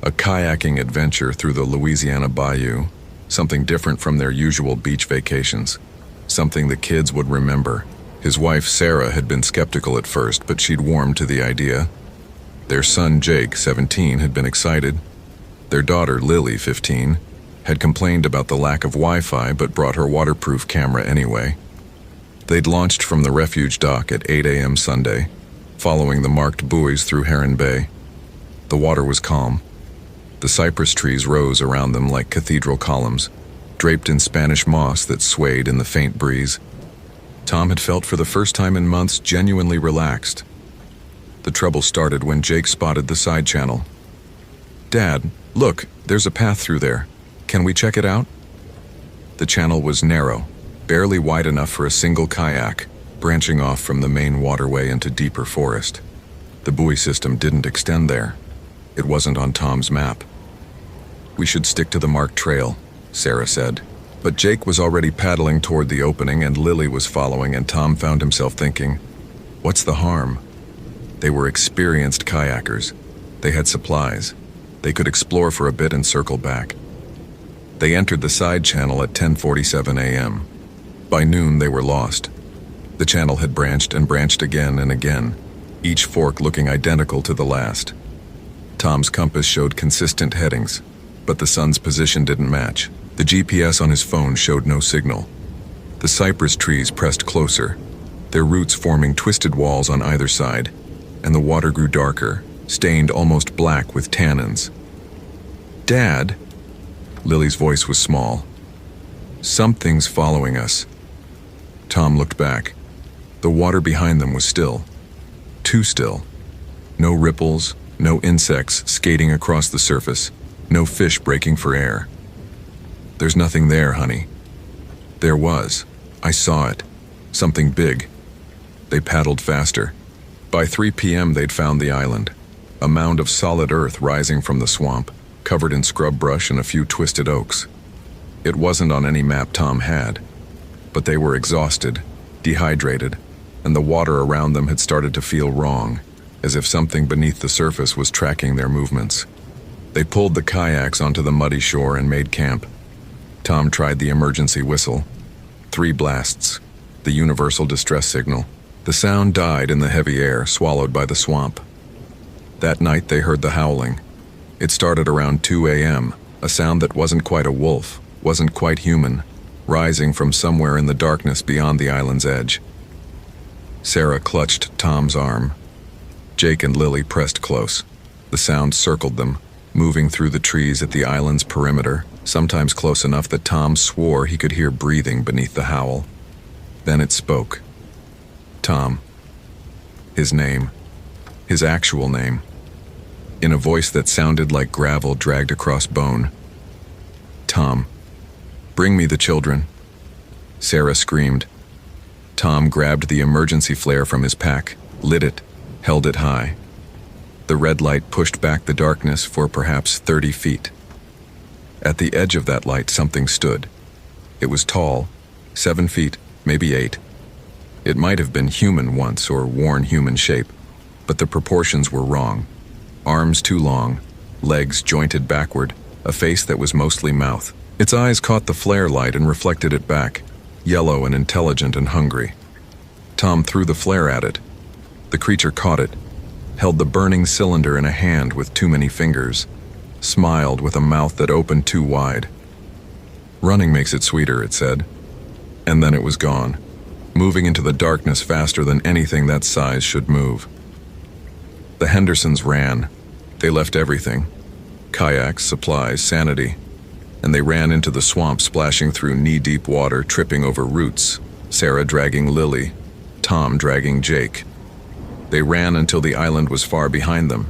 a kayaking adventure through the Louisiana bayou, something different from their usual beach vacations, something the kids would remember. His wife, Sarah, had been skeptical at first, but she'd warmed to the idea. Their son Jake, 17, had been excited. Their daughter Lily, 15, had complained about the lack of Wi-Fi but brought her waterproof camera anyway. They'd launched from the refuge dock at 8 a.m. Sunday, following the marked buoys through Heron Bay. The water was calm. The cypress trees rose around them like cathedral columns, draped in Spanish moss that swayed in the faint breeze. Tom had felt for the first time in months genuinely relaxed. The trouble started when Jake spotted the side channel. "Dad, look, there's a path through there. Can we check it out?" The channel was narrow, barely wide enough for a single kayak, branching off from the main waterway into deeper forest. The buoy system didn't extend there. It wasn't on Tom's map. "We should stick to the marked trail," Sarah said. But Jake was already paddling toward the opening and Lily was following, and Tom found himself thinking, what's the harm? They were experienced kayakers. They had supplies. They could explore for a bit and circle back. They entered the side channel at 10:47 a.m. By noon, they were lost. The channel had branched and branched again and again, each fork looking identical to the last. Tom's compass showed consistent headings, but the sun's position didn't match. The GPS on his phone showed no signal. The cypress trees pressed closer, their roots forming twisted walls on either side, and the water grew darker, stained almost black with tannins. "Dad," Lily's voice was small. "Something's following us." Tom looked back. The water behind them was still. Too still. No ripples, no insects skating across the surface, no fish breaking for air. "There's nothing there, honey." There was. I saw it. Something big. They paddled faster. By 3 p.m. they'd found the island, a mound of solid earth rising from the swamp, covered in scrub brush and a few twisted oaks. It wasn't on any map Tom had, but they were exhausted, dehydrated, and the water around them had started to feel wrong, as if something beneath the surface was tracking their movements. They pulled the kayaks onto the muddy shore and made camp. Tom tried the emergency whistle. 3 blasts, the universal distress signal. The sound died in the heavy air, swallowed by the swamp. That night they heard the howling. It started around 2 a.m., a sound that wasn't quite a wolf, wasn't quite human, rising from somewhere in the darkness beyond the island's edge. Sarah clutched Tom's arm. Jake and Lily pressed close. The sound circled them, moving through the trees at the island's perimeter, sometimes close enough that Tom swore he could hear breathing beneath the howl. Then it spoke. Tom. His name. His actual name. In a voice that sounded like gravel dragged across bone. "Tom. Bring me the children." Sarah screamed. Tom grabbed the emergency flare from his pack, lit it, held it high. The red light pushed back the darkness for perhaps 30 feet. At the edge of that light, something stood. It was tall, 7 feet, maybe 8. It might have been human once or worn human shape, but the proportions were wrong. Arms too long, legs jointed backward, a face that was mostly mouth. Its eyes caught the flare light and reflected it back, yellow and intelligent and hungry. Tom threw the flare at it. The creature caught it, held the burning cylinder in a hand with too many fingers, smiled with a mouth that opened too wide. "Running makes it sweeter," it said. And then it was gone, moving into the darkness faster than anything that size should move. The Hendersons ran. They left everything. Kayaks, supplies, sanity. And they ran into the swamp, splashing through knee-deep water, tripping over roots, Sarah dragging Lily, Tom dragging Jake. They ran until the island was far behind them,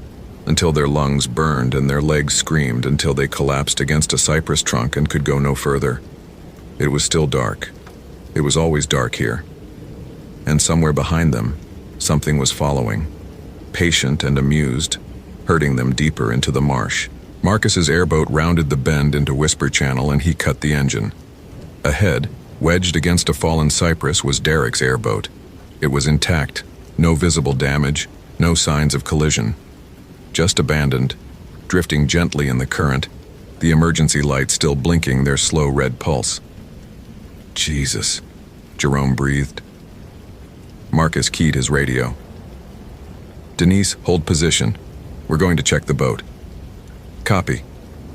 until their lungs burned and their legs screamed, until they collapsed against a cypress trunk and could go no further. It was still dark. It was always dark here. And somewhere behind them, something was following, patient and amused, herding them deeper into the marsh. Marcus's airboat rounded the bend into Whisper Channel and he cut the engine. Ahead, wedged against a fallen cypress, was Derek's airboat. It was intact, no visible damage, no signs of collision. Just abandoned, drifting gently in the current, the emergency lights still blinking their slow red pulse. "Jesus," Jerome breathed. Marcus keyed his radio. "Denise, hold position. We're going to check the boat. Copy.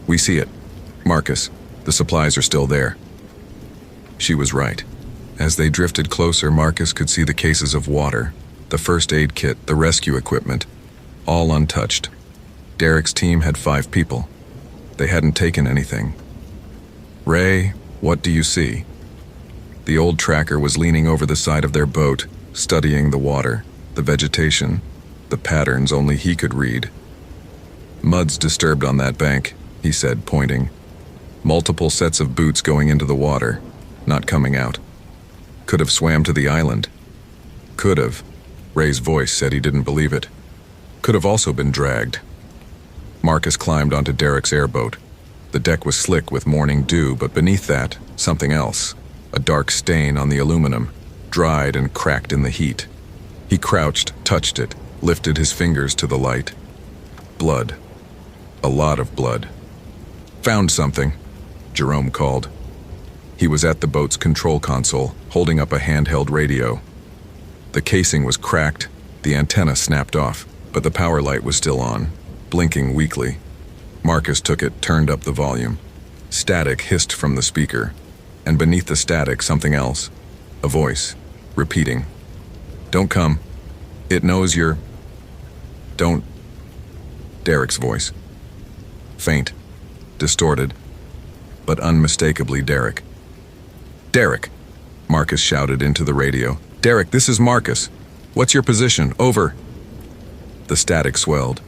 We see it. Marcus, the supplies are still there. She was right. As they drifted closer, Marcus could see the cases of water, the first aid kit, the rescue equipment, all untouched. Derek's team had 5 people. They hadn't taken anything. Ray, what do you see? The old tracker was leaning over the side of their boat, studying the water, the vegetation, the patterns only he could read. Mud's disturbed on that bank, he said, pointing. Multiple sets of boots going into the water, not coming out. Could have swam to the island. Could have. Ray's voice said he didn't believe it. Could have also been dragged. Marcus climbed onto Derek's airboat. The deck was slick with morning dew, but beneath that, something else. A dark stain on the aluminum, dried and cracked in the heat. He crouched, touched it, lifted his fingers to the light. Blood. A lot of blood. Found something, Jerome called. He was at the boat's control console, holding up a handheld radio. The casing was cracked, the antenna snapped off, but the power light was still on, blinking weakly. Marcus took it, turned up the volume. Static hissed from the speaker, and beneath the static, something else. A voice, repeating. Don't come. It knows you're... Don't... Derek's voice. Faint, distorted, but unmistakably Derek. Derek, Marcus shouted into the radio. Derek, this is Marcus. What's your position? Over. The static swelled.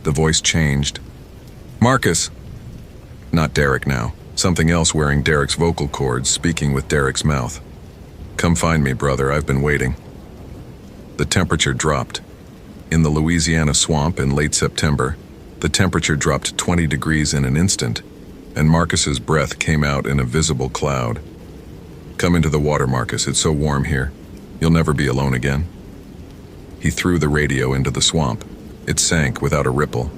The voice changed. Marcus. Not Derek now. Something else wearing Derek's vocal cords, speaking with Derek's mouth. Come find me, brother. I've been waiting. The temperature dropped. In the Louisiana swamp in late September, the temperature dropped 20 degrees in an instant, and Marcus's breath came out in a visible cloud. Come into the water, Marcus. It's so warm here. You'll never be alone again. He threw the radio into the swamp. It sank without a ripple.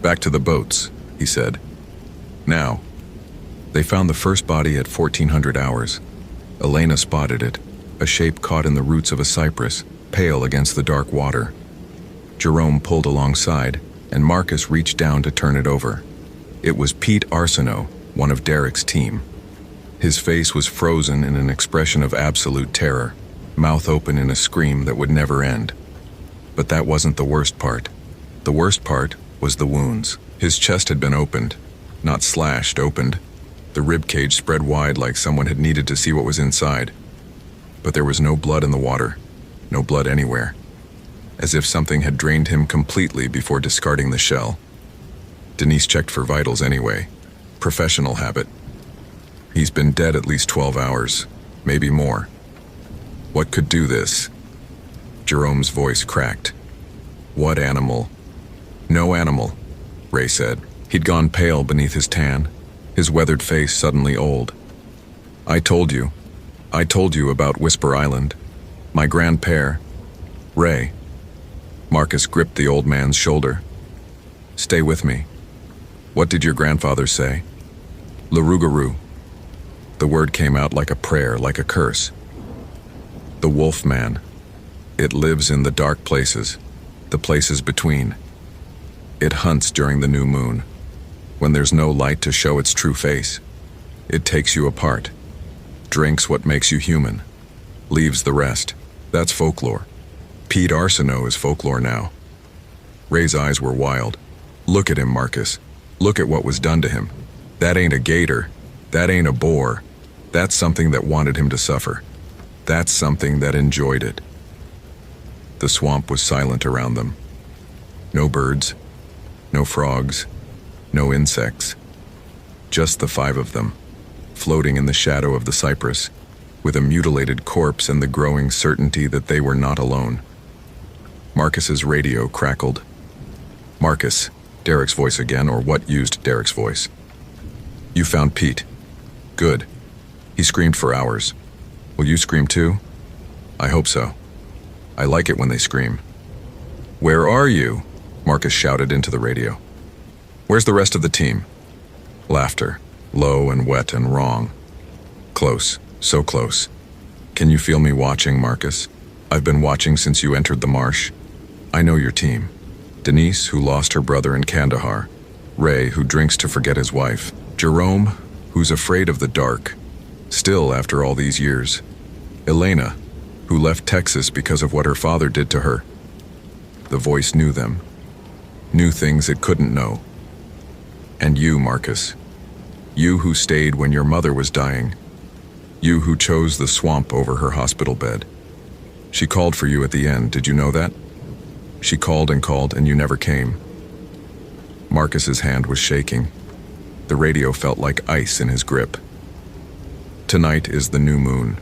Back to the boats, he said. Now. They found the first body at 1400 hours. Elena spotted it, a shape caught in the roots of a cypress, pale against the dark water. Jerome pulled alongside, and Marcus reached down to turn it over. It was Pete Arsenault, one of Derek's team. His face was frozen in an expression of absolute terror, mouth open in a scream that would never end. But that wasn't the worst part. The worst part was the wounds. His chest had been opened, not slashed, opened. The rib cage spread wide like someone had needed to see what was inside. But there was no blood in the water, no blood anywhere, as if something had drained him completely before discarding the shell. Denise checked for vitals anyway. Professional habit. He's been dead at least 12 hours, maybe more. What could do this? Jerome's voice cracked. What animal? No animal, Ray said. He'd gone pale beneath his tan, his weathered face suddenly old. I told you about Whisper Island. My grandpère. Ray. Marcus gripped the old man's shoulder. Stay with me. What did your grandfather say? Le Rougarou. The word came out like a prayer, like a curse. The wolf man. It lives in the dark places, the places between. It hunts during the new moon, when there's no light to show its true face. It takes you apart, drinks what makes you human, leaves the rest. That's folklore. Pete Arsenault is folklore now. Ray's eyes were wild. Look at him, Marcus. Look at what was done to him. That ain't a gator. That ain't a boar. That's something that wanted him to suffer. That's something that enjoyed it. The swamp was silent around them. No birds, no frogs, no insects. Just the 5 of them, floating in the shadow of the cypress, with a mutilated corpse and the growing certainty that they were not alone. Marcus's radio crackled. Marcus, Derek's voice again, or what used Derek's voice. You found Pete. Good. He screamed for hours. Will you scream too? I hope so. I like it when they scream. Where are you? Marcus shouted into the radio. Where's the rest of the team? Laughter, low and wet and wrong. Close, so close. Can you feel me watching, Marcus? I've been watching since you entered the marsh. I know your team. Denise, who lost her brother in Kandahar. Ray, who drinks to forget his wife. Jerome, who's afraid of the dark, still after all these years. Elena, who left Texas because of what her father did to her. The voice knew them, knew things it couldn't know. And you, Marcus. You who stayed when your mother was dying. You who chose the swamp over her hospital bed. She called for you at the end, did you know that? She called and you never came. Marcus's hand was shaking. The radio felt like ice in his grip. Tonight is the new moon,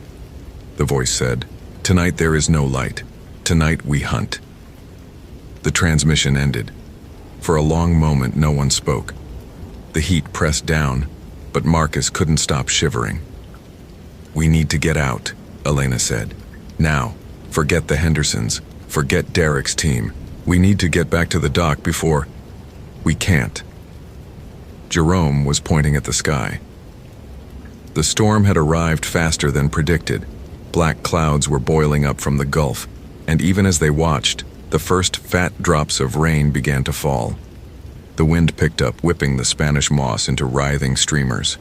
the voice said. Tonight there is no light. Tonight we hunt. The transmission ended. For a long moment no one spoke. The heat pressed down, but Marcus couldn't stop shivering. We need to get out, Elena said. Now, forget the Hendersons, forget Derek's team. We need to get back to the dock before... We can't. Jerome was pointing at the sky. The storm had arrived faster than predicted. Black clouds were boiling up from the Gulf, and even as they watched, the first fat drops of rain began to fall. The wind picked up, whipping the Spanish moss into writhing streamers.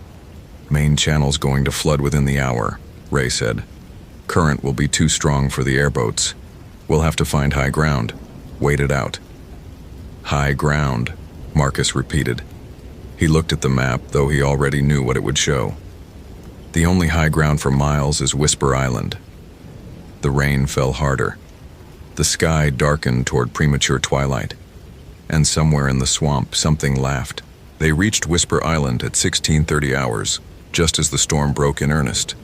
Main channel's going to flood within the hour, Ray said. Current will be too strong for the airboats. We'll have to find high ground. Wait it out. High ground, Marcus repeated. He looked at the map, though he already knew what it would show. The only high ground for miles is Whisper Island. The rain fell harder. The sky darkened toward premature twilight. And somewhere in the swamp, something laughed. They reached Whisper Island at 16:30 hours, just as the storm broke in earnest.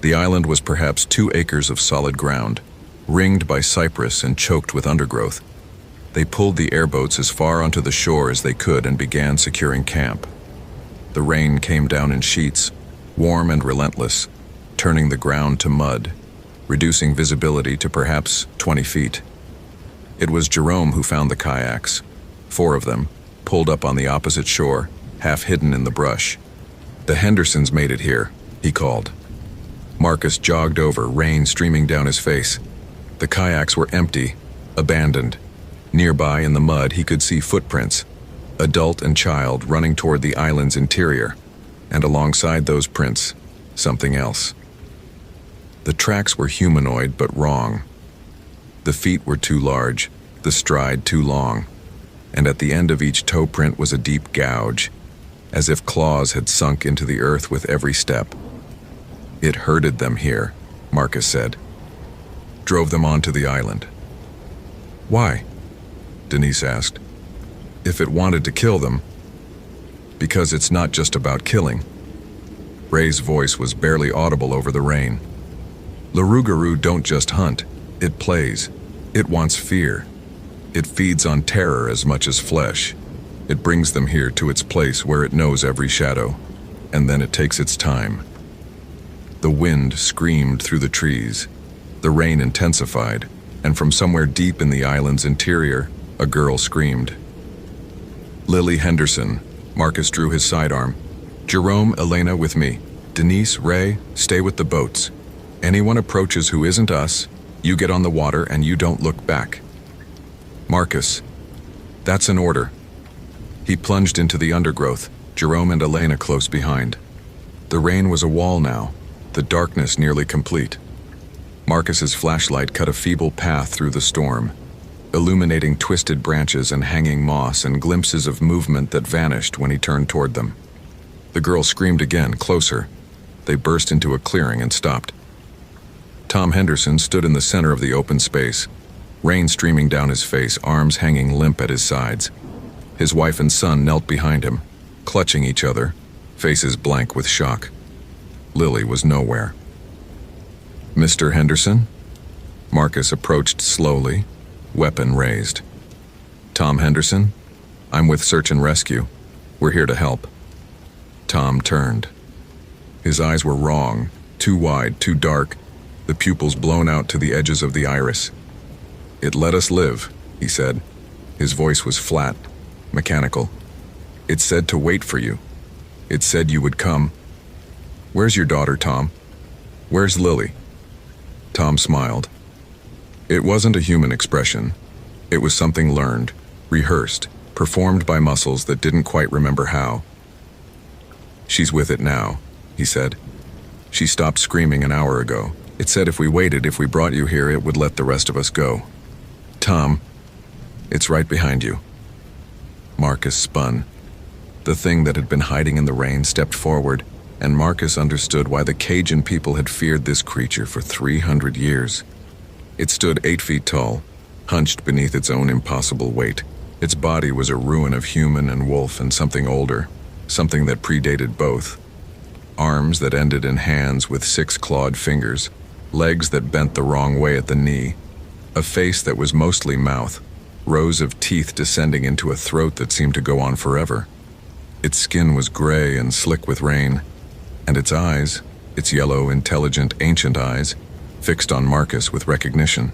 The island was perhaps 2 acres of solid ground, ringed by cypress and choked with undergrowth. They pulled the airboats as far onto the shore as they could and began securing camp. The rain came down in sheets, warm and relentless, turning the ground to mud, reducing visibility to perhaps 20 feet. It was Jerome who found the kayaks, 4 of them, pulled up on the opposite shore, half hidden in the brush. The Hendersons made it here, he called. Marcus jogged over, rain streaming down his face. The kayaks were empty, abandoned. Nearby in the mud he could see footprints, adult and child running toward the island's interior, and alongside those prints, something else. The tracks were humanoid but wrong. The feet were too large, the stride too long, and at the end of each toe print was a deep gouge, as if claws had sunk into the earth with every step. It herded them here, Marcus said. Drove them onto the island. Why? Denise asked. If it wanted to kill them. Because it's not just about killing. Ray's voice was barely audible over the rain. Loups-garous don't just hunt, it plays. It wants fear. It feeds on terror as much as flesh. It brings them here to its place where it knows every shadow, and then it takes its time. The wind screamed through the trees. The rain intensified, and from somewhere deep in the island's interior, a girl screamed. Lily Henderson. Marcus drew his sidearm. Jerome, Elena with me. Denise, Ray, stay with the boats. Anyone approaches who isn't us, you get on the water and you don't look back. Marcus. That's an order. He plunged into the undergrowth, Jerome and Elena close behind. The rain was a wall now, the darkness nearly complete. Marcus's flashlight cut a feeble path through the storm, illuminating twisted branches and hanging moss and glimpses of movement that vanished when he turned toward them. The girl screamed again, closer. They burst into a clearing and stopped. Tom Henderson stood in the center of the open space, rain streaming down his face, arms hanging limp at his sides. His wife and son knelt behind him, clutching each other, faces blank with shock. Lily was nowhere. Mr. Henderson? Marcus approached slowly, weapon raised. Tom Henderson? I'm with Search and Rescue. We're here to help. Tom turned. His eyes were wrong, too wide, too dark, the pupils blown out to the edges of the iris. It let us live, he said. His voice was flat, mechanical. It said to wait for you. It said you would come. Where's your daughter, Tom? Where's Lily? Tom smiled. It wasn't a human expression. It was something learned, rehearsed, performed by muscles that didn't quite remember how. "She's with it now," he said. "She stopped screaming an hour ago. It said if we waited, if we brought you here, it would let the rest of us go." "Tom, it's right behind you." Marcus spun. The thing that had been hiding in the rain stepped forward, and Marcus understood why the Cajun people had feared this creature for 300 years. It stood 8 feet tall, hunched beneath its own impossible weight. Its body was a ruin of human and wolf and something older, something that predated both. Arms that ended in hands with 6 clawed fingers, legs that bent the wrong way at the knee, a face that was mostly mouth, rows of teeth descending into a throat that seemed to go on forever. Its skin was gray and slick with rain, and its eyes, its yellow, intelligent, ancient eyes, fixed on Marcus with recognition.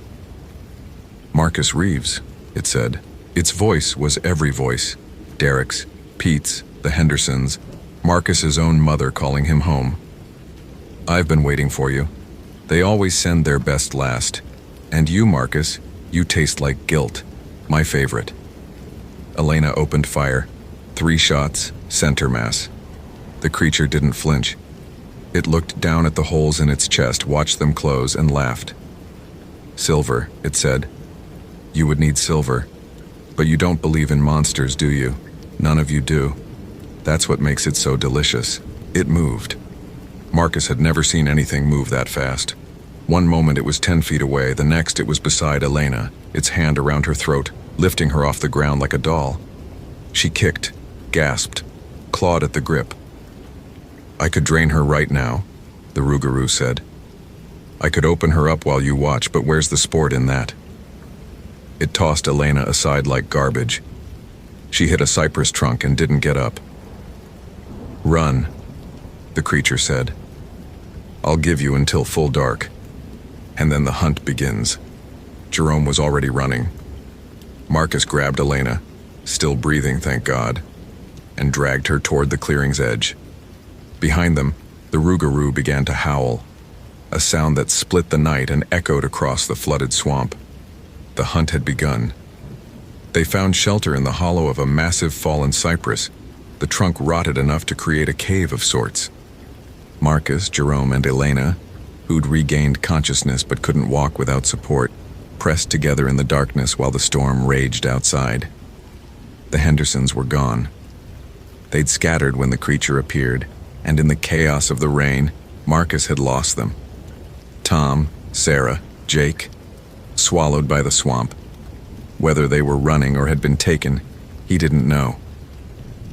"Marcus Reeves," it said. Its voice was every voice. Derek's, Pete's, the Hendersons', Marcus's own mother calling him home. "I've been waiting for you. They always send their best last. And you, Marcus, you taste like guilt. My favorite." Elena opened fire. 3 shots, center mass. The creature didn't flinch. It looked down at the holes in its chest, watched them close, and laughed. "Silver," it said. "You would need silver. But you don't believe in monsters, do you? None of you do. That's what makes it so delicious." It moved. Marcus had never seen anything move that fast. One moment it was 10 feet away, the next it was beside Elena, its hand around her throat, lifting her off the ground like a doll. She kicked, gasped, clawed at the grip. "I could drain her right now," the Rougarou said. "I could open her up while you watch, but where's the sport in that?" It tossed Elena aside like garbage. She hit a cypress trunk and didn't get up. "Run," the creature said. "I'll give you until full dark. And then the hunt begins." Jerome was already running. Marcus grabbed Elena, still breathing, thank God, and dragged her toward the clearing's edge. Behind them, the Rougarou began to howl, a sound that split the night and echoed across the flooded swamp. The hunt had begun. They found shelter in the hollow of a massive fallen cypress, the trunk rotted enough to create a cave of sorts. Marcus, Jerome, and Elena, who'd regained consciousness but couldn't walk without support, pressed together in the darkness while the storm raged outside. The Hendersons were gone. They'd scattered when the creature appeared, and in the chaos of the rain, Marcus had lost them. Tom, Sarah, Jake, swallowed by the swamp. Whether they were running or had been taken, he didn't know.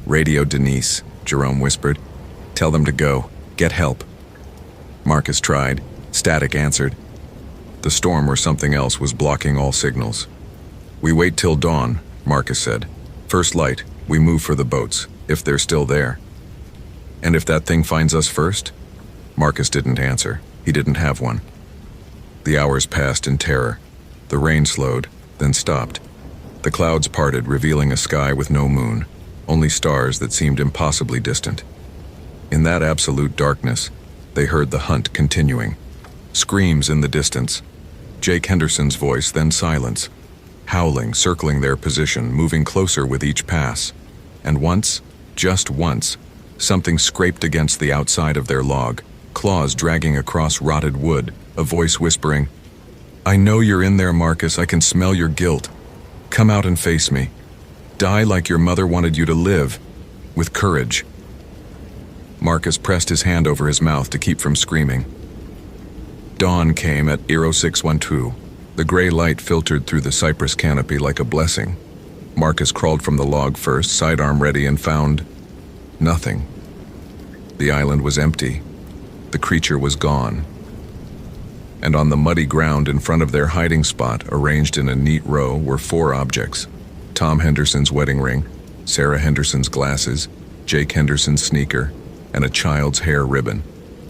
"Radio Denise," Jerome whispered. "Tell them to go. Get help." Marcus tried. Static answered. The storm or something else was blocking all signals. "We wait till dawn," Marcus said. "First light, we move for the boats, if they're still there." "And if that thing finds us first?" Marcus didn't answer. He didn't have one. The hours passed in terror. The rain slowed, then stopped. The clouds parted, revealing a sky with no moon, only stars that seemed impossibly distant. In that absolute darkness, they heard the hunt continuing. Screams in the distance. Jake Henderson's voice, then silence. Howling, circling their position, moving closer with each pass. And once, just once, something scraped against the outside of their log, claws dragging across rotted wood, a voice whispering, "I know you're in there, Marcus. I can smell your guilt. Come out and face me. Die like your mother wanted you to live, with courage." Marcus pressed his hand over his mouth to keep from screaming. Dawn came at 0612. The gray light filtered through the cypress canopy like a blessing. Marcus crawled from the log first, sidearm ready, and found nothing. The island was empty. The creature was gone. And on the muddy ground in front of their hiding spot, arranged in a neat row, were 4 objects. Tom Henderson's wedding ring, Sarah Henderson's glasses, Jake Henderson's sneaker, and a child's hair ribbon,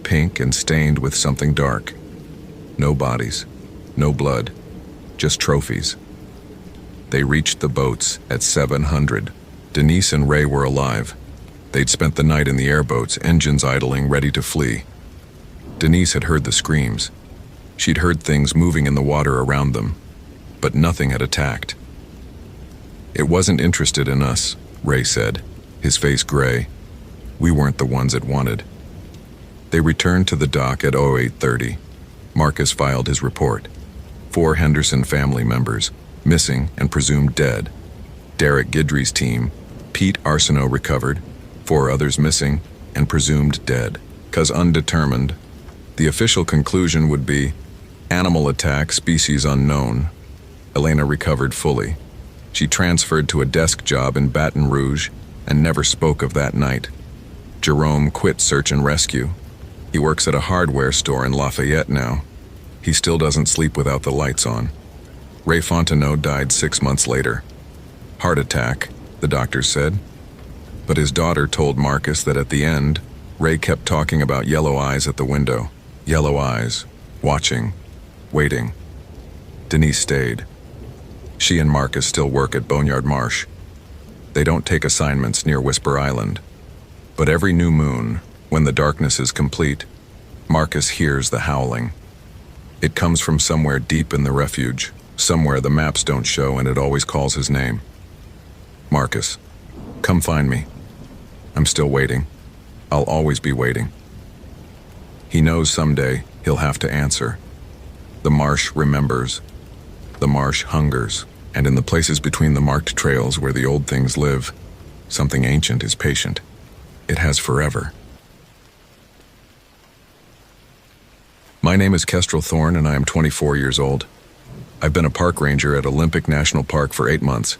pink and stained with something dark. No bodies, no blood, just trophies. They reached the boats at 700. Denise and Ray were alive. They'd spent the night in the airboats, engines idling, ready to flee. Denise had heard the screams. She'd heard things moving in the water around them, but nothing had attacked. It wasn't interested in us, Ray said, his face gray. We weren't the ones it wanted. They returned to the dock at 08:30. Marcus filed his report. 4 Henderson family members, missing and presumed dead. Derek Guidry's team, Pete Arsenault recovered, 4 others missing and presumed dead. 'Cause undetermined, the official conclusion would be animal attack, species unknown. Elena recovered fully. She transferred to a desk job in Baton Rouge and never spoke of that night. Jerome quit search and rescue. He works at a hardware store in Lafayette now. He still doesn't sleep without the lights on. Ray Fontenot died 6 months later. Heart attack, the doctors said. But his daughter told Marcus that at the end, Ray kept talking about yellow eyes at the window. Yellow eyes, watching, waiting. Denise stayed. She and Marcus still work at Boneyard Marsh. They don't take assignments near Whisper Island. But every new moon, when the darkness is complete, Marcus hears the howling. It comes from somewhere deep in the refuge, somewhere the maps don't show, and it always calls his name. Marcus, come find me. I'm still waiting. I'll always be waiting. He knows someday he'll have to answer. The marsh remembers. The marsh hungers. And in the places between the marked trails where the old things live, something ancient is patient. It has forever. My name is Kestrel Thorne, and I am 24 years old. I've been a park ranger at Olympic National Park for 8 months.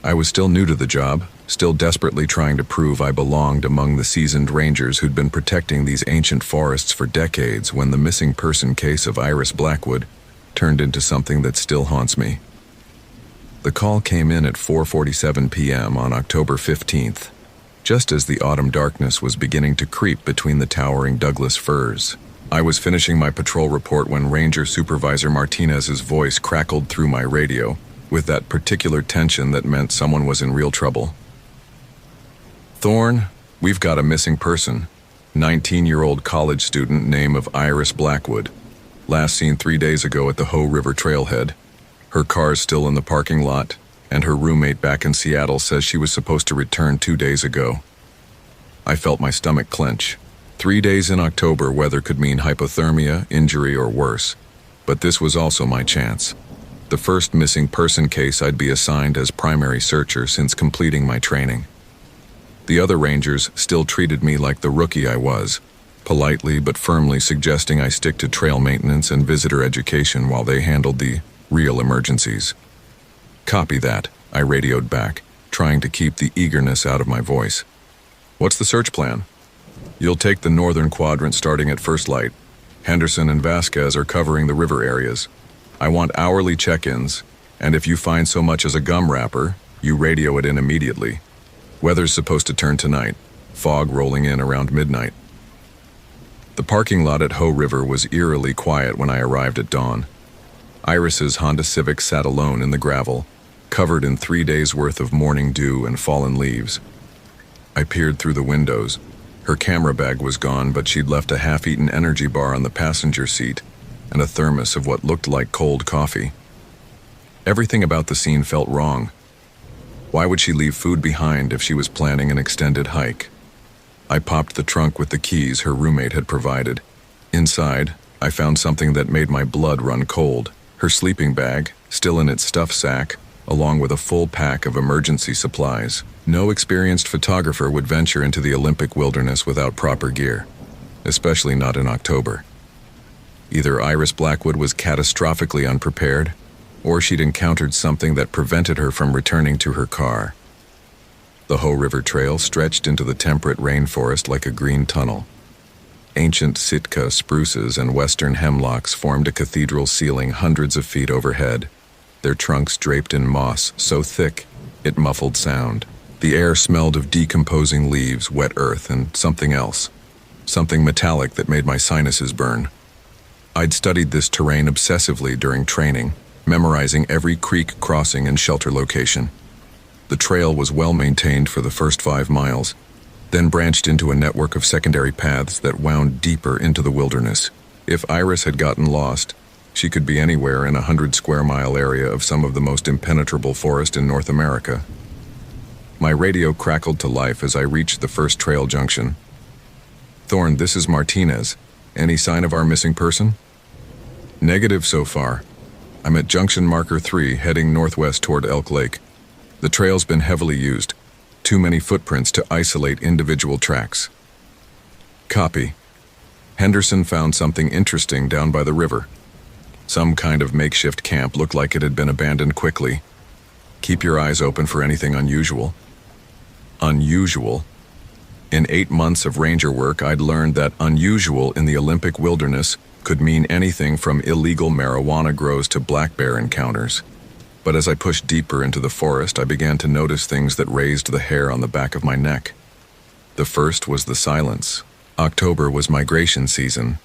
I was still new to the job, still desperately trying to prove I belonged among the seasoned rangers who'd been protecting these ancient forests for decades when the missing person case of Iris Blackwood turned into something that still haunts me. The call came in at 4:47 p.m. on October 15th, just as the autumn darkness was beginning to creep between the towering Douglas firs. I was finishing my patrol report when Ranger Supervisor Martinez's voice crackled through my radio, with that particular tension that meant someone was in real trouble. Thorne, we've got a missing person. 19-year-old college student name of Iris Blackwood. Last seen 3 days ago at the Hoh River trailhead. Her car's still in the parking lot, and her roommate back in Seattle says she was supposed to return 2 days ago. I felt my stomach clench. 3 days in October weather could mean hypothermia, injury, or worse. But this was also my chance. The first missing person case I'd be assigned as primary searcher since completing my training. The other rangers still treated me like the rookie I was, politely but firmly suggesting I stick to trail maintenance and visitor education while they handled the real emergencies. Copy that, I radioed back, trying to keep the eagerness out of my voice. What's the search plan? You'll take the northern quadrant starting at first light. Henderson and Vasquez are covering the river areas. I want hourly check-ins, and if you find so much as a gum wrapper, you radio it in immediately. Weather's supposed to turn tonight, fog rolling in around midnight. The parking lot at Hoh River was eerily quiet when I arrived at dawn. Iris's Honda Civic sat alone in the gravel, covered in 3 days' worth of morning dew and fallen leaves. I peered through the windows. Her camera bag was gone, but she'd left a half-eaten energy bar on the passenger seat and a thermos of what looked like cold coffee. Everything about the scene felt wrong. Why would she leave food behind if she was planning an extended hike? I popped the trunk with the keys her roommate had provided. Inside, I found something that made my blood run cold. Her sleeping bag, still in its stuff sack, along with a full pack of emergency supplies. No experienced photographer would venture into the Olympic wilderness without proper gear, especially not in October. Either Iris Blackwood was catastrophically unprepared, or she'd encountered something that prevented her from returning to her car. The Hoh River Trail stretched into the temperate rainforest like a green tunnel. Ancient Sitka spruces and western hemlocks formed a cathedral ceiling hundreds of feet overhead, their trunks draped in moss so thick it muffled sound. The air smelled of decomposing leaves, wet earth, and something else. Something metallic that made my sinuses burn. I'd studied this terrain obsessively during training, memorizing every creek crossing and shelter location. The trail was well maintained for the first 5 miles, then branched into a network of secondary paths that wound deeper into the wilderness. If Iris had gotten lost, she could be anywhere in a 100 square mile area of some of the most impenetrable forest in North America. My radio crackled to life as I reached the first trail junction. "Thorn, this is Martinez. Any sign of our missing person?" "Negative so far. I'm at junction marker 3, heading northwest toward Elk Lake. The trail's been heavily used. Too many footprints to isolate individual tracks." "Copy." Henderson found something interesting down by the river. Some kind of makeshift camp looked like it had been abandoned quickly. "Keep your eyes open for anything unusual." Unusual? In 8 months of ranger work, I'd learned that unusual in the Olympic wilderness could mean anything from illegal marijuana grows to black bear encounters. But as I pushed deeper into the forest, I began to notice things that raised the hair on the back of my neck. The first was the silence. October was migration season.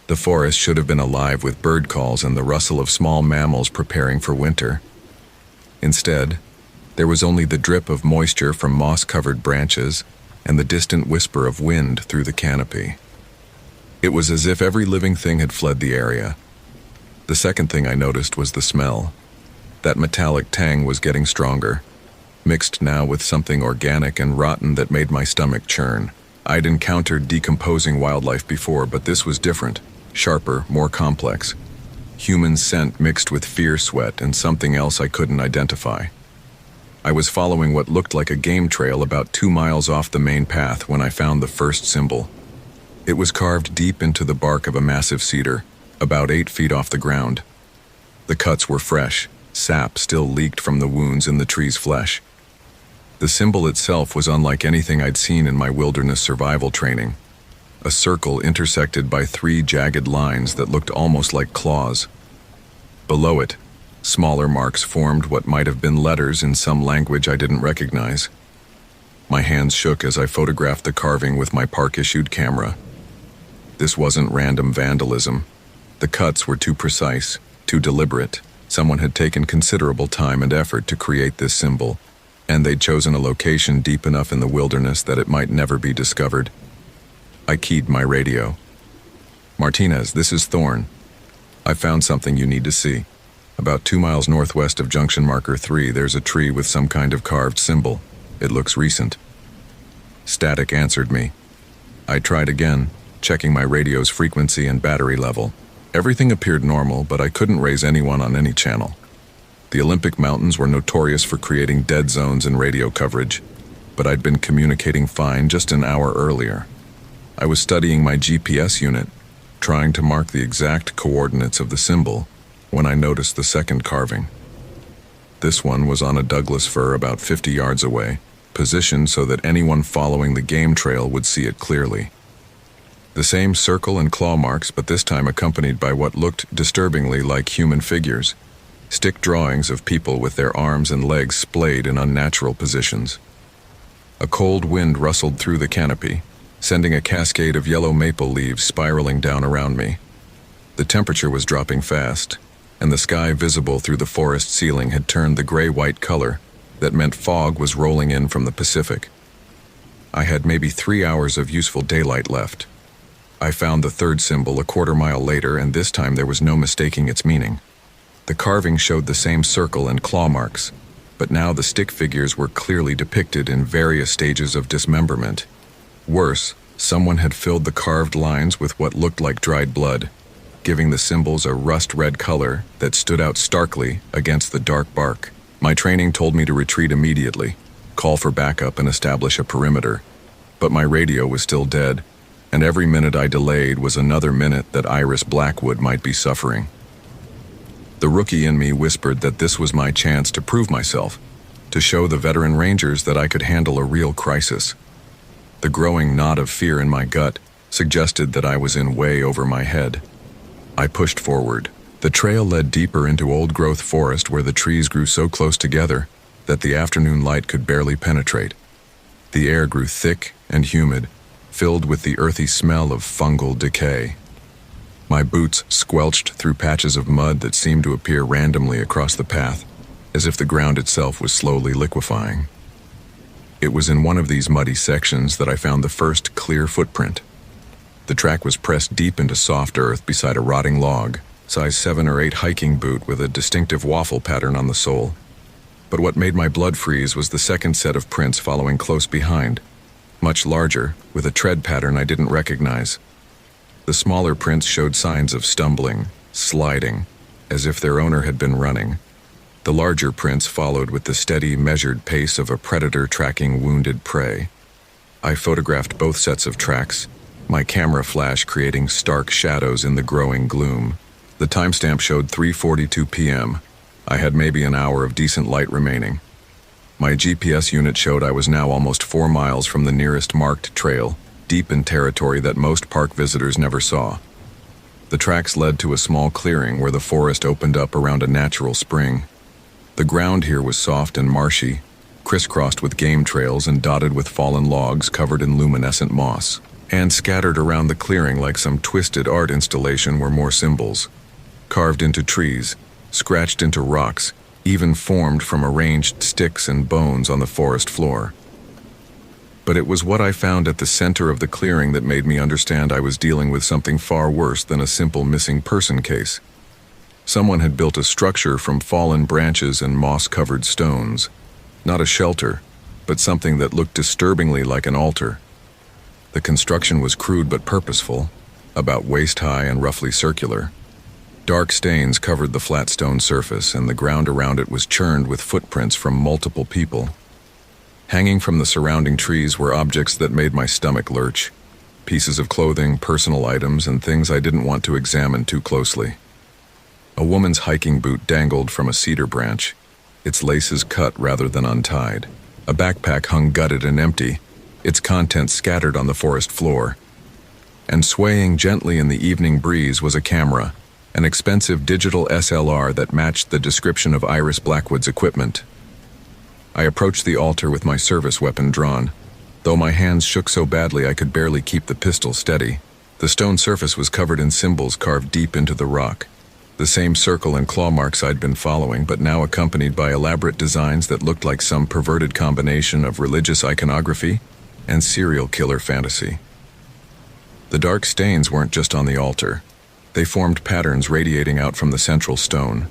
The forest should have been alive with bird calls and the rustle of small mammals preparing for winter. Instead, there was only the drip of moisture from moss-covered branches and the distant whisper of wind through the canopy. It was as if every living thing had fled the area. The second thing I noticed was the smell. That metallic tang was getting stronger, mixed now with something organic and rotten that made my stomach churn. I'd encountered decomposing wildlife before, but this was different, sharper, more complex. Human scent mixed with fear sweat and something else I couldn't identify. I was following what looked like a game trail about 2 miles off the main path when I found the first symbol. It was carved deep into the bark of a massive cedar, about 8 feet off the ground. The cuts were fresh, sap still leaked from the wounds in the tree's flesh. The symbol itself was unlike anything I'd seen in my wilderness survival training. A circle intersected by 3 jagged lines that looked almost like claws. Below it, smaller marks formed what might have been letters in some language I didn't recognize. My hands shook as I photographed the carving with my park-issued camera. This wasn't random vandalism. The cuts were too precise, too deliberate. Someone had taken considerable time and effort to create this symbol, and they'd chosen a location deep enough in the wilderness that it might never be discovered. I keyed my radio. "Martinez, this is Thorn. I found something you need to see. About 2 miles northwest of junction marker 3, there's a tree with some kind of carved symbol. It looks recent." Static answered me. I tried again, checking my radio's frequency and battery level. Everything appeared normal, but I couldn't raise anyone on any channel. The Olympic Mountains were notorious for creating dead zones in radio coverage, but I'd been communicating fine just an hour earlier. I was studying my GPS unit, trying to mark the exact coordinates of the symbol, when I noticed the second carving. This one was on a Douglas fir about 50 yards away, positioned so that anyone following the game trail would see it clearly. The same circle and claw marks, but this time accompanied by what looked disturbingly like human figures, stick drawings of people with their arms and legs splayed in unnatural positions. A cold wind rustled through the canopy, sending a cascade of yellow maple leaves spiraling down around me. The temperature was dropping fast, and the sky visible through the forest ceiling had turned the gray-white color that meant fog was rolling in from the Pacific. I had maybe 3 hours of useful daylight left. I found the third symbol a quarter mile later, and this time there was no mistaking its meaning. The carving showed the same circle and claw marks, but now the stick figures were clearly depicted in various stages of dismemberment. Worse, someone had filled the carved lines with what looked like dried blood, giving the symbols a rust-red color that stood out starkly against the dark bark. My training told me to retreat immediately, call for backup and establish a perimeter, but my radio was still dead, and every minute I delayed was another minute that Iris Blackwood might be suffering. The rookie in me whispered that this was my chance to prove myself, to show the veteran rangers that I could handle a real crisis. The growing knot of fear in my gut suggested that I was in way over my head. I pushed forward. The trail led deeper into old-growth forest where the trees grew so close together that the afternoon light could barely penetrate. The air grew thick and humid, filled with the earthy smell of fungal decay. My boots squelched through patches of mud that seemed to appear randomly across the path, as if the ground itself was slowly liquefying. It was in one of these muddy sections that I found the first clear footprint. The track was pressed deep into soft earth beside a rotting log, size 7 or 8 hiking boot with a distinctive waffle pattern on the sole. But what made my blood freeze was the second set of prints following close behind, much larger, with a tread pattern I didn't recognize. The smaller prints showed signs of stumbling, sliding, as if their owner had been running. The larger prints followed with the steady, measured pace of a predator tracking wounded prey. I photographed both sets of tracks, my camera flash creating stark shadows in the growing gloom. The timestamp showed 3:42 p.m. I had maybe an hour of decent light remaining. My GPS unit showed I was now almost 4 miles from the nearest marked trail, deep in territory that most park visitors never saw. The tracks led to a small clearing where the forest opened up around a natural spring. The ground here was soft and marshy, crisscrossed with game trails and dotted with fallen logs covered in luminescent moss. And scattered around the clearing like some twisted art installation were more symbols, carved into trees, scratched into rocks, even formed from arranged sticks and bones on the forest floor. But it was what I found at the center of the clearing that made me understand I was dealing with something far worse than a simple missing person case. Someone had built a structure from fallen branches and moss-covered stones. Not a shelter, but something that looked disturbingly like an altar. The construction was crude but purposeful, about waist-high and roughly circular. Dark stains covered the flat stone surface, and the ground around it was churned with footprints from multiple people. Hanging from the surrounding trees were objects that made my stomach lurch. Pieces of clothing, personal items, and things I didn't want to examine too closely. A woman's hiking boot dangled from a cedar branch, its laces cut rather than untied. A backpack hung gutted and empty, its contents scattered on the forest floor. And swaying gently in the evening breeze was a camera, an expensive digital SLR that matched the description of Iris Blackwood's equipment. I approached the altar with my service weapon drawn. Though my hands shook so badly I could barely keep the pistol steady. The stone surface was covered in symbols carved deep into the rock. The same circle and claw marks I'd been following, but now accompanied by elaborate designs that looked like some perverted combination of religious iconography and serial killer fantasy. The dark stains weren't just on the altar. They formed patterns radiating out from the central stone,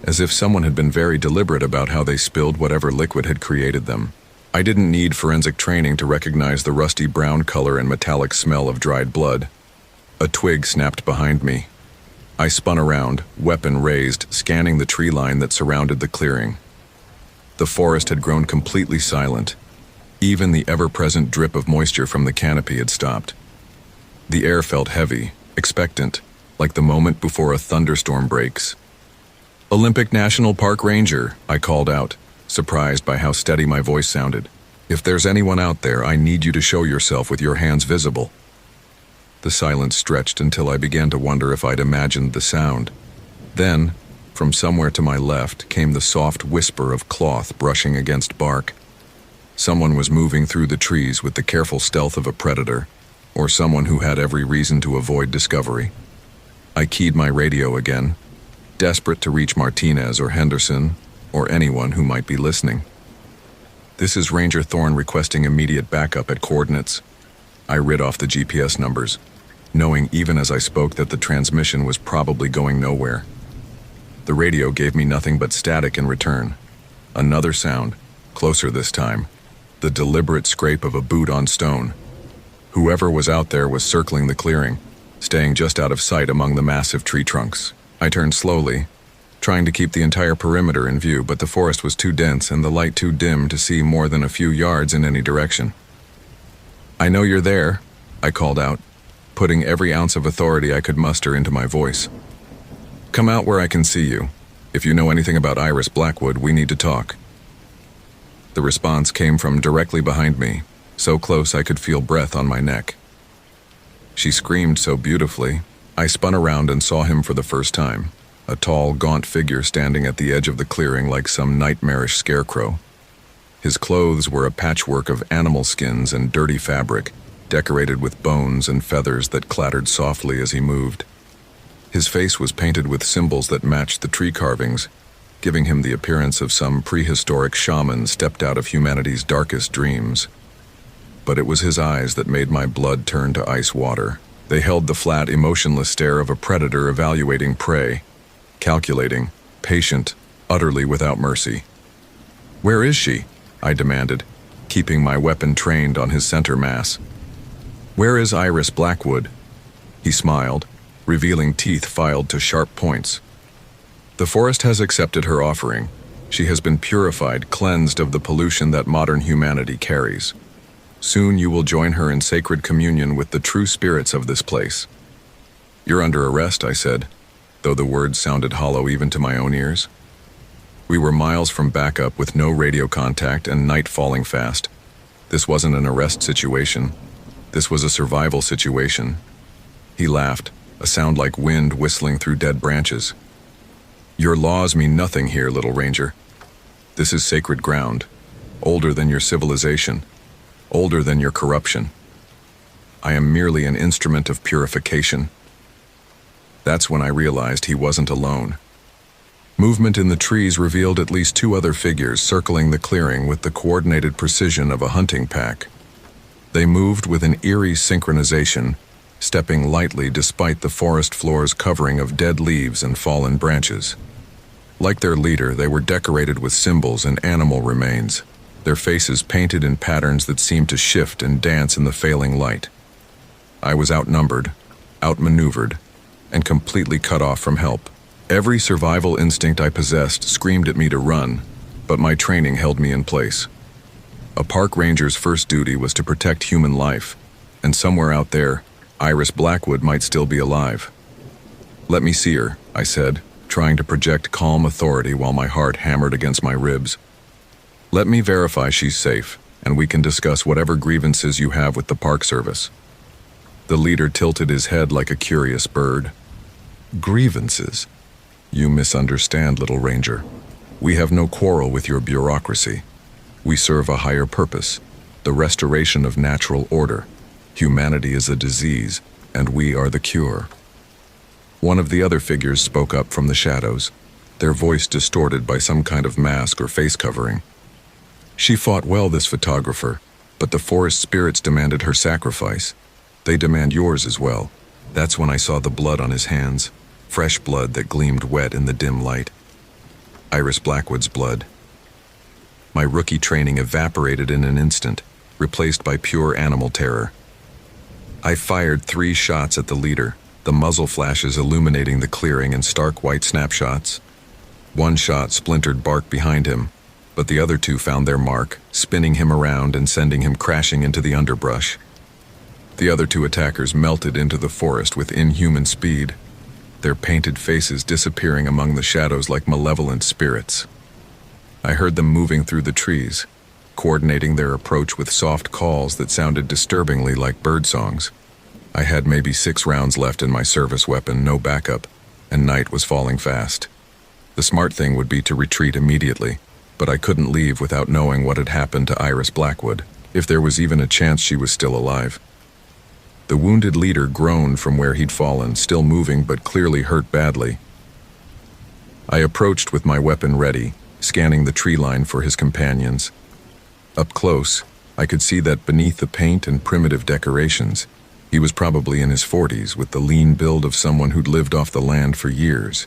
as if someone had been very deliberate about how they spilled whatever liquid had created them. I didn't need forensic training to recognize the rusty brown color and metallic smell of dried blood. A twig snapped behind me. I spun around, weapon raised, scanning the tree line that surrounded the clearing. The forest had grown completely silent. Even the ever-present drip of moisture from the canopy had stopped. The air felt heavy, expectant, like the moment before a thunderstorm breaks. "Olympic National Park Ranger," I called out, surprised by how steady my voice sounded. "If there's anyone out there, I need you to show yourself with your hands visible." The silence stretched until I began to wonder if I'd imagined the sound. Then, from somewhere to my left, came the soft whisper of cloth brushing against bark. Someone was moving through the trees with the careful stealth of a predator, or someone who had every reason to avoid discovery. I keyed my radio again, desperate to reach Martinez or Henderson, or anyone who might be listening. "This is Ranger Thorne requesting immediate backup at coordinates." I read off the GPS numbers, knowing even as I spoke that the transmission was probably going nowhere. The radio gave me nothing but static in return. Another sound, closer this time, the deliberate scrape of a boot on stone. Whoever was out there was circling the clearing, staying just out of sight among the massive tree trunks. I turned slowly, trying to keep the entire perimeter in view, but the forest was too dense and the light too dim to see more than a few yards in any direction. "I know you're there," I called out, putting every ounce of authority I could muster into my voice. "Come out where I can see you. If you know anything about Iris Blackwood, we need to talk." The response came from directly behind me, so close I could feel breath on my neck. She screamed so beautifully, I spun around and saw him for the first time, a tall, gaunt figure standing at the edge of the clearing like some nightmarish scarecrow. His clothes were a patchwork of animal skins and dirty fabric, decorated with bones and feathers that clattered softly as he moved. His face was painted with symbols that matched the tree carvings, giving him the appearance of some prehistoric shaman stepped out of humanity's darkest dreams. But it was his eyes that made my blood turn to ice water. They held the flat, emotionless stare of a predator evaluating prey, calculating, patient, utterly without mercy. Where is she? I demanded, keeping my weapon trained on his center mass. Where is Iris Blackwood? He smiled, revealing teeth filed to sharp points. The forest has accepted her offering. She has been purified, cleansed of the pollution that modern humanity carries. Soon you will join her in sacred communion with the true spirits of this place. You're under arrest, I said, though the words sounded hollow even to my own ears. We were miles from backup with no radio contact and night falling fast. This wasn't an arrest situation. This was a survival situation. He laughed, a sound like wind whistling through dead branches. Your laws mean nothing here, little ranger. This is sacred ground, older than your civilization, older than your corruption. I am merely an instrument of purification. That's when I realized he wasn't alone. Movement in the trees revealed at least two other figures circling the clearing with the coordinated precision of a hunting pack. They moved with an eerie synchronization, stepping lightly despite the forest floor's covering of dead leaves and fallen branches. Like their leader, they were decorated with symbols and animal remains, their faces painted in patterns that seemed to shift and dance in the failing light. I was outnumbered, outmaneuvered, and completely cut off from help. Every survival instinct I possessed screamed at me to run, but my training held me in place. A park ranger's first duty was to protect human life, and somewhere out there, Iris Blackwood might still be alive. Let me see her, I said, trying to project calm authority while my heart hammered against my ribs. Let me verify she's safe, and we can discuss whatever grievances you have with the Park Service. The leader tilted his head like a curious bird. Grievances? You misunderstand, little ranger. We have no quarrel with your bureaucracy. We serve a higher purpose, the restoration of natural order. Humanity is a disease, and we are the cure. One of the other figures spoke up from the shadows, their voice distorted by some kind of mask or face covering. She fought well, this photographer, but the forest spirits demanded her sacrifice. They demand yours as well. That's when I saw the blood on his hands, fresh blood that gleamed wet in the dim light. Iris Blackwood's blood. My rookie training evaporated in an instant, replaced by pure animal terror. I fired 3 shots at the leader, the muzzle flashes illuminating the clearing in stark white snapshots. One shot splintered bark behind him, but the other 2 found their mark, spinning him around and sending him crashing into the underbrush. The other 2 attackers melted into the forest with inhuman speed, their painted faces disappearing among the shadows like malevolent spirits. I heard them moving through the trees, coordinating their approach with soft calls that sounded disturbingly like bird songs. I had maybe 6 rounds left in my service weapon, no backup, and night was falling fast. The smart thing would be to retreat immediately, but I couldn't leave without knowing what had happened to Iris Blackwood, if there was even a chance she was still alive. The wounded leader groaned from where he'd fallen, still moving but clearly hurt badly. I approached with my weapon ready, scanning the tree line for his companions. Up close, I could see that beneath the paint and primitive decorations, he was probably in his 40s with the lean build of someone who'd lived off the land for years.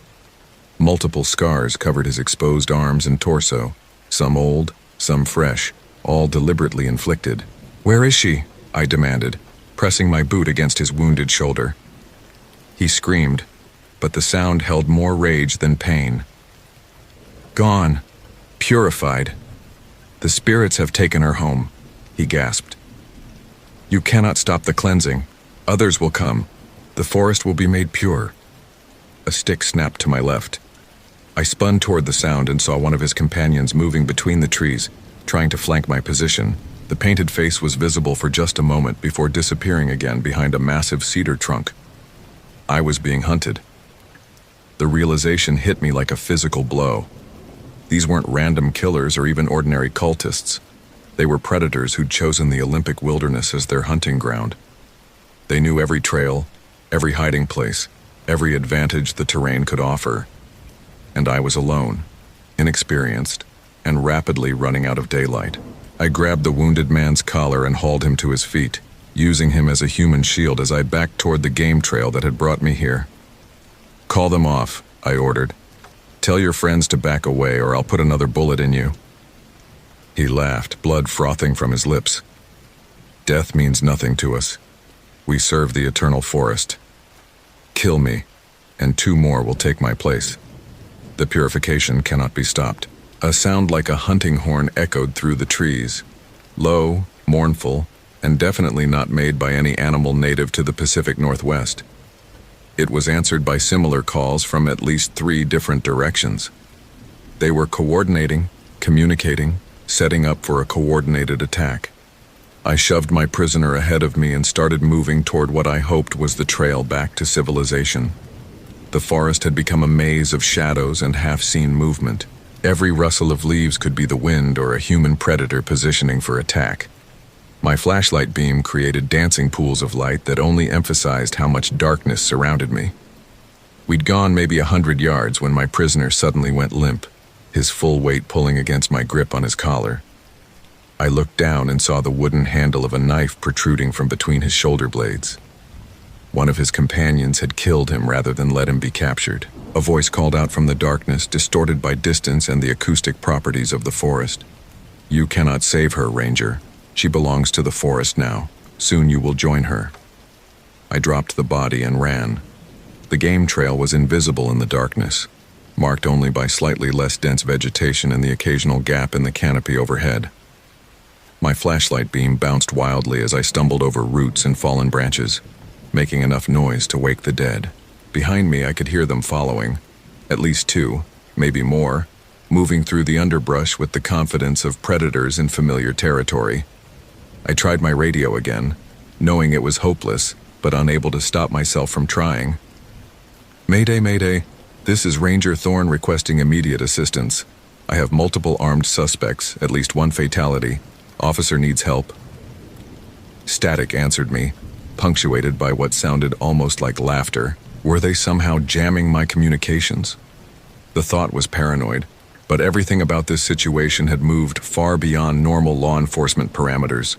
Multiple scars covered his exposed arms and torso, some old, some fresh, all deliberately inflicted. "Where is she?" I demanded, pressing my boot against his wounded shoulder. He screamed, but the sound held more rage than pain. "Gone. Purified. The spirits have taken her home," he gasped. "You cannot stop the cleansing. Others will come. The forest will be made pure." A stick snapped to my left. I spun toward the sound and saw one of his companions moving between the trees, trying to flank my position. The painted face was visible for just a moment before disappearing again behind a massive cedar trunk. I was being hunted. The realization hit me like a physical blow. These weren't random killers or even ordinary cultists. They were predators who'd chosen the Olympic wilderness as their hunting ground. They knew every trail, every hiding place, every advantage the terrain could offer. And I was alone, inexperienced, and rapidly running out of daylight. I grabbed the wounded man's collar and hauled him to his feet, using him as a human shield as I backed toward the game trail that had brought me here. "Call them off," I ordered. "Tell your friends to back away or I'll put another bullet in you." He laughed, blood frothing from his lips. Death means nothing to us. We serve the eternal forest. Kill me, and 2 more will take my place. The purification cannot be stopped. A sound like a hunting horn echoed through the trees. Low, mournful, and definitely not made by any animal native to the Pacific Northwest. It was answered by similar calls from at least 3 different directions. They were coordinating, communicating, setting up for a coordinated attack. I shoved my prisoner ahead of me and started moving toward what I hoped was the trail back to civilization. The forest had become a maze of shadows and half-seen movement. Every rustle of leaves could be the wind or a human predator positioning for attack. My flashlight beam created dancing pools of light that only emphasized how much darkness surrounded me. We'd gone maybe 100 yards when my prisoner suddenly went limp, his full weight pulling against my grip on his collar. I looked down and saw the wooden handle of a knife protruding from between his shoulder blades. One of his companions had killed him rather than let him be captured. A voice called out from the darkness, distorted by distance and the acoustic properties of the forest. "You cannot save her, Ranger. She belongs to the forest now. Soon you will join her." I dropped the body and ran. The game trail was invisible in the darkness, marked only by slightly less dense vegetation and the occasional gap in the canopy overhead. My flashlight beam bounced wildly as I stumbled over roots and fallen branches, making enough noise to wake the dead. Behind me, I could hear them following, at least 2, maybe more, moving through the underbrush with the confidence of predators in familiar territory. I tried my radio again, knowing it was hopeless, but unable to stop myself from trying. "Mayday, mayday. This is Ranger Thorne requesting immediate assistance. I have multiple armed suspects, at least 1 fatality. Officer needs help." Static answered me, punctuated by what sounded almost like laughter. Were they somehow jamming my communications? The thought was paranoid, but everything about this situation had moved far beyond normal law enforcement parameters.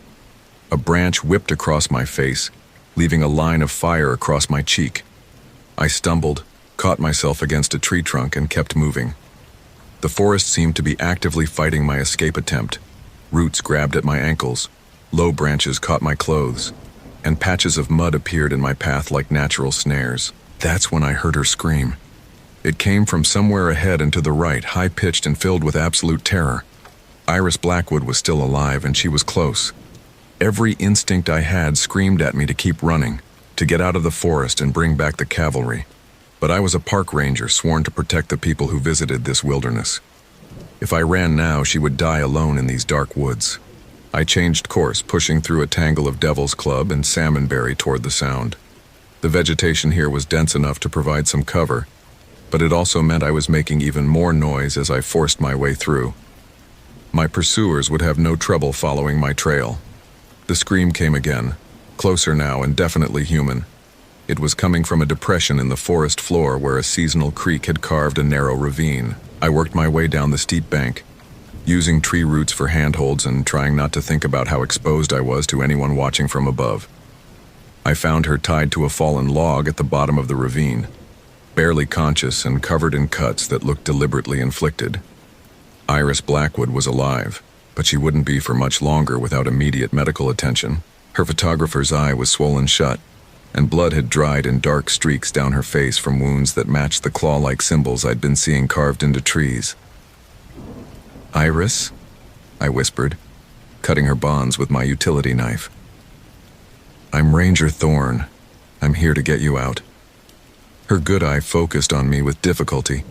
A branch whipped across my face, leaving a line of fire across my cheek. I stumbled, caught myself against a tree trunk, and kept moving. The forest seemed to be actively fighting my escape attempt. Roots grabbed at my ankles, low branches caught my clothes, and patches of mud appeared in my path like natural snares. That's when I heard her scream. It came from somewhere ahead and to the right, high-pitched and filled with absolute terror. Iris Blackwood was still alive, and she was close. Every instinct I had screamed at me to keep running, to get out of the forest and bring back the cavalry. But I was a park ranger sworn to protect the people who visited this wilderness. If I ran now, she would die alone in these dark woods. I changed course, pushing through a tangle of Devil's Club and Salmonberry toward the Sound. The vegetation here was dense enough to provide some cover, but it also meant I was making even more noise as I forced my way through. My pursuers would have no trouble following my trail. The scream came again, closer now and definitely human. It was coming from a depression in the forest floor where a seasonal creek had carved a narrow ravine. I worked my way down the steep bank, using tree roots for handholds and trying not to think about how exposed I was to anyone watching from above. I found her tied to a fallen log at the bottom of the ravine, barely conscious and covered in cuts that looked deliberately inflicted. Iris Blackwood was alive, but she wouldn't be for much longer without immediate medical attention. Her photographer's eye was swollen shut, and blood had dried in dark streaks down her face from wounds that matched the claw-like symbols I'd been seeing carved into trees. "Iris?" I whispered, cutting her bonds with my utility knife. "I'm Ranger Thorne. I'm here to get you out." Her good eye focused on me with difficulty.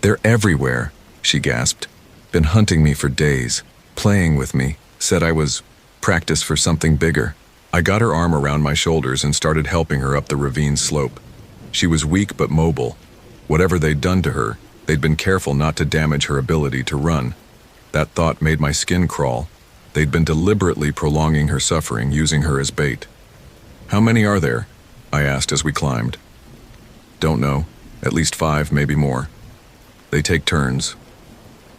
They're everywhere," she gasped. "Been hunting me for days, playing with me, said I was practice for something bigger." I got her arm around my shoulders and started helping her up the ravine slope. She was weak but mobile. Whatever they'd done to her, they'd been careful not to damage her ability to run. That thought made my skin crawl. They'd been deliberately prolonging her suffering, using her as bait. "How many are there?" I asked as we climbed. "Don't know. At least 5, maybe more. They take turns,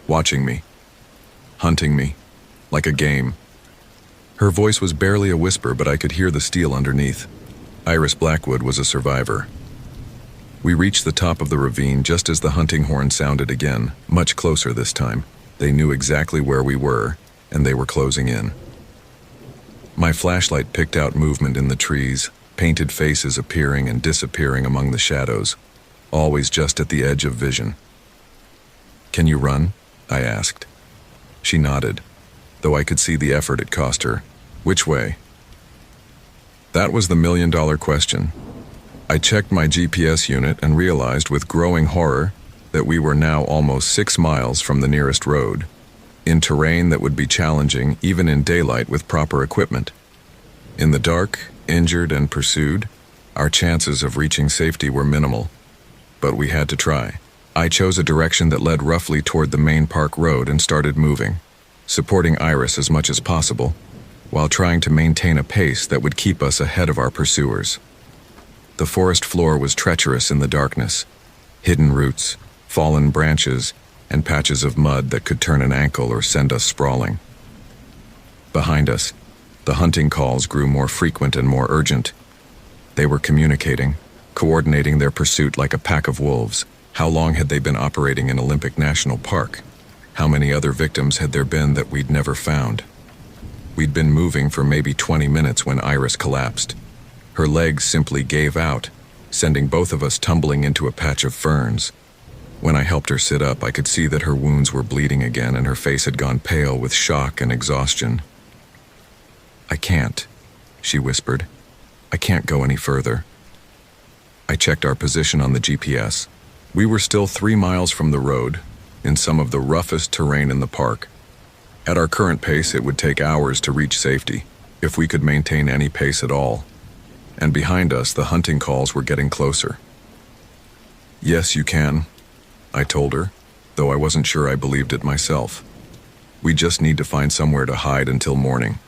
watching me, hunting me, like a game." Her voice was barely a whisper, but I could hear the steel underneath. Iris Blackwood was a survivor. We reached the top of the ravine just as the hunting horn sounded again, much closer this time. They knew exactly where we were, and they were closing in. My flashlight picked out movement in the trees, painted faces appearing and disappearing among the shadows, always just at the edge of vision. "Can you run?" I asked. She nodded, though I could see the effort it cost her. "Which way?" That was the million-dollar question. I checked my GPS unit and realized with growing horror that we were now almost 6 miles from the nearest road, in terrain that would be challenging even in daylight with proper equipment. In the dark, injured and pursued, our chances of reaching safety were minimal. But we had to try. I chose a direction that led roughly toward the main park road and started moving, supporting Iris as much as possible, while trying to maintain a pace that would keep us ahead of our pursuers. The forest floor was treacherous in the darkness. Hidden roots, fallen branches, and patches of mud that could turn an ankle or send us sprawling. Behind us, the hunting calls grew more frequent and more urgent. They were communicating, coordinating their pursuit like a pack of wolves. How long had they been operating in Olympic National Park? How many other victims had there been that we'd never found? We'd been moving for maybe 20 minutes when Iris collapsed. Her legs simply gave out, sending both of us tumbling into a patch of ferns. When I helped her sit up, I could see that her wounds were bleeding again and her face had gone pale with shock and exhaustion. "I can't," she whispered. "I can't go any further." I checked our position on the GPS. We were still 3 miles from the road, in some of the roughest terrain in the park. At our current pace, it would take hours to reach safety, if we could maintain any pace at all. And behind us, the hunting calls were getting closer. "Yes, you can," I told her, though I wasn't sure I believed it myself. "We just need to find somewhere to hide until morning.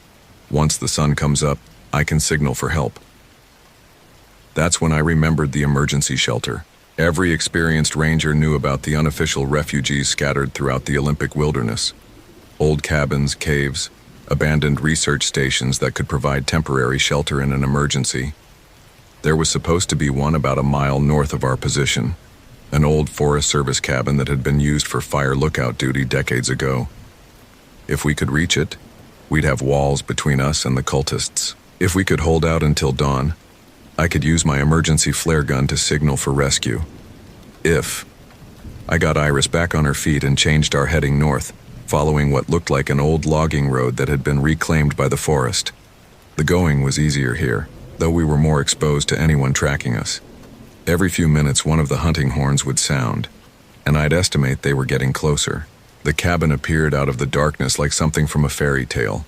Once the sun comes up, I can signal for help." That's when I remembered the emergency shelter. Every experienced ranger knew about the unofficial refugees scattered throughout the Olympic wilderness. Old cabins, caves, abandoned research stations that could provide temporary shelter in an emergency. There was supposed to be one about a mile north of our position, an old Forest Service cabin that had been used for fire lookout duty decades ago. If we could reach it, we'd have walls between us and the cultists. If we could hold out until dawn, I could use my emergency flare gun to signal for rescue. I got Iris back on her feet and changed our heading north, following what looked like an old logging road that had been reclaimed by the forest. The going was easier here, though we were more exposed to anyone tracking us. Every few minutes one of the hunting horns would sound, and I'd estimate they were getting closer. The cabin appeared out of the darkness like something from a fairy tale.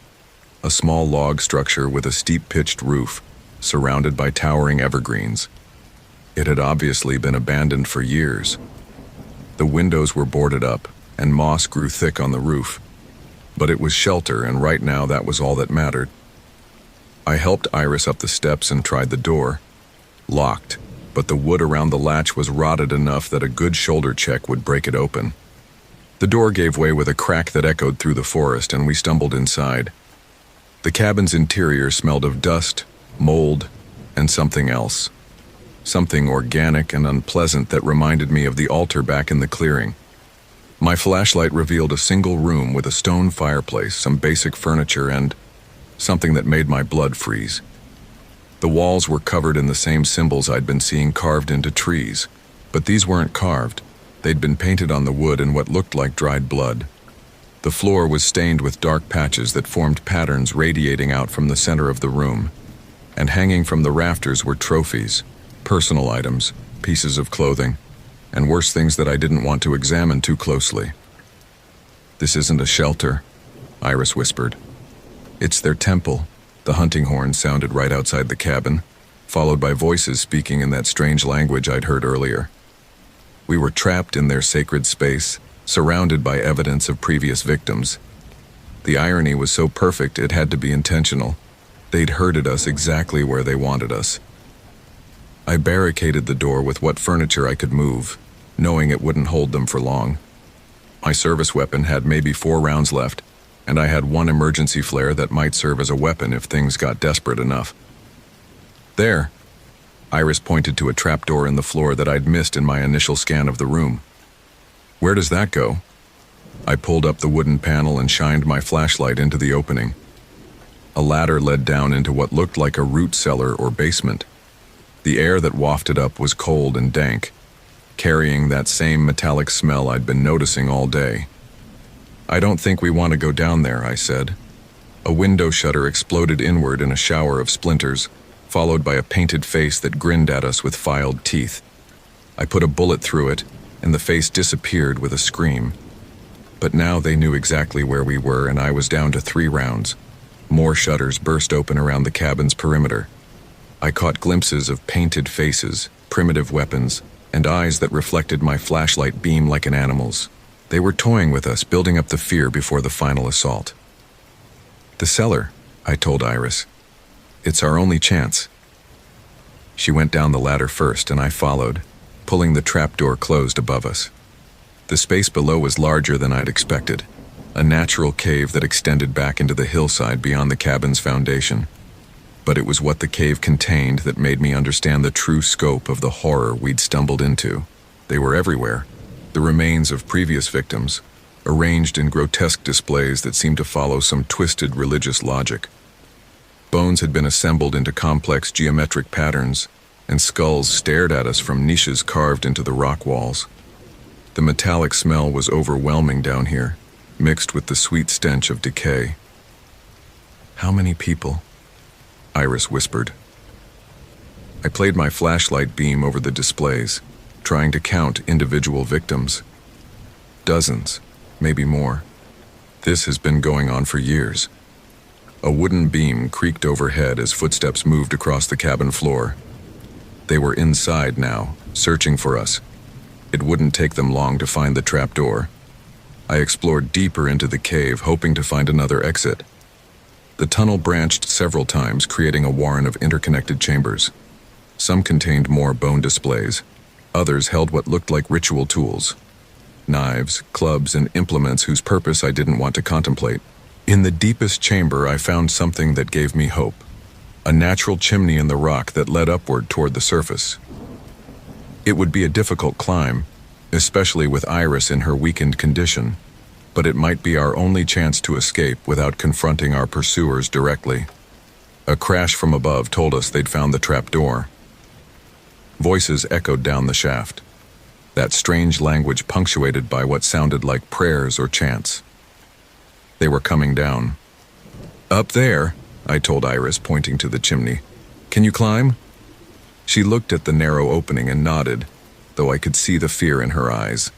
A small log structure with a steep-pitched roof, surrounded by towering evergreens. It had obviously been abandoned for years. The windows were boarded up, and moss grew thick on the roof. But it was shelter, and right now that was all that mattered. I helped Iris up the steps and tried the door. Locked, but the wood around the latch was rotted enough that a good shoulder check would break it open. The door gave way with a crack that echoed through the forest, and we stumbled inside. The cabin's interior smelled of dust, mold, and something else. Something organic and unpleasant that reminded me of the altar back in the clearing. My flashlight revealed a single room with a stone fireplace, some basic furniture, and something that made my blood freeze. The walls were covered in the same symbols I'd been seeing carved into trees, but these weren't carved. They'd been painted on the wood in what looked like dried blood. The floor was stained with dark patches that formed patterns radiating out from the center of the room, and hanging from the rafters were trophies, personal items, pieces of clothing, and worse, things that I didn't want to examine too closely. "This isn't a shelter," Iris whispered. "It's their temple." The hunting horn sounded right outside the cabin, followed by voices speaking in that strange language I'd heard earlier. We were trapped in their sacred space, surrounded by evidence of previous victims. The irony was so perfect it had to be intentional. They'd herded us exactly where they wanted us. I barricaded the door with what furniture I could move, knowing it wouldn't hold them for long. My service weapon had maybe 4 rounds left, and I had one emergency flare that might serve as a weapon if things got desperate enough. "There," Iris pointed to a trapdoor in the floor that I'd missed in my initial scan of the room. "Where does that go?" I pulled up the wooden panel and shined my flashlight into the opening. A ladder led down into what looked like a root cellar or basement. The air that wafted up was cold and dank, carrying that same metallic smell I'd been noticing all day. "I don't think we want to go down there," I said. A window shutter exploded inward in a shower of splinters, followed by a painted face that grinned at us with filed teeth. I put a bullet through it, and the face disappeared with a scream. But now they knew exactly where we were, and I was down to 3 rounds. More shutters burst open around the cabin's perimeter. I caught glimpses of painted faces, primitive weapons, and eyes that reflected my flashlight beam like an animal's. They were toying with us, building up the fear before the final assault. "The cellar," I told Iris. "It's our only chance." She went down the ladder first, and I followed, pulling the trapdoor closed above us. The space below was larger than I'd expected, a natural cave that extended back into the hillside beyond the cabin's foundation. But it was what the cave contained that made me understand the true scope of the horror we'd stumbled into. They were everywhere, the remains of previous victims, arranged in grotesque displays that seemed to follow some twisted religious logic. Bones had been assembled into complex geometric patterns, and skulls stared at us from niches carved into the rock walls. The metallic smell was overwhelming down here, mixed with the sweet stench of decay. "How many people?" Iris whispered. I played my flashlight beam over the displays, trying to count individual victims. Dozens, maybe more. This has been going on for years. A wooden beam creaked overhead as footsteps moved across the cabin floor. They were inside now, searching for us. It wouldn't take them long to find the trapdoor. I explored deeper into the cave, hoping to find another exit. The tunnel branched several times, creating a warren of interconnected chambers. Some contained more bone displays. Others held what looked like ritual tools. Knives, clubs, and implements whose purpose I didn't want to contemplate. In the deepest chamber, I found something that gave me hope. A natural chimney in the rock that led upward toward the surface. It would be a difficult climb, especially with Iris in her weakened condition, but it might be our only chance to escape without confronting our pursuers directly. A crash from above told us they'd found the trapdoor. Voices echoed down the shaft, that strange language punctuated by what sounded like prayers or chants. They were coming down. "Up there," I told Iris, pointing to the chimney. "Can you climb?" She looked at the narrow opening and nodded, though I could see the fear in her eyes.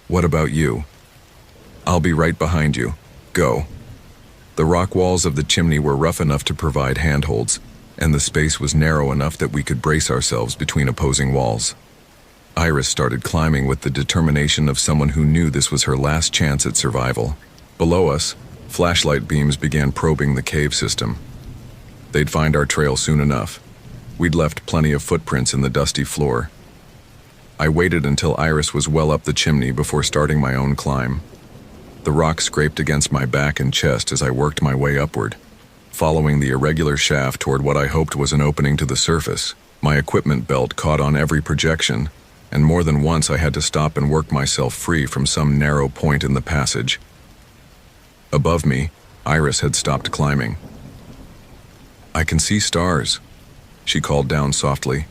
"What about you?" "I'll be right behind you. Go." The rock walls of the chimney were rough enough to provide handholds, and the space was narrow enough that we could brace ourselves between opposing walls. Iris started climbing with the determination of someone who knew this was her last chance at survival. Below us, flashlight beams began probing the cave system. They'd find our trail soon enough. We'd left plenty of footprints in the dusty floor. I waited until Iris was well up the chimney before starting my own climb. The rock scraped against my back and chest as I worked my way upward, following the irregular shaft toward what I hoped was an opening to the surface. My equipment belt caught on every projection, and more than once I had to stop and work myself free from some narrow point in the passage. Above me, Iris had stopped climbing. "I can see stars," she called down softly.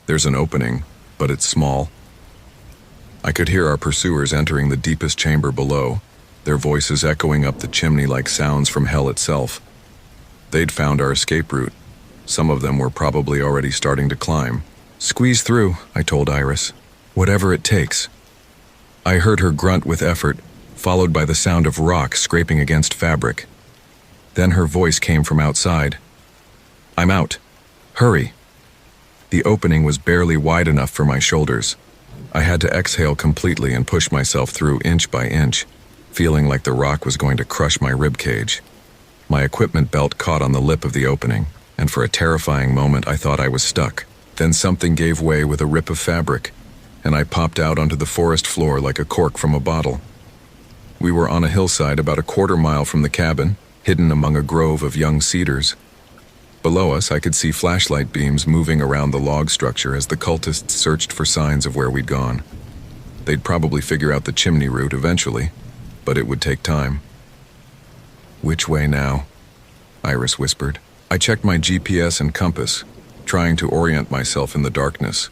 "There's an opening, but it's small." I could hear our pursuers entering the deepest chamber below, their voices echoing up the chimney like sounds from hell itself. They'd found our escape route. Some of them were probably already starting to climb. "Squeeze through," I told Iris. "Whatever it takes." I heard her grunt with effort, followed by the sound of rock scraping against fabric. Then her voice came from outside. "I'm out. Hurry." The opening was barely wide enough for my shoulders. I had to exhale completely and push myself through inch by inch, feeling like the rock was going to crush my rib cage. My equipment belt caught on the lip of the opening, and for a terrifying moment I thought I was stuck. Then something gave way with a rip of fabric, and I popped out onto the forest floor like a cork from a bottle. We were on a hillside about a quarter-mile from the cabin, hidden among a grove of young cedars. Below us, I could see flashlight beams moving around the log structure as the cultists searched for signs of where we'd gone. They'd probably figure out the chimney route eventually, but it would take time. "Which way now?" Iris whispered. I checked my GPS and compass, trying to orient myself in the darkness.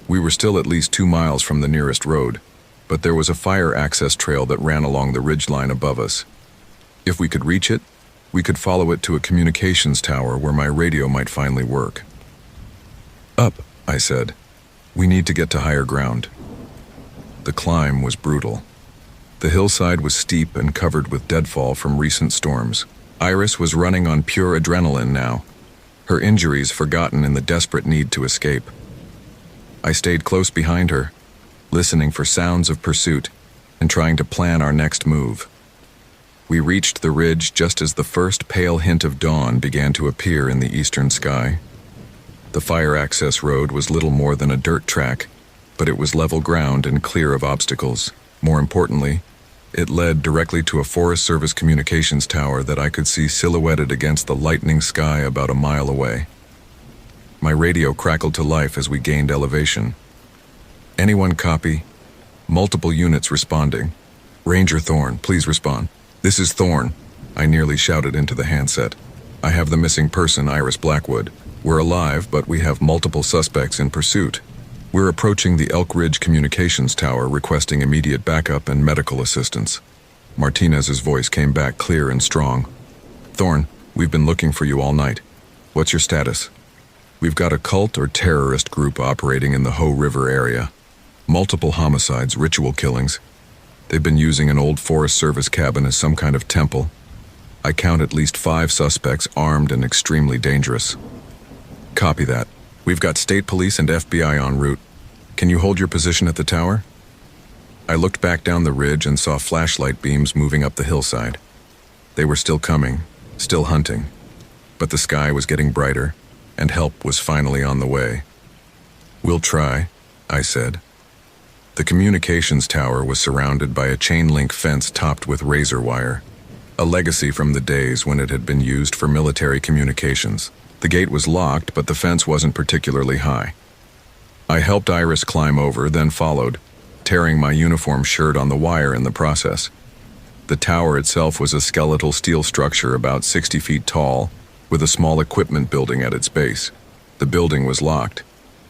We were still at least 2 miles from the nearest road, but there was a fire access trail that ran along the ridgeline above us. If we could reach it, we could follow it to a communications tower where my radio might finally work. "Up," I said. "We need to get to higher ground." The climb was brutal. The hillside was steep and covered with deadfall from recent storms. Iris was running on pure adrenaline now, her injuries forgotten in the desperate need to escape. I stayed close behind her, listening for sounds of pursuit and trying to plan our next move. We reached the ridge just as the first pale hint of dawn began to appear in the eastern sky. The fire access road was little more than a dirt track, but it was level ground and clear of obstacles. More importantly, it led directly to a Forest Service communications tower that I could see silhouetted against the lightening sky about a mile away. My radio crackled to life as we gained elevation. "Anyone copy? Multiple units responding. Ranger Thorne, please respond." "This is Thorne," I nearly shouted into the handset. "I have the missing person, Iris Blackwood. We're alive, but we have multiple suspects in pursuit. We're approaching the Elk Ridge Communications Tower requesting immediate backup and medical assistance." Martinez's voice came back clear and strong. "Thorne, we've been looking for you all night. What's your status?" "We've got a cult or terrorist group operating in the Hoh River area. Multiple homicides, ritual killings. They've been using an old Forest Service cabin as some kind of temple. I count at least 5 suspects armed and extremely dangerous." "Copy that. We've got state police and FBI en route. Can you hold your position at the tower?" I looked back down the ridge and saw flashlight beams moving up the hillside. They were still coming, still hunting. But the sky was getting brighter, and help was finally on the way. "We'll try," I said. The communications tower was surrounded by a chain-link fence topped with razor wire, a legacy from the days when it had been used for military communications. The gate was locked, but the fence wasn't particularly high. I helped Iris climb over, then followed, tearing my uniform shirt on the wire in the process. The tower itself was a skeletal steel structure about 60 feet tall, with a small equipment building at its base. The building was locked,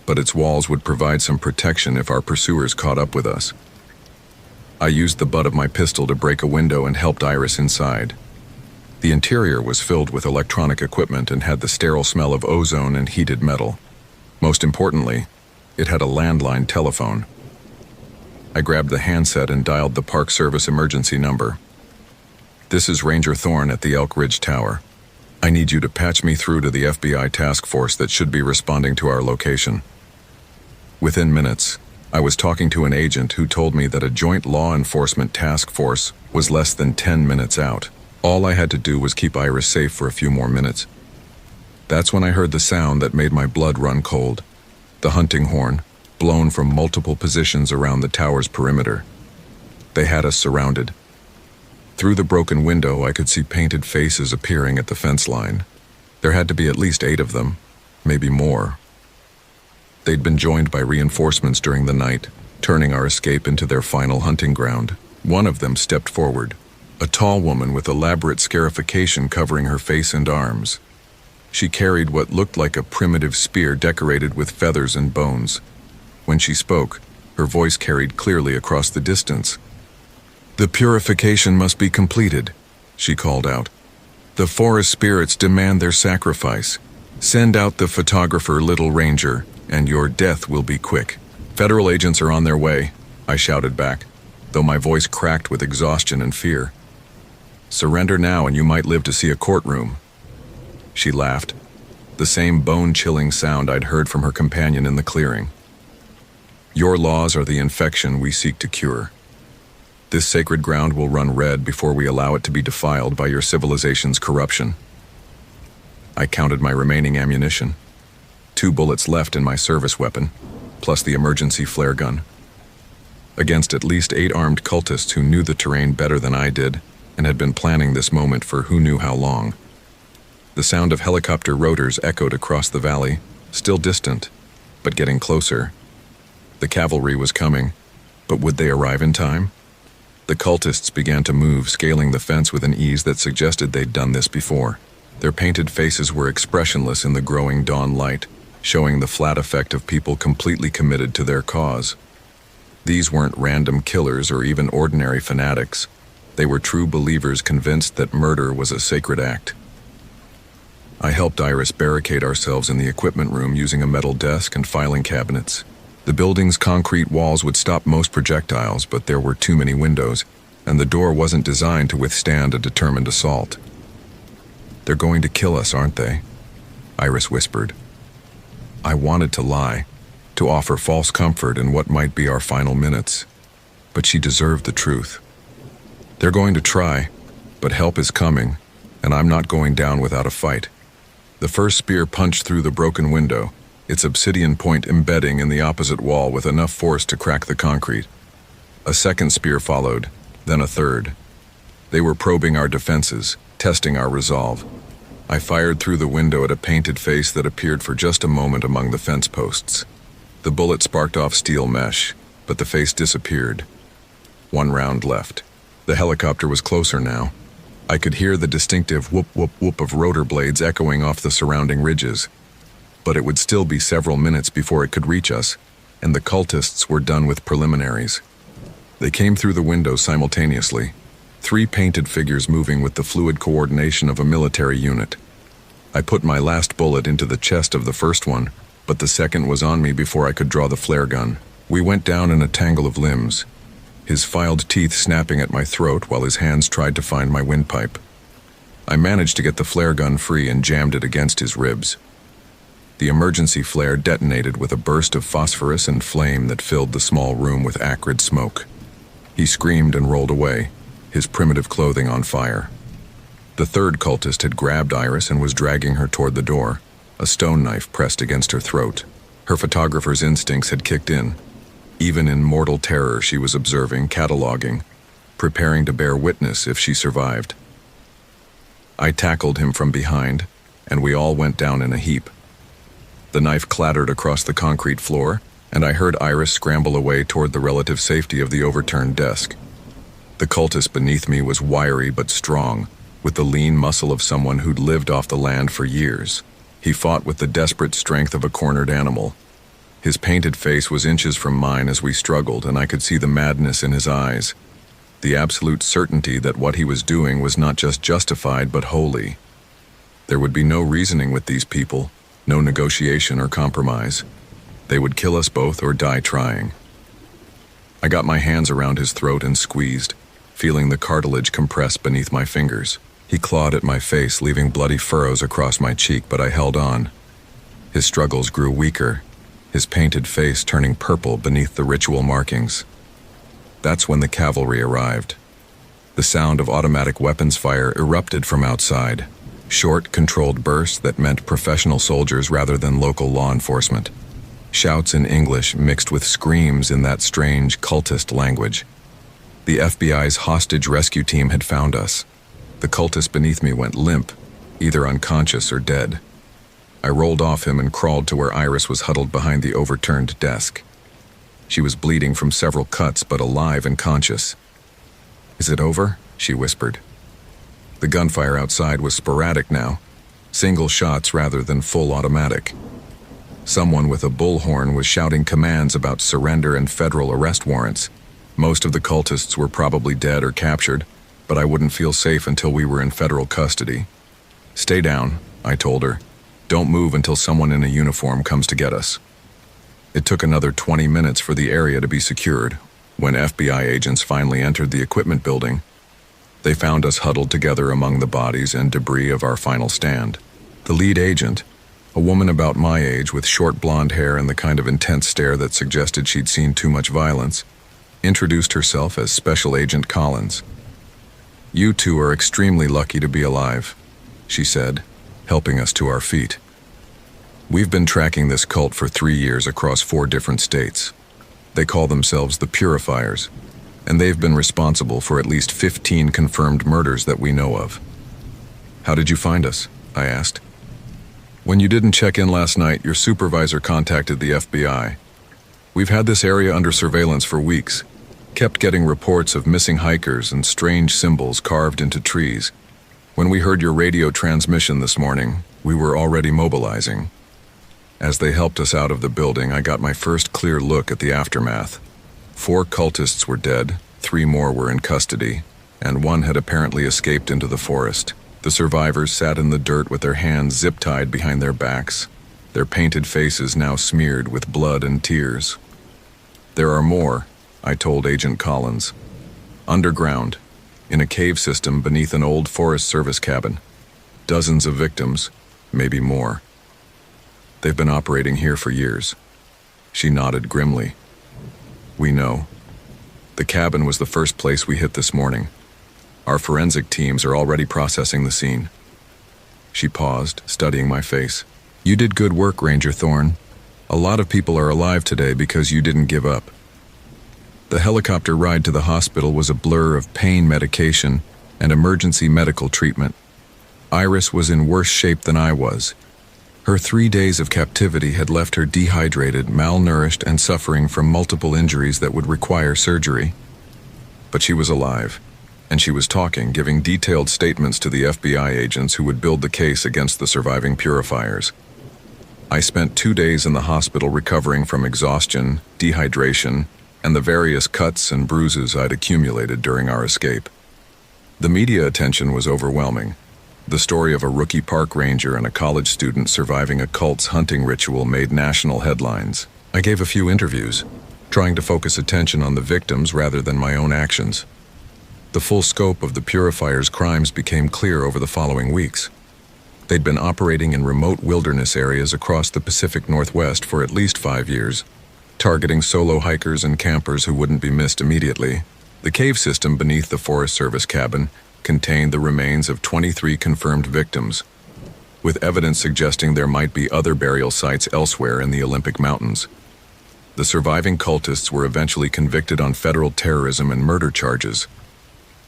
but its walls would provide some protection if our pursuers caught up with us. I used the butt of my pistol to break a window and helped Iris inside. The interior was filled with electronic equipment and had the sterile smell of ozone and heated metal. Most importantly, it had a landline telephone. I grabbed the handset and dialed the Park Service emergency number. "This is Ranger Thorne at the Elk Ridge Tower. I need you to patch me through to the FBI task force that should be responding to our location." Within minutes, I was talking to an agent who told me that a joint law enforcement task force was less than 10 minutes out. All I had to do was keep Iris safe for a few more minutes. That's when I heard the sound that made my blood run cold. The hunting horn, blown from multiple positions around the tower's perimeter. They had us surrounded. Through the broken window, I could see painted faces appearing at the fence line. There had to be at least 8 of them, maybe more. They'd been joined by reinforcements during the night, turning our escape into their final hunting ground. One of them stepped forward, a tall woman with elaborate scarification covering her face and arms. She carried what looked like a primitive spear decorated with feathers and bones. When she spoke, her voice carried clearly across the distance. "The purification must be completed," she called out. "The forest spirits demand their sacrifice. Send out the photographer, Little Ranger, and your death will be quick." "Federal agents are on their way," I shouted back, though my voice cracked with exhaustion and fear. "Surrender now and you might live to see a courtroom." She laughed, the same bone-chilling sound I'd heard from her companion in the clearing. "Your laws are the infection we seek to cure. This sacred ground will run red before we allow it to be defiled by your civilization's corruption." I counted my remaining ammunition. 2 bullets left in my service weapon, plus the emergency flare gun. Against at least 8 armed cultists who knew the terrain better than I did and had been planning this moment for who knew how long. The sound of helicopter rotors echoed across the valley, still distant, but getting closer. The cavalry was coming, but would they arrive in time? The cultists began to move, scaling the fence with an ease that suggested they'd done this before. Their painted faces were expressionless in the growing dawn light, showing the flat effect of people completely committed to their cause. These weren't random killers or even ordinary fanatics. They were true believers convinced that murder was a sacred act. I helped Iris barricade ourselves in the equipment room using a metal desk and filing cabinets. The building's concrete walls would stop most projectiles, but there were too many windows, and the door wasn't designed to withstand a determined assault. "They're going to kill us, aren't they?" Iris whispered. I wanted to lie, to offer false comfort in what might be our final minutes, but she deserved the truth. "They're going to try, but help is coming, and I'm not going down without a fight." The first spear punched through the broken window, its obsidian point embedding in the opposite wall with enough force to crack the concrete. A second spear followed, then a third. They were probing our defenses, testing our resolve. I fired through the window at a painted face that appeared for just a moment among the fence posts. The bullet sparked off steel mesh, but the face disappeared. One round left. The helicopter was closer now. I could hear the distinctive whoop whoop whoop of rotor blades echoing off the surrounding ridges. But it would still be several minutes before it could reach us, and the cultists were done with preliminaries. They came through the window simultaneously, 3 painted figures moving with the fluid coordination of a military unit. I put my last bullet into the chest of the first one, but the second was on me before I could draw the flare gun. We went down in a tangle of limbs, his filed teeth snapping at my throat while his hands tried to find my windpipe. I managed to get the flare gun free and jammed it against his ribs. The emergency flare detonated with a burst of phosphorus and flame that filled the small room with acrid smoke. He screamed and rolled away, his primitive clothing on fire. The third cultist had grabbed Iris and was dragging her toward the door, a stone knife pressed against her throat. Her photographer's instincts had kicked in. Even in mortal terror, she was observing, cataloging, preparing to bear witness if she survived. I tackled him from behind, and we all went down in a heap. The knife clattered across the concrete floor, and I heard Iris scramble away toward the relative safety of the overturned desk. The cultist beneath me was wiry but strong, with the lean muscle of someone who'd lived off the land for years. He fought with the desperate strength of a cornered animal. His painted face was inches from mine as we struggled, and I could see the madness in his eyes, the absolute certainty that what he was doing was not just justified but holy. There would be no reasoning with these people, no negotiation or compromise. They would kill us both or die trying. I got my hands around his throat and squeezed, feeling the cartilage compress beneath my fingers. He clawed at my face, leaving bloody furrows across my cheek, but I held on. His struggles grew weaker, his painted face turning purple beneath the ritual markings. That's when the cavalry arrived. The sound of automatic weapons fire erupted from outside, short, controlled bursts that meant professional soldiers rather than local law enforcement. Shouts in English mixed with screams in that strange cultist language. The FBI's hostage rescue team had found us. The cultist beneath me went limp, either unconscious or dead. I rolled off him and crawled to where Iris was huddled behind the overturned desk. She was bleeding from several cuts, but alive and conscious. "Is it over?" she whispered. The gunfire outside was sporadic now, single shots rather than full automatic. Someone with a bullhorn was shouting commands about surrender and federal arrest warrants. Most of the cultists were probably dead or captured, but I wouldn't feel safe until we were in federal custody. "Stay down," I told her. "Don't move until someone in a uniform comes to get us." It took another 20 minutes for the area to be secured. When FBI agents finally entered the equipment building, they found us huddled together among the bodies and debris of our final stand. The lead agent, a woman about my age with short blonde hair and the kind of intense stare that suggested she'd seen too much violence, introduced herself as Special Agent Collins. "You two are extremely lucky to be alive," she said, helping us to our feet. "We've been tracking this cult for 3 years across 4 different states. They call themselves the Purifiers, and they've been responsible for at least 15 confirmed murders that we know of." "How did you find us?" I asked. "When you didn't check in last night, your supervisor contacted the FBI. We've had this area under surveillance for weeks. Kept getting reports of missing hikers and strange symbols carved into trees. When we heard your radio transmission this morning, we were already mobilizing. As they helped us out of the building, I got my first clear look at the aftermath. 4 cultists were dead, 3 more were in custody, and 1 had apparently escaped into the forest. The survivors sat in the dirt with their hands zip-tied behind their backs, their painted faces now smeared with blood and tears. There are more, I told Agent Collins. Underground, in a cave system beneath an old Forest Service cabin. Dozens of victims, maybe more. They've been operating here for years. She nodded grimly. We know. The cabin was the first place we hit this morning. Our forensic teams are already processing the scene. She paused, studying my face. You did good work, Ranger Thorne. A lot of people are alive today because you didn't give up. The helicopter ride to the hospital was a blur of pain medication and emergency medical treatment. Iris was in worse shape than I was. Her 3 days of captivity had left her dehydrated, malnourished, and suffering from multiple injuries that would require surgery. But she was alive, and she was talking, giving detailed statements to the FBI agents who would build the case against the surviving purifiers. I spent 2 days in the hospital recovering from exhaustion, dehydration, and the various cuts and bruises I'd accumulated during our escape. The media attention was overwhelming. The story of a rookie park ranger and a college student surviving a cult's hunting ritual made national headlines. I gave a few interviews, trying to focus attention on the victims rather than my own actions. The full scope of the purifiers' crimes became clear over the following weeks. They'd been operating in remote wilderness areas across the Pacific Northwest for at least 5 years, targeting solo hikers and campers who wouldn't be missed immediately. The cave system beneath the Forest Service cabin contained the remains of 23 confirmed victims, with evidence suggesting there might be other burial sites elsewhere in the Olympic Mountains. The surviving cultists were eventually convicted on federal terrorism and murder charges.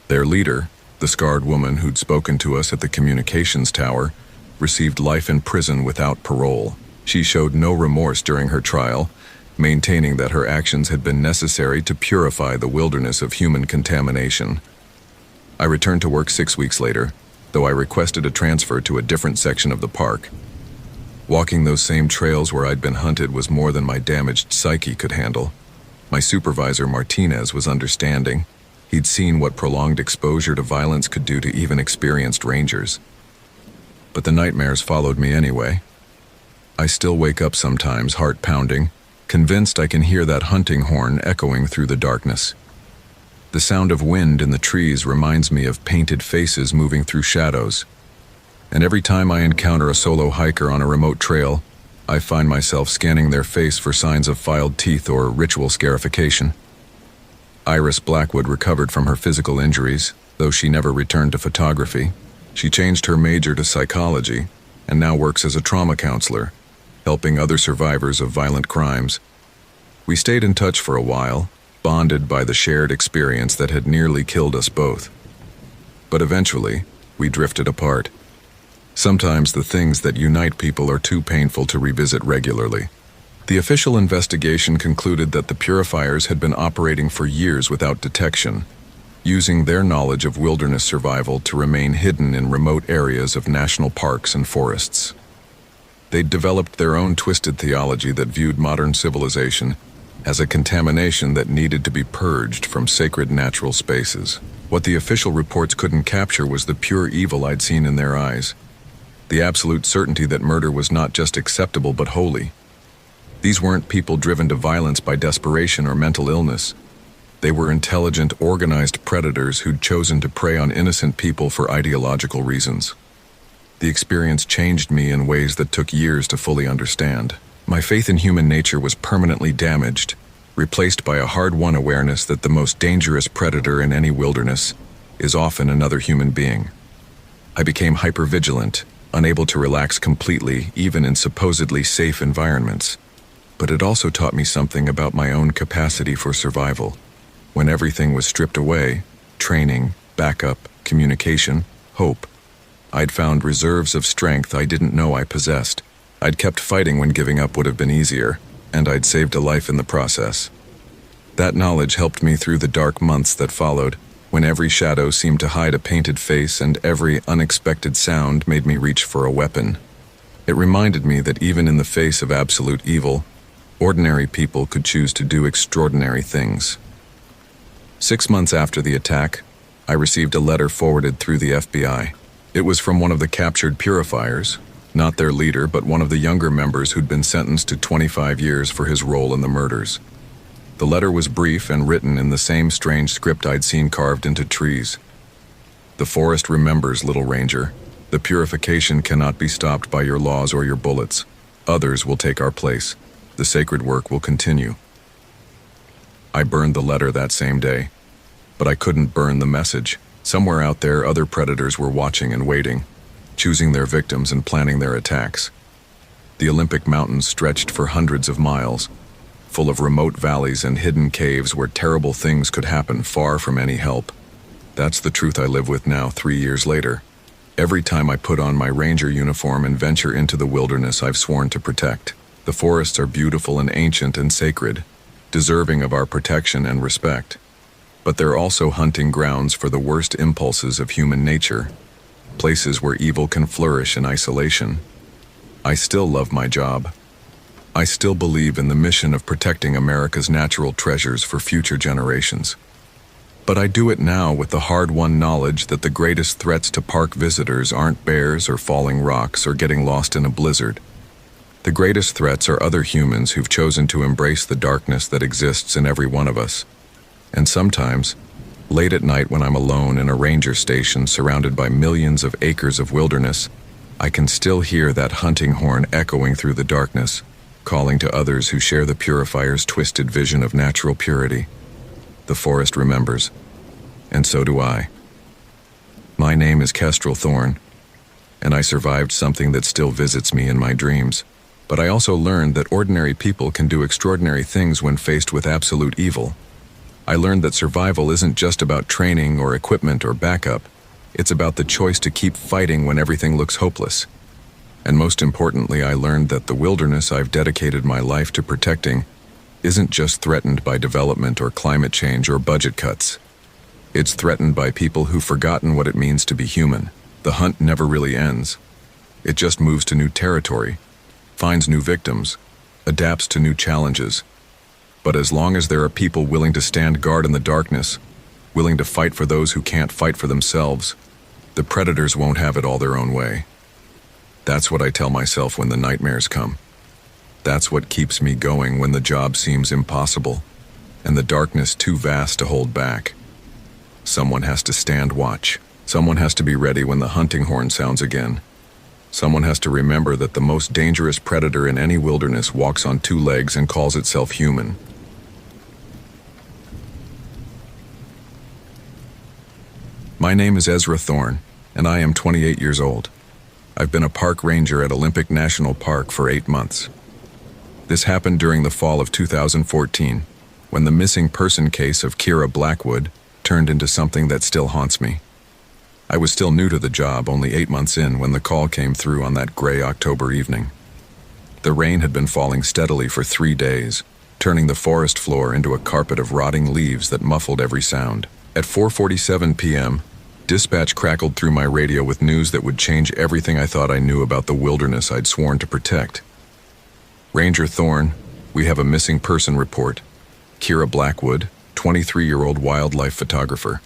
Their leader, the scarred woman who'd spoken to us at the communications tower, received life in prison without parole. She showed no remorse during her trial, maintaining that her actions had been necessary to purify the wilderness of human contamination. I returned to work 6 weeks later, though I requested a transfer to a different section of the park. Walking those same trails where I'd been hunted was more than my damaged psyche could handle. My supervisor, Martinez, was understanding. He'd seen what prolonged exposure to violence could do to even experienced rangers. But the nightmares followed me anyway. I still wake up sometimes, heart pounding, convinced I can hear that hunting horn echoing through the darkness. The sound of wind in the trees reminds me of painted faces moving through shadows. And every time I encounter a solo hiker on a remote trail, I find myself scanning their face for signs of filed teeth or ritual scarification. Iris Blackwood recovered from her physical injuries, though she never returned to photography. She changed her major to psychology and now works as a trauma counselor, helping other survivors of violent crimes. We stayed in touch for a while, bonded by the shared experience that had nearly killed us both. But eventually, we drifted apart. Sometimes the things that unite people are too painful to revisit regularly. The official investigation concluded that the purifiers had been operating for years without detection, using their knowledge of wilderness survival to remain hidden in remote areas of national parks and forests. They'd developed their own twisted theology that viewed modern civilization as a contamination that needed to be purged from sacred natural spaces. What the official reports couldn't capture was the pure evil I'd seen in their eyes, the absolute certainty that murder was not just acceptable but holy. These weren't people driven to violence by desperation or mental illness. They were intelligent, organized predators who'd chosen to prey on innocent people for ideological reasons. The experience changed me in ways that took years to fully understand. My faith in human nature was permanently damaged, replaced by a hard-won awareness that the most dangerous predator in any wilderness is often another human being. I became hypervigilant, unable to relax completely, even in supposedly safe environments. But it also taught me something about my own capacity for survival. When everything was stripped away, training, backup, communication, hope, I'd found reserves of strength I didn't know I possessed. I'd kept fighting when giving up would have been easier, and I'd saved a life in the process. That knowledge helped me through the dark months that followed, when every shadow seemed to hide a painted face and every unexpected sound made me reach for a weapon. It reminded me that even in the face of absolute evil, ordinary people could choose to do extraordinary things. 6 months after the attack, I received a letter forwarded through the FBI. It was from one of the captured purifiers, not their leader, but one of the younger members who'd been sentenced to 25 years for his role in the murders. The letter was brief and written in the same strange script I'd seen carved into trees. The forest remembers, little ranger. The purification cannot be stopped by your laws or your bullets. Others will take our place. The sacred work will continue. I burned the letter that same day, but I couldn't burn the message. Somewhere out there, other predators were watching and waiting, choosing their victims and planning their attacks. The Olympic Mountains stretched for hundreds of miles, full of remote valleys and hidden caves where terrible things could happen far from any help. That's the truth I live with now, 3 years later. Every time I put on my ranger uniform and venture into the wilderness I've sworn to protect. The forests are beautiful and ancient and sacred, deserving of our protection and respect. But they're also hunting grounds for the worst impulses of human nature, places where evil can flourish in isolation. I still love my job. I still believe in the mission of protecting America's natural treasures for future generations. But I do it now with the hard-won knowledge that the greatest threats to park visitors aren't bears or falling rocks or getting lost in a blizzard. The greatest threats are other humans who've chosen to embrace the darkness that exists in every one of us. And sometimes, late at night when I'm alone in a ranger station surrounded by millions of acres of wilderness, I can still hear that hunting horn echoing through the darkness, calling to others who share the purifier's twisted vision of natural purity. The forest remembers, and so do I. My name is Kestrel Thorn, and I survived something that still visits me in my dreams. But I also learned that ordinary people can do extraordinary things when faced with absolute evil. I learned that survival isn't just about training or equipment or backup. It's about the choice to keep fighting when everything looks hopeless. And most importantly, I learned that the wilderness I've dedicated my life to protecting isn't just threatened by development or climate change or budget cuts. It's threatened by people who've forgotten what it means to be human. The hunt never really ends. It just moves to new territory, finds new victims, adapts to new challenges. But as long as there are people willing to stand guard in the darkness, willing to fight for those who can't fight for themselves, the predators won't have it all their own way. That's what I tell myself when the nightmares come. That's what keeps me going when the job seems impossible and the darkness too vast to hold back. Someone has to stand watch. Someone has to be ready when the hunting horn sounds again. Someone has to remember that the most dangerous predator in any wilderness walks on 2 legs and calls itself human. My name is Ezra Thorn, and I am 28 years old. I've been a park ranger at Olympic National Park for 8 months. This happened during the fall of 2014, when the missing person case of Kira Blackwood turned into something that still haunts me. I was still new to the job, only 8 months in, when the call came through on that gray October evening. The rain had been falling steadily for 3 days, turning the forest floor into a carpet of rotting leaves that muffled every sound. At 4:47 p.m., dispatch crackled through my radio with news that would change everything I thought I knew about the wilderness I'd sworn to protect. Ranger Thorn, we have a missing person report. Kira Blackwood, 23-year-old wildlife photographer.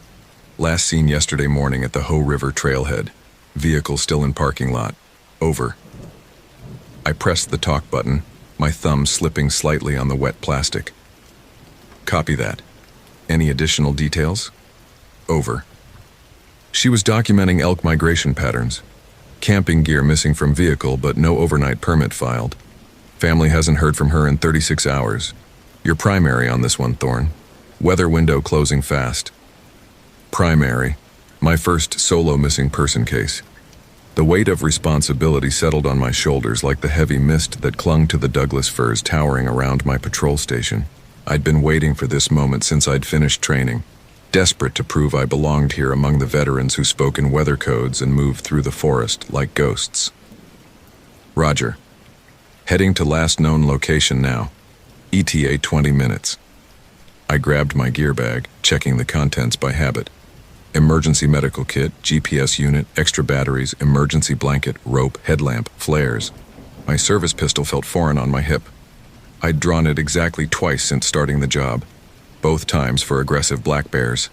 Last seen yesterday morning at the Hoh River trailhead. Vehicle still in parking lot. Over. I pressed the talk button, my thumb slipping slightly on the wet plastic. Copy that. Any additional details? Over. She was documenting elk migration patterns. Camping gear missing from vehicle, but no overnight permit filed. Family hasn't heard from her in 36 hours. You're primary on this one, Thorn. Weather window closing fast. Primary. My first solo missing person case. The weight of responsibility settled on my shoulders like the heavy mist that clung to the Douglas firs towering around my patrol station. I'd been waiting for this moment since I'd finished training, desperate to prove I belonged here among the veterans who spoke in weather codes and moved through the forest like ghosts. Roger. Heading to last known location now. ETA 20 minutes. I grabbed my gear bag, checking the contents by habit. Emergency medical kit, GPS unit, extra batteries, emergency blanket, rope, headlamp, flares. My service pistol felt foreign on my hip. I'd drawn it exactly twice since starting the job, both times for aggressive black bears.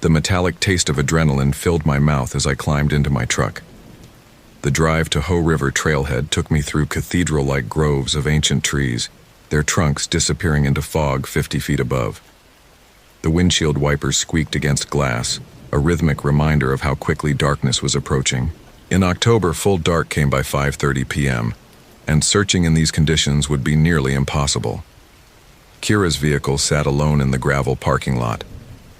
The metallic taste of adrenaline filled my mouth as I climbed into my truck. The drive to Hoh River trailhead took me through cathedral-like groves of ancient trees, their trunks disappearing into fog 50 feet above. The windshield wipers squeaked against glass, a rhythmic reminder of how quickly darkness was approaching. In October, full dark came by 5:30 p.m., and searching in these conditions would be nearly impossible. Kira's vehicle sat alone in the gravel parking lot,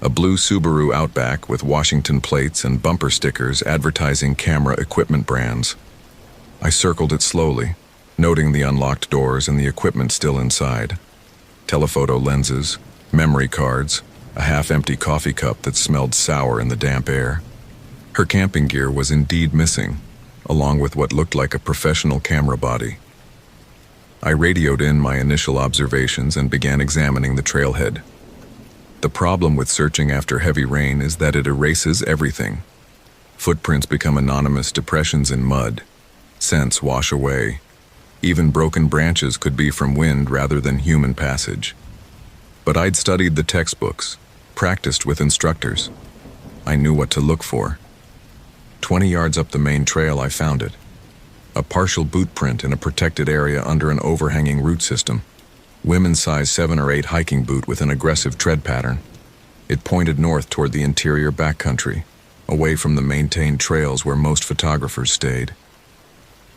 a blue Subaru Outback with Washington plates and bumper stickers advertising camera equipment brands. I circled it slowly, noting the unlocked doors and the equipment still inside. Telephoto lenses, memory cards, a half-empty coffee cup that smelled sour in the damp air. Her camping gear was indeed missing, along with what looked like a professional camera body. I radioed in my initial observations and began examining the trailhead. The problem with searching after heavy rain is that it erases everything. Footprints become anonymous depressions in mud. Scents wash away. Even broken branches could be from wind rather than human passage. But I'd studied the textbooks, practiced with instructors. I knew what to look for. 20 yards up the main trail, I found it. A partial boot print in a protected area under an overhanging root system. Women's size 7 or 8 hiking boot with an aggressive tread pattern. It pointed north toward the interior backcountry, away from the maintained trails where most photographers stayed.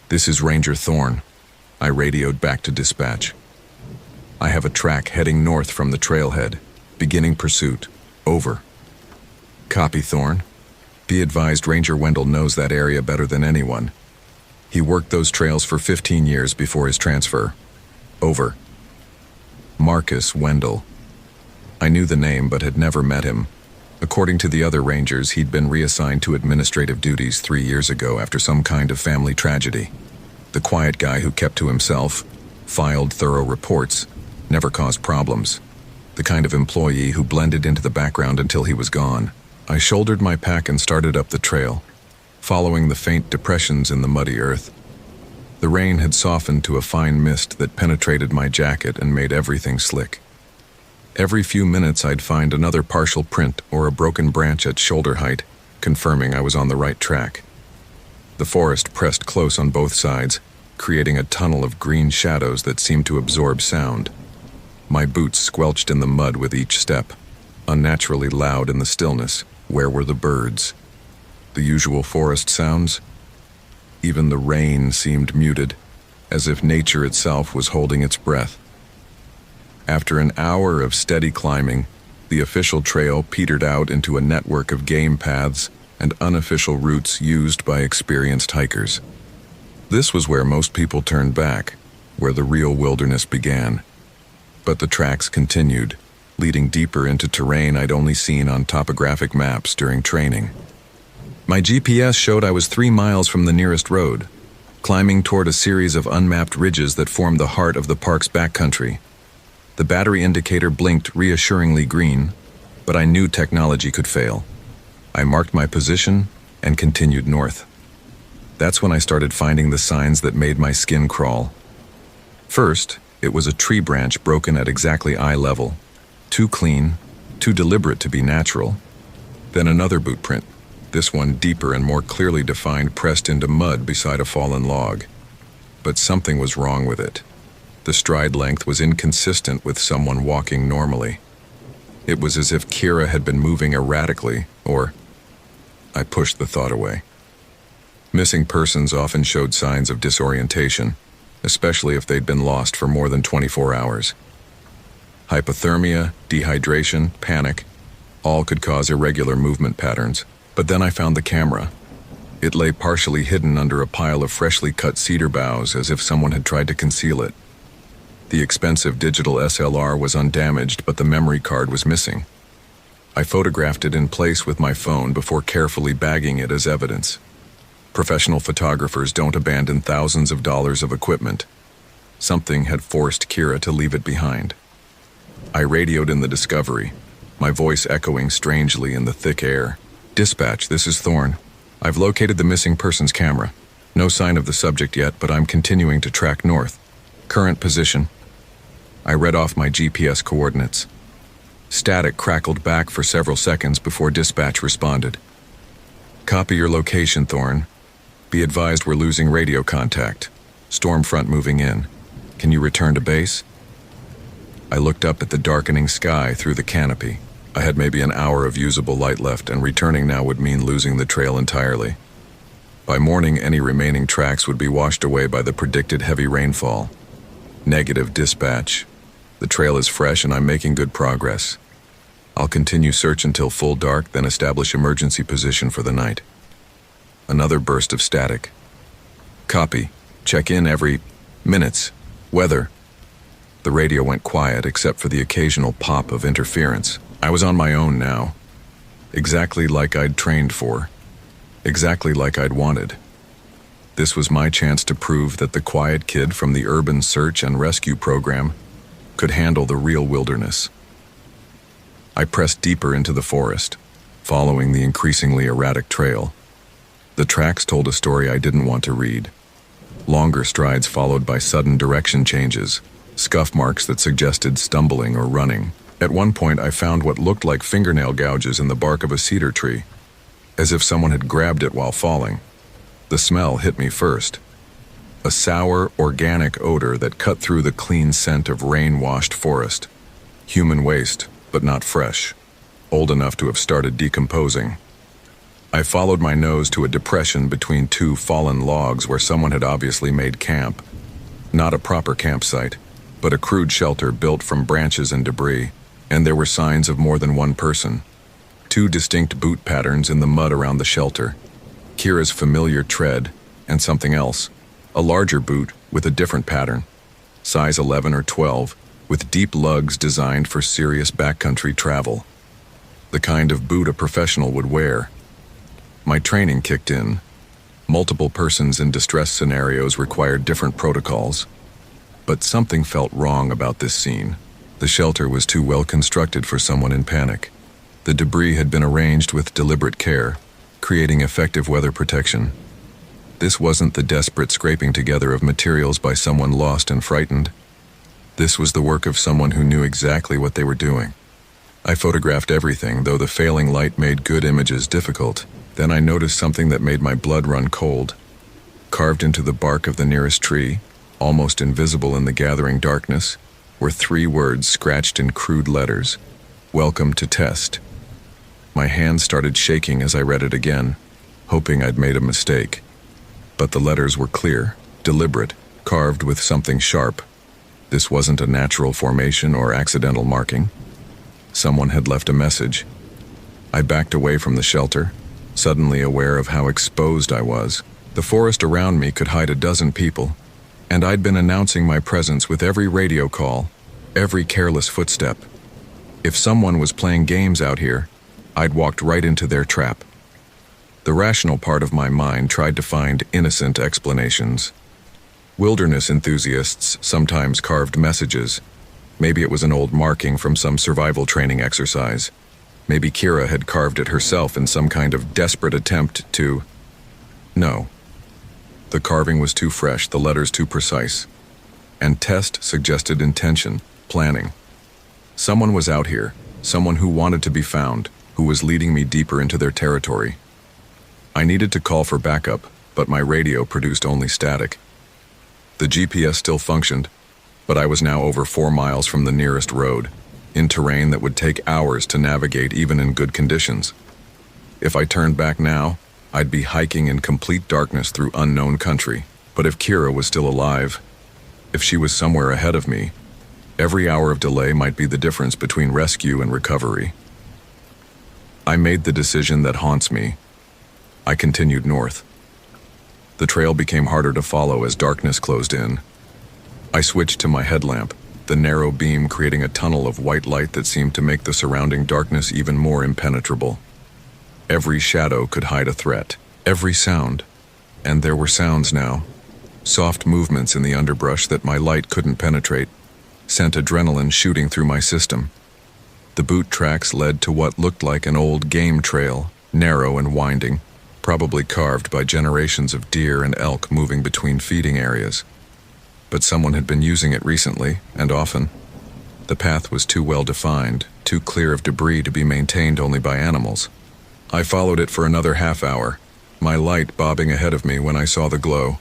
"This is Ranger Thorne," I radioed back to dispatch. "I have a track heading north from the trailhead. Beginning pursuit. Over." "Copy, Thorne. Be advised, Ranger Wendell knows that area better than anyone. He worked those trails for 15 years before his transfer. Over." Marcus Wendell. I knew the name but had never met him. According to the other Rangers, he'd been reassigned to administrative duties 3 years ago after some kind of family tragedy. The quiet guy who kept to himself, filed thorough reports, never caused problems. The kind of employee who blended into the background until he was gone. I shouldered my pack and started up the trail, following the faint depressions in the muddy earth. The rain had softened to a fine mist that penetrated my jacket and made everything slick. Every few minutes I'd find another partial print or a broken branch at shoulder height, confirming I was on the right track. The forest pressed close on both sides, creating a tunnel of green shadows that seemed to absorb sound. My boots squelched in the mud with each step, unnaturally loud in the stillness. Where were the birds? The usual forest sounds? Even the rain seemed muted, as if nature itself was holding its breath. After an hour of steady climbing, the official trail petered out into a network of game paths and unofficial routes used by experienced hikers. This was where most people turned back, where the real wilderness began. But the tracks continued, leading deeper into terrain I'd only seen on topographic maps during training. My GPS showed I was 3 miles from the nearest road, climbing toward a series of unmapped ridges that formed the heart of the park's backcountry. The battery indicator blinked reassuringly green, but I knew technology could fail. I marked my position and continued north. That's when I started finding the signs that made my skin crawl. First, it was a tree branch broken at exactly eye level. Too clean, too deliberate to be natural. Then another boot print, this one deeper and more clearly defined, pressed into mud beside a fallen log. But something was wrong with it. The stride length was inconsistent with someone walking normally. It was as if Kira had been moving erratically, or... I pushed the thought away. Missing persons often showed signs of disorientation, especially if they'd been lost for more than 24 hours. Hypothermia, dehydration, panic, all could cause irregular movement patterns. But then I found the camera. It lay partially hidden under a pile of freshly cut cedar boughs, as if someone had tried to conceal it. The expensive digital SLR was undamaged, but the memory card was missing. I photographed it in place with my phone before carefully bagging it as evidence. Professional photographers don't abandon thousands of dollars of equipment. Something had forced Kira to leave it behind. I radioed in the Discovery, my voice echoing strangely in the thick air. "Dispatch, this is Thorne. I've located the missing person's camera. No sign of the subject yet, but I'm continuing to track north. Current position." I read off my GPS coordinates. Static crackled back for several seconds before dispatch responded. "Copy your location, Thorne. Be advised we're losing radio contact. Storm front moving in. Can you return to base?" I looked up at the darkening sky through the canopy. I had maybe an hour of usable light left, and returning now would mean losing the trail entirely. By morning, any remaining tracks would be washed away by the predicted heavy rainfall. Negative dispatch. The trail is fresh and I'm making good progress. I'll continue search until full dark, then establish emergency position for the night. Another burst of static. "Copy. Check in every minutes. Weather." The radio went quiet except for the occasional pop of interference. I was on my own now. Exactly like I'd trained for. Exactly like I'd wanted. This was my chance to prove that the quiet kid from the urban search and rescue program could handle the real wilderness. I pressed deeper into the forest, following the increasingly erratic trail. The tracks told a story I didn't want to read. Longer strides followed by sudden direction changes, scuff marks that suggested stumbling or running. At one point, I found what looked like fingernail gouges in the bark of a cedar tree, as if someone had grabbed it while falling. The smell hit me first. A sour, organic odor that cut through the clean scent of rain-washed forest. Human waste, but not fresh. Old enough to have started decomposing. I followed my nose to a depression between two fallen logs where someone had obviously made camp. Not a proper campsite, but a crude shelter built from branches and debris, and there were signs of more than one person. Two distinct boot patterns in the mud around the shelter. Kira's familiar tread, and something else. A larger boot with a different pattern. Size 11 or 12, with deep lugs designed for serious backcountry travel. The kind of boot a professional would wear. My training kicked in. Multiple persons in distress scenarios required different protocols. But something felt wrong about this scene. The shelter was too well constructed for someone in panic. The debris had been arranged with deliberate care, creating effective weather protection. This wasn't the desperate scraping together of materials by someone lost and frightened. This was the work of someone who knew exactly what they were doing. I photographed everything, though the failing light made good images difficult. Then I noticed something that made my blood run cold. Carved into the bark of the nearest tree, almost invisible in the gathering darkness, were 3 words scratched in crude letters. "Welcome to test." My hand started shaking as I read it again, hoping I'd made a mistake. But the letters were clear, deliberate, carved with something sharp. This wasn't a natural formation or accidental marking. Someone had left a message. I backed away from the shelter, suddenly aware of how exposed I was. The forest around me could hide a dozen people, and I'd been announcing my presence with every radio call, every careless footstep. If someone was playing games out here, I'd walked right into their trap. The rational part of my mind tried to find innocent explanations. Wilderness enthusiasts sometimes carved messages. Maybe it was an old marking from some survival training exercise. Maybe Kira had carved it herself in some kind of desperate attempt to... No. The carving was too fresh, the letters too precise. And test suggested intention, planning. Someone was out here, someone who wanted to be found, who was leading me deeper into their territory. I needed to call for backup, but my radio produced only static. The GPS still functioned, but I was now over 4 miles from the nearest road, in terrain that would take hours to navigate even in good conditions. If I turned back now, I'd be hiking in complete darkness through unknown country. But if Kira was still alive, if she was somewhere ahead of me, every hour of delay might be the difference between rescue and recovery. I made the decision that haunts me. I continued north. The trail became harder to follow as darkness closed in. I switched to my headlamp, the narrow beam creating a tunnel of white light that seemed to make the surrounding darkness even more impenetrable. Every shadow could hide a threat, every sound. And there were sounds now, soft movements in the underbrush that my light couldn't penetrate. sent adrenaline shooting through my system. The boot tracks led to what looked like an old game trail, narrow and winding, probably carved by generations of deer and elk moving between feeding areas. But someone had been using it recently, and often. The path was too well defined, too clear of debris to be maintained only by animals. I followed it for another half hour, my light bobbing ahead of me when I saw the glow.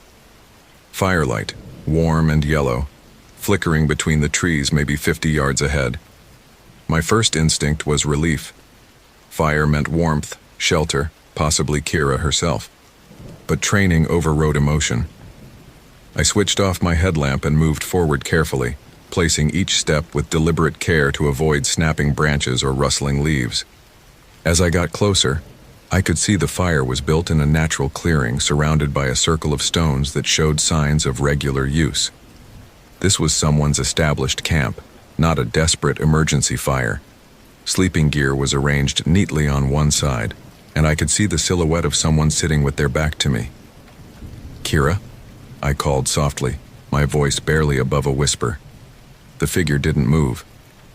Firelight, warm and yellow, flickering between the trees maybe 50 yards ahead. My first instinct was relief. Fire meant warmth, shelter, possibly Kira herself. But training overrode emotion. I switched off my headlamp and moved forward carefully, placing each step with deliberate care to avoid snapping branches or rustling leaves. As I got closer, I could see the fire was built in a natural clearing surrounded by a circle of stones that showed signs of regular use. This was someone's established camp, not a desperate emergency fire. Sleeping gear was arranged neatly on one side, and I could see the silhouette of someone sitting with their back to me. "Kira?" I called softly, my voice barely above a whisper. The figure didn't move.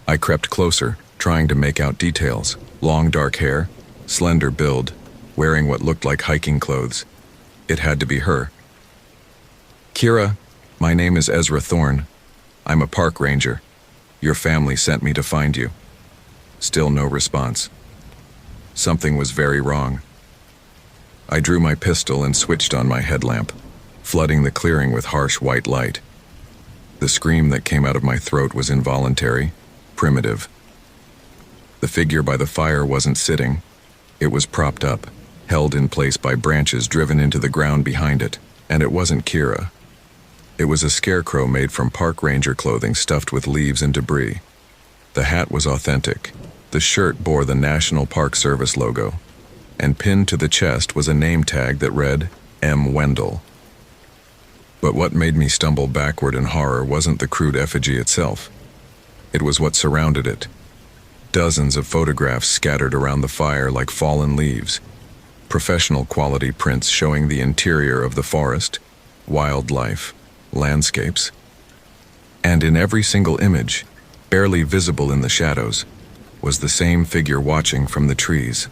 I crept closer, trying to make out details. Long dark hair, slender build, wearing what looked like hiking clothes. It had to be her. "Kira, my name is Ezra Thorne. I'm a park ranger. Your family sent me to find you." Still no response. Something was very wrong. I drew my pistol and switched on my headlamp, flooding the clearing with harsh white light. The scream that came out of my throat was involuntary, primitive. The figure by the fire wasn't sitting. It was propped up, held in place by branches driven into the ground behind it, and it wasn't Kira. It was a scarecrow made from park ranger clothing stuffed with leaves and debris. The hat was authentic. The shirt bore the National Park Service logo, and pinned to the chest was a name tag that read, M. Wendell. But what made me stumble backward in horror wasn't the crude effigy itself. It was what surrounded it. Dozens of photographs scattered around the fire like fallen leaves. Professional quality prints showing the interior of the forest, wildlife, landscapes. And in every single image, barely visible in the shadows, was the same figure watching from the trees.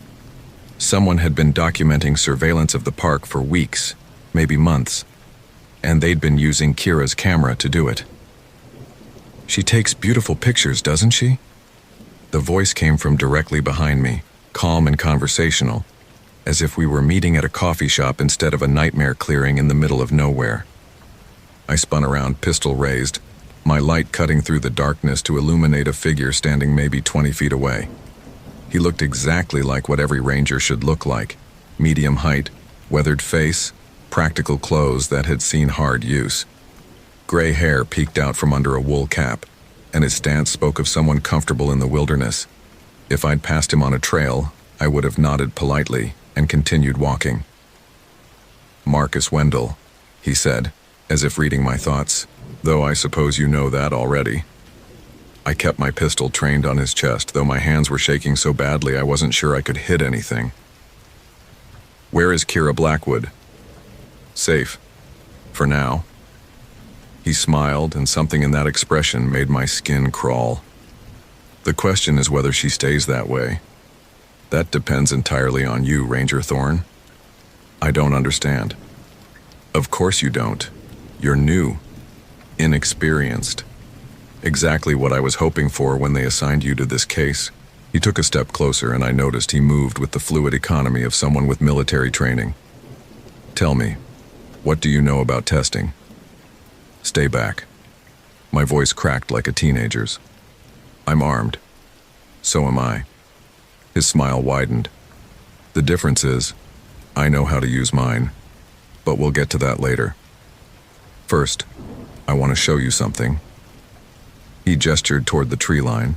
Someone had been documenting surveillance of the park for weeks, maybe months, and they'd been using Kira's camera to do it. "She takes beautiful pictures, doesn't she?" The voice came from directly behind me, calm and conversational, as if we were meeting at a coffee shop instead of a nightmare clearing in the middle of nowhere. I spun around, pistol raised, my light cutting through the darkness to illuminate a figure standing maybe 20 feet away. He looked exactly like what every ranger should look like: medium height, weathered face, practical clothes that had seen hard use. Gray hair peeked out from under a wool cap, and his stance spoke of someone comfortable in the wilderness. If I'd passed him on a trail, I would have nodded politely and continued walking. "Marcus Wendell," he said, as if reading my thoughts, "though I suppose you know that already." I kept my pistol trained on his chest, though my hands were shaking so badly I wasn't sure I could hit anything. "Where is Kira Blackwood?" "Safe. For now." He smiled, and something in that expression made my skin crawl. "The question is whether she stays that way. That depends entirely on you, Ranger Thorne." "I don't understand." "Of course you don't. You're new. Inexperienced. Exactly what I was hoping for when they assigned you to this case." He took a step closer, and I noticed he moved with the fluid economy of someone with military training. "Tell me, what do you know about testing?" "Stay back." My voice cracked like a teenager's. "I'm armed. So am I." His smile widened. "The difference is, I know how to use mine, but we'll get to that later. First, I want to show you something." He gestured toward the tree line,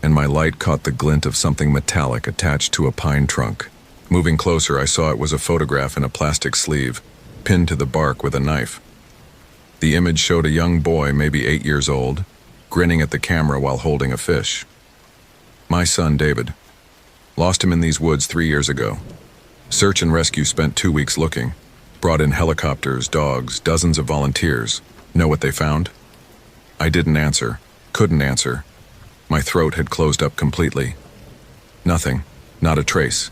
and my light caught the glint of something metallic attached to a pine trunk. Moving closer, I saw it was a photograph in a plastic sleeve, pinned to the bark with a knife. The image showed a young boy, maybe 8 years old, grinning at the camera while holding a fish. "My son, David. Lost him in these woods 3 years ago. Search and rescue spent 2 weeks looking. Brought in helicopters, dogs, dozens of volunteers. Know what they found?" I didn't answer, Couldn't answer. My throat had closed up completely. Nothing. Not a trace.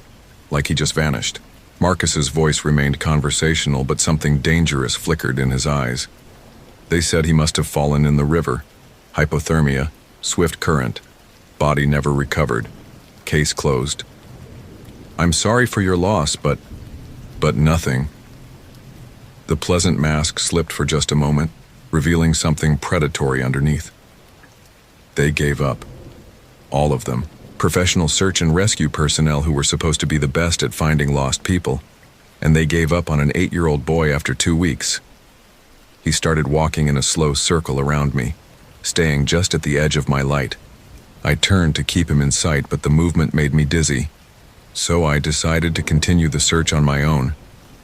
Like he just vanished. Marcus's voice remained conversational, but something dangerous flickered in his eyes. They said he must have fallen in the river. Hypothermia, swift current. Body never recovered. Case closed. I'm sorry for your loss, but nothing. The pleasant mask slipped for just a moment, revealing something predatory underneath. They gave up. All of them. Professional search and rescue personnel who were supposed to be the best at finding lost people. And they gave up on an 8-year-old boy after 2 weeks. He started walking in a slow circle around me, staying just at the edge of my light. I turned to keep him in sight, but the movement made me dizzy. So I decided to continue the search on my own.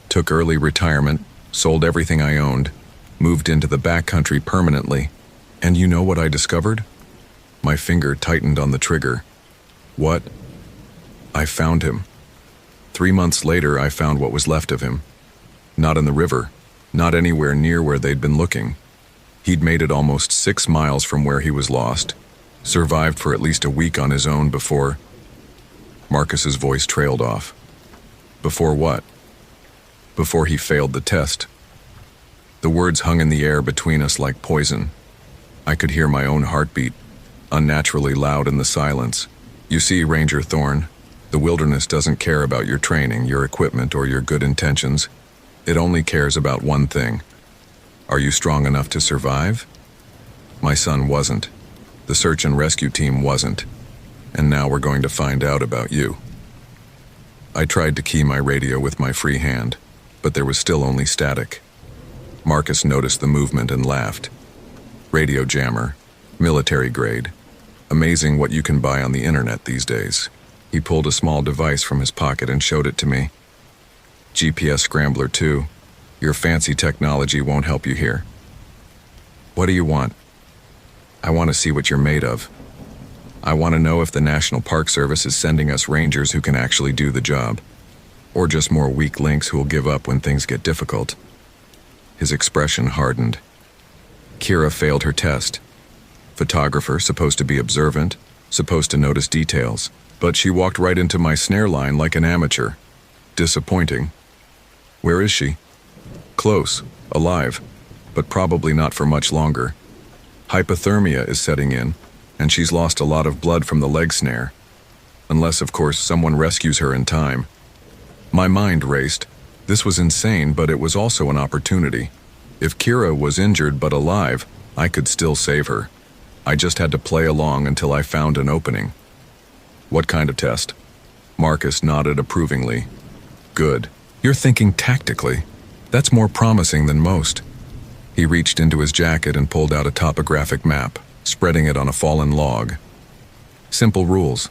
Took early retirement, sold everything I owned, moved into the backcountry permanently. And you know what I discovered? My finger tightened on the trigger. What? I found him. 3 months later, I found what was left of him. Not in the river, not anywhere near where they'd been looking. He'd made it almost 6 miles from where he was lost, survived for at least a week on his own before... Marcus's voice trailed off. Before what? Before he failed the test. The words hung in the air between us like poison. I could hear my own heartbeat, unnaturally loud in the silence. You see, Ranger Thorne, the wilderness doesn't care about your training, your equipment, or your good intentions. It only cares about one thing. Are you strong enough to survive? My son wasn't. The search and rescue team wasn't. And now we're going to find out about you. I tried to key my radio with my free hand, but there was still only static. Marcus noticed the movement and laughed. Radio jammer, military grade. Amazing what you can buy on the internet these days. He pulled a small device from his pocket and showed it to me. GPS Scrambler 2. Your fancy technology won't help you here. What do you want? I want to see what you're made of. I want to know if the National Park Service is sending us rangers who can actually do the job, or just more weak links who will give up when things get difficult. His expression hardened. Kira failed her test. Photographer, supposed to be observant, supposed to notice details, but she walked right into my snare line like an amateur. Disappointing. Where is she? Close, alive, but probably not for much longer. Hypothermia is setting in, and she's lost a lot of blood from the leg snare. Unless, of course, someone rescues her in time. My mind raced. This was insane, but it was also an opportunity. If Kira was injured but alive, I could still save her. I just had to play along until I found an opening. What kind of test? Marcus nodded approvingly. Good. You're thinking tactically. That's more promising than most. He reached into his jacket and pulled out a topographic map, spreading it on a fallen log. Simple rules.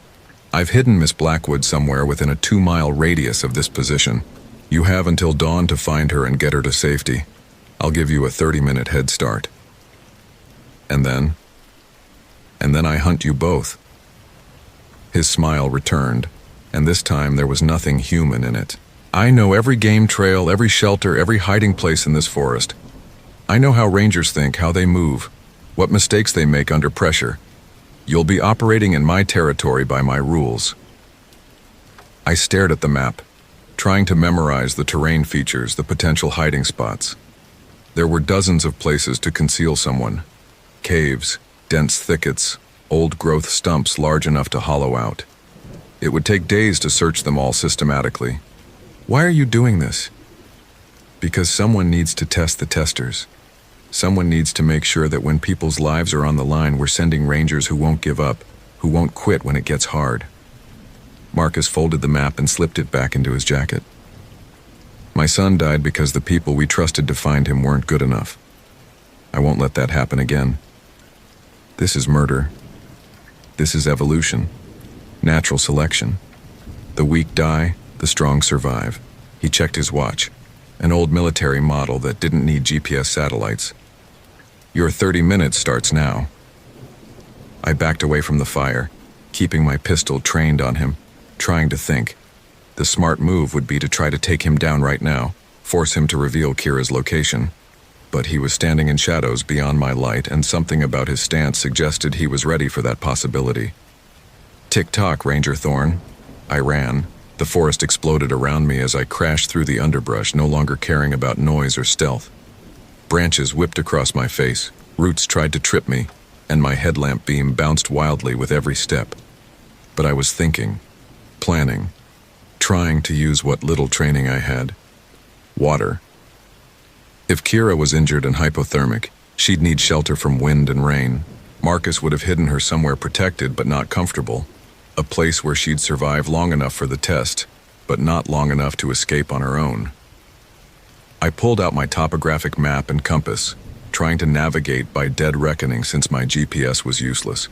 I've hidden Miss Blackwood somewhere within a 2-mile radius of this position. You have until dawn to find her and get her to safety. I'll give you a 30-minute head start. And then I hunt you both. His smile returned, and this time there was nothing human in it. I know every game trail, every shelter, every hiding place in this forest. I know how rangers think, how they move, what mistakes they make under pressure. You'll be operating in my territory by my rules. I stared at the map, trying to memorize the terrain features, the potential hiding spots. There were dozens of places to conceal someone. Caves, dense thickets, old-growth stumps large enough to hollow out. It would take days to search them all systematically. Why are you doing this? Because someone needs to test the testers. Someone needs to make sure that when people's lives are on the line, we're sending rangers who won't give up, who won't quit when it gets hard. Marcus folded the map and slipped it back into his jacket. My son died because the people we trusted to find him weren't good enough. I won't let that happen again. This is murder. This is evolution. Natural selection. The weak die, the strong survive. He checked his watch. An old military model that didn't need GPS satellites. Your 30 minutes starts now. I backed away from the fire, keeping my pistol trained on him, trying to think. The smart move would be to try to take him down right now, force him to reveal Kira's location. but he was standing in shadows beyond my light, and something about his stance suggested he was ready for that possibility. Tick-tock, Ranger Thorn. I ran. The forest exploded around me as I crashed through the underbrush, no longer caring about noise or stealth. Branches whipped across my face, roots tried to trip me, and my headlamp beam bounced wildly with every step. But I was thinking, planning, trying to use what little training I had. Water. If Kira was injured and hypothermic, she'd need shelter from wind and rain. Marcus would have hidden her somewhere protected but not comfortable, a place where she'd survive long enough for the test, but not long enough to escape on her own. I pulled out my topographic map and compass, trying to navigate by dead reckoning since my GPS was useless.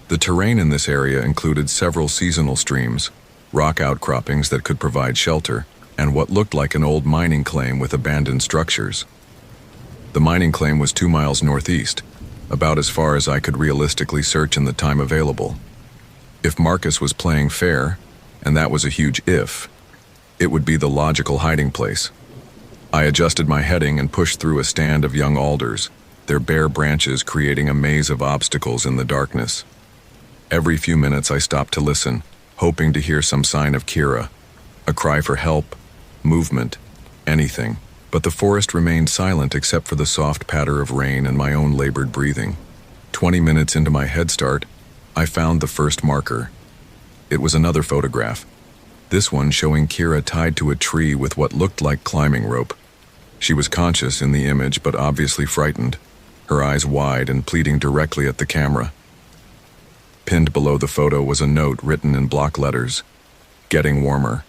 The terrain in this area included several seasonal streams, rock outcroppings that could provide shelter, and what looked like an old mining claim with abandoned structures. The mining claim was 2 miles northeast, about as far as I could realistically search in the time available. If Marcus was playing fair, and that was a huge if, it would be the logical hiding place. I adjusted my heading and pushed through a stand of young alders, their bare branches creating a maze of obstacles in the darkness. Every few minutes I stopped to listen, hoping to hear some sign of Kira, a cry for help, movement, anything. But the forest remained silent except for the soft patter of rain and my own labored breathing. 20 minutes into my head start, I found the first marker. It was another photograph, this one showing Kira tied to a tree with what looked like climbing rope. She was conscious in the image, but obviously frightened, her eyes wide and pleading directly at the camera. Pinned below the photo was a note written in block letters, "Getting warmer."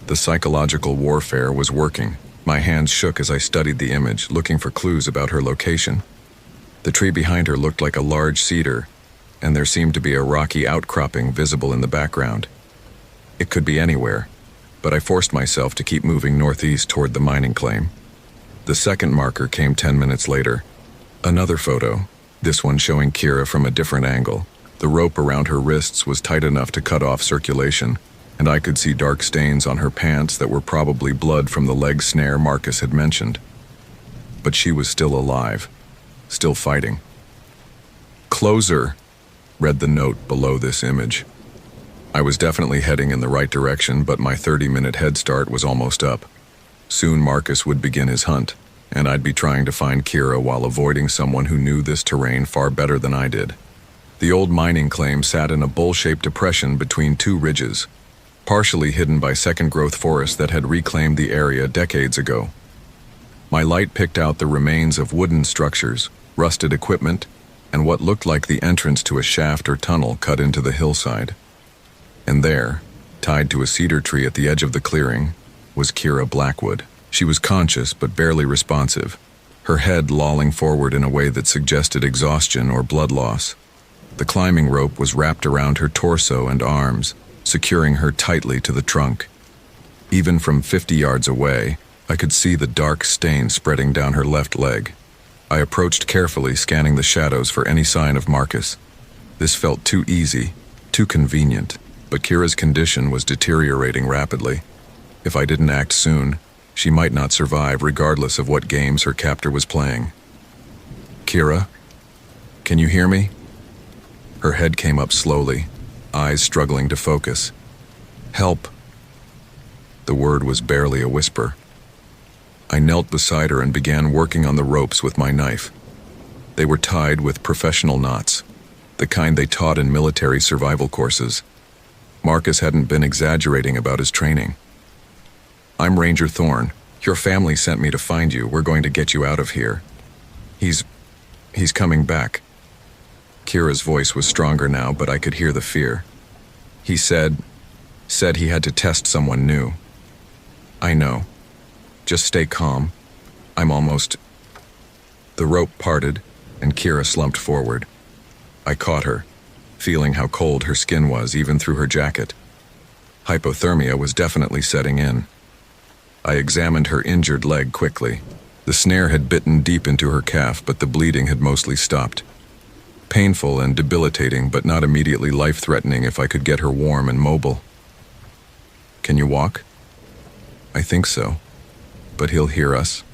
The psychological warfare was working. My hands shook as I studied the image, looking for clues about her location. The tree behind her looked like a large cedar, and there seemed to be a rocky outcropping visible in the background. It could be anywhere, but I forced myself to keep moving northeast toward the mining claim. The second marker came 10 minutes later. Another photo, this one showing Kira from a different angle. The rope around her wrists was tight enough to cut off circulation, and I could see dark stains on her pants that were probably blood from the leg snare Marcus had mentioned. But she was still alive, still fighting. "Closer," read the note below this image. I was definitely heading in the right direction, but my 30-minute head start was almost up. Soon Marcus would begin his hunt, and I'd be trying to find Kira while avoiding someone who knew this terrain far better than I did. The old mining claim sat in a bowl-shaped depression between two ridges, partially hidden by second-growth forest that had reclaimed the area decades ago. My light picked out the remains of wooden structures, rusted equipment, and what looked like the entrance to a shaft or tunnel cut into the hillside. And there, tied to a cedar tree at the edge of the clearing, was Kira Blackwood. She was conscious but barely responsive, her head lolling forward in a way that suggested exhaustion or blood loss. The climbing rope was wrapped around her torso and arms, securing her tightly to the trunk. Even from 50 yards away, I could see the dark stain spreading down her left leg. I approached carefully, scanning the shadows for any sign of Marcus. This felt too easy, too convenient, but Kira's condition was deteriorating rapidly. If I didn't act soon, she might not survive regardless of what games her captor was playing. "Kira, can you hear me?" Her head came up slowly, eyes struggling to focus. "Help." The word was barely a whisper. I knelt beside her and began working on the ropes with my knife. They were tied with professional knots, the kind they taught in military survival courses. Marcus hadn't been exaggerating about his training. "I'm Ranger Thorn. Your family sent me to find you. We're going to get you out of here. He's coming back." Kira's voice was stronger now, but I could hear the fear. "He said he had to test someone new." "I know. Just stay calm. I'm almost..." The rope parted, and Kira slumped forward. I caught her, feeling how cold her skin was even through her jacket. Hypothermia was definitely setting in. I examined her injured leg quickly. The snare had bitten deep into her calf, but the bleeding had mostly stopped. Painful and debilitating, but not immediately life-threatening if I could get her warm and mobile. "Can you walk?" "I think so. But he'll hear us.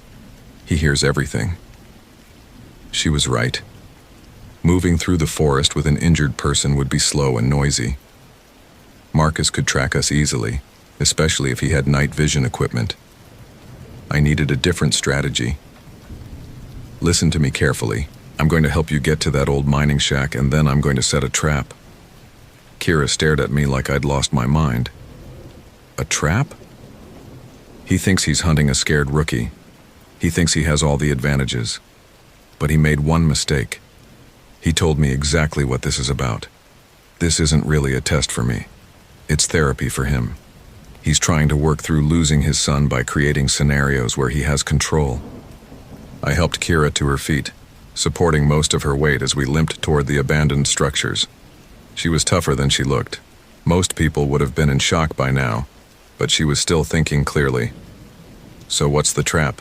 He hears everything. She was right. Moving through the forest with an injured person would be slow and noisy. Marcus could track us easily, especially if he had night vision equipment. I needed a different strategy. Listen to me carefully. I'm going to help you get to that old mining shack, and then I'm going to set a trap. Kira stared at me like I'd lost my mind. A trap? He thinks he's hunting a scared rookie. He thinks he has all the advantages. But he made one mistake. He told me exactly what this is about. This isn't really a test for me. It's therapy for him. He's trying to work through losing his son by creating scenarios where he has control. I helped Kira to her feet, supporting most of her weight as we limped toward the abandoned structures. She was tougher than she looked. Most people would have been in shock by now, but she was still thinking clearly. So what's the trap?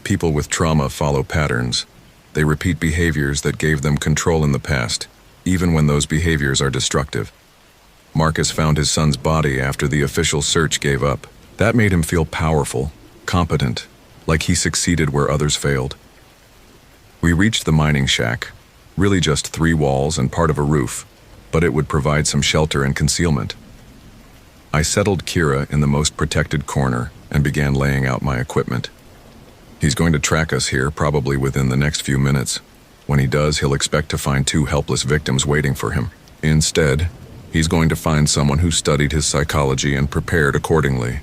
People with trauma follow patterns. They repeat behaviors that gave them control in the past, even when those behaviors are destructive. Marcus found his son's body after the official search gave up. That made him feel powerful, competent, like he succeeded where others failed. We reached the mining shack, really just 3 walls and part of a roof, but it would provide some shelter and concealment. I settled Kira in the most protected corner and began laying out my equipment. He's going to track us here probably within the next few minutes. When he does, he'll expect to find 2 helpless victims waiting for him. Instead, he's going to find someone who studied his psychology and prepared accordingly.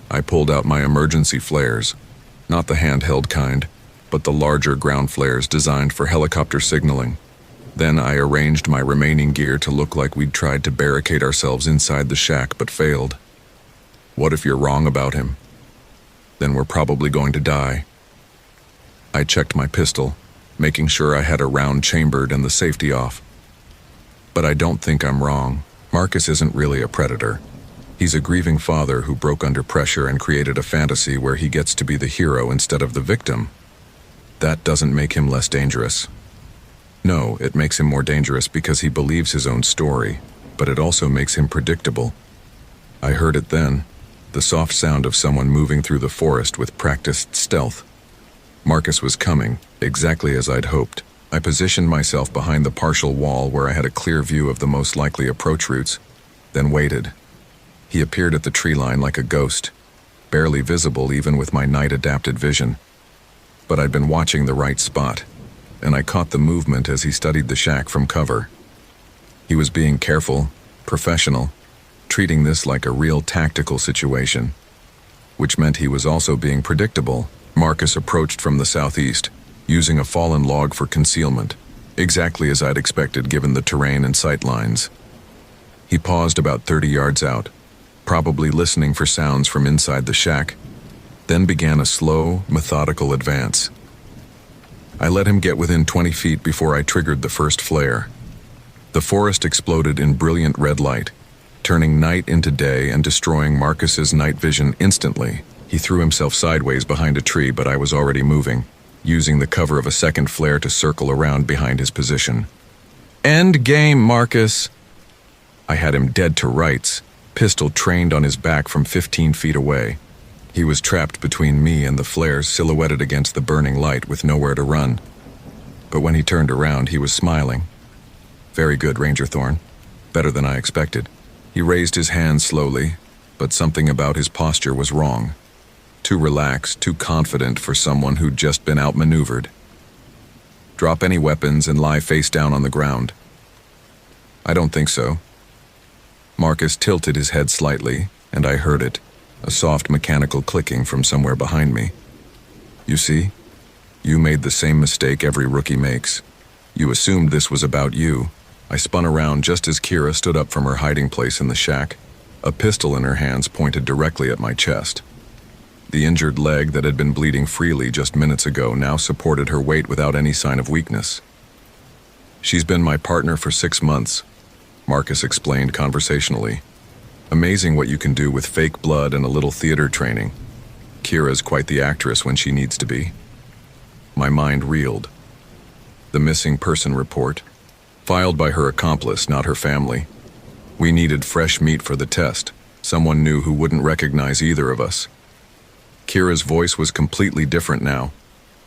I pulled out my emergency flares, not the handheld kind, but the larger ground flares designed for helicopter signaling. Then I arranged my remaining gear to look like we'd tried to barricade ourselves inside the shack but failed. What if you're wrong about him? Then we're probably going to die. I checked my pistol, making sure I had a round chambered and the safety off. But I don't think I'm wrong. Marcus isn't really a predator. He's a grieving father who broke under pressure and created a fantasy where he gets to be the hero instead of the victim. That doesn't make him less dangerous. No, it makes him more dangerous because he believes his own story, but it also makes him predictable. I heard it then, the soft sound of someone moving through the forest with practiced stealth. Marcus was coming, exactly as I'd hoped. I positioned myself behind the partial wall where I had a clear view of the most likely approach routes, then waited. He appeared at the tree line like a ghost, barely visible even with my night-adapted vision. But I'd been watching the right spot, and I caught the movement as he studied the shack from cover. He was being careful, professional, treating this like a real tactical situation, which meant he was also being predictable. Marcus approached from the southeast, using a fallen log for concealment, exactly as I'd expected given the terrain and sight lines. He paused about 30 yards out, probably listening for sounds from inside the shack, then began a slow, methodical advance. I let him get within 20 feet before I triggered the first flare. The forest exploded in brilliant red light, turning night into day and destroying Marcus's night vision instantly. He threw himself sideways behind a tree, but I was already moving, using the cover of a second flare to circle around behind his position. End game, Marcus! I had him dead to rights, pistol trained on his back from 15 feet away. He was trapped between me and the flares silhouetted against the burning light with nowhere to run. But when he turned around, he was smiling. Very good, Ranger Thorn. Better than I expected. He raised his hands slowly, but something about his posture was wrong. Too relaxed, too confident for someone who'd just been outmaneuvered. Drop any weapons and lie face down on the ground. I don't think so. Marcus tilted his head slightly, and I heard it, a soft mechanical clicking from somewhere behind me. You see? You made the same mistake every rookie makes. You assumed this was about you. I spun around just as Kira stood up from her hiding place in the shack, a pistol in her hands pointed directly at my chest. The injured leg that had been bleeding freely just minutes ago now supported her weight without any sign of weakness. She's been my partner for 6 months, Marcus explained conversationally. Amazing what you can do with fake blood and a little theater training. Kira's quite the actress when she needs to be. My mind reeled. The missing person report, filed by her accomplice, not her family. We needed fresh meat for the test, someone new who wouldn't recognize either of us. Kira's voice was completely different now,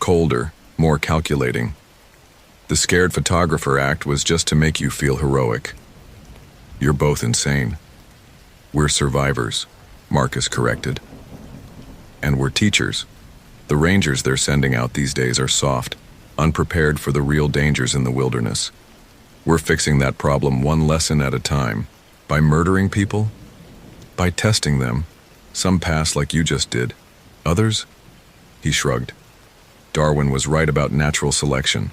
colder, more calculating. The scared photographer act was just to make you feel heroic. You're both insane. We're survivors, Marcus corrected. And we're teachers. The rangers they're sending out these days are soft, unprepared for the real dangers in the wilderness. We're fixing that problem one lesson at a time. By murdering people? By testing them. Some pass like you just did. Others? He shrugged. Darwin was right about natural selection.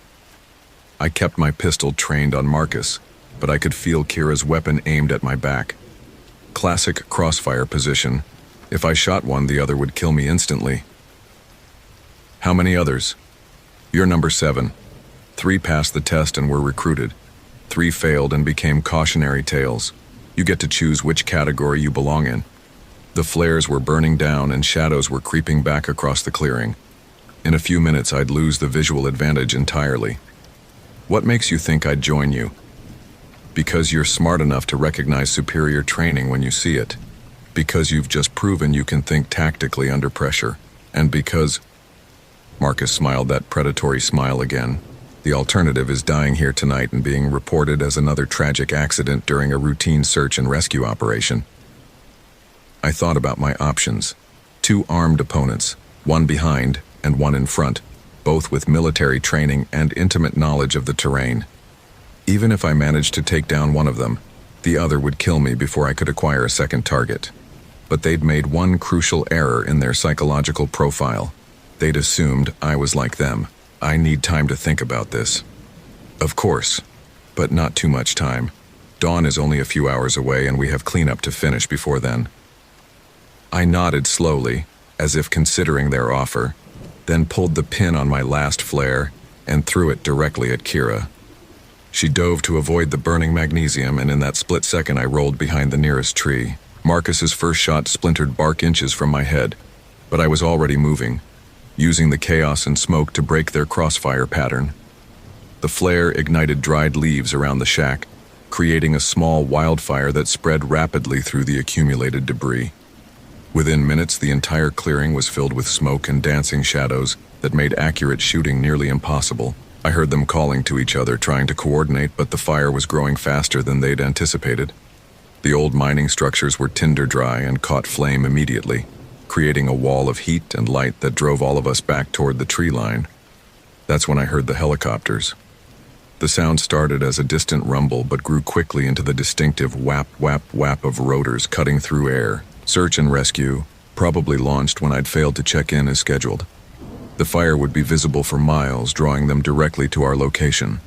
I kept my pistol trained on Marcus, but I could feel Kira's weapon aimed at my back. Classic crossfire position. If I shot one, the other would kill me instantly. How many others? You're number 7. 3 passed the test and were recruited. 3 failed and became cautionary tales. You get to choose which category you belong in. The flares were burning down and shadows were creeping back across the clearing. In a few minutes, I'd lose the visual advantage entirely. What makes you think I'd join you? Because you're smart enough to recognize superior training when you see it. Because you've just proven you can think tactically under pressure. And because... Marcus smiled that predatory smile again. The alternative is dying here tonight and being reported as another tragic accident during a routine search and rescue operation. I thought about my options. 2 armed opponents, one behind and one in front, both with military training and intimate knowledge of the terrain. Even if I managed to take down one of them, the other would kill me before I could acquire a second target. But they'd made one crucial error in their psychological profile. They'd assumed I was like them. I need time to think about this. Of course, but not too much time. Dawn is only a few hours away and we have cleanup to finish before then. I nodded slowly, as if considering their offer, then pulled the pin on my last flare and threw it directly at Kira. She dove to avoid the burning magnesium, and in that split second I rolled behind the nearest tree. Marcus's first shot splintered bark inches from my head, but I was already moving, using the chaos and smoke to break their crossfire pattern. The flare ignited dried leaves around the shack, creating a small wildfire that spread rapidly through the accumulated debris. Within minutes, the entire clearing was filled with smoke and dancing shadows that made accurate shooting nearly impossible. I heard them calling to each other, trying to coordinate, but the fire was growing faster than they'd anticipated. The old mining structures were tinder dry and caught flame immediately, creating a wall of heat and light that drove all of us back toward the tree line. That's when I heard the helicopters. The sound started as a distant rumble but grew quickly into the distinctive whap, whap, whap of rotors cutting through air. Search and rescue, probably launched when I'd failed to check in as scheduled. The fire would be visible for miles, drawing them directly to our location.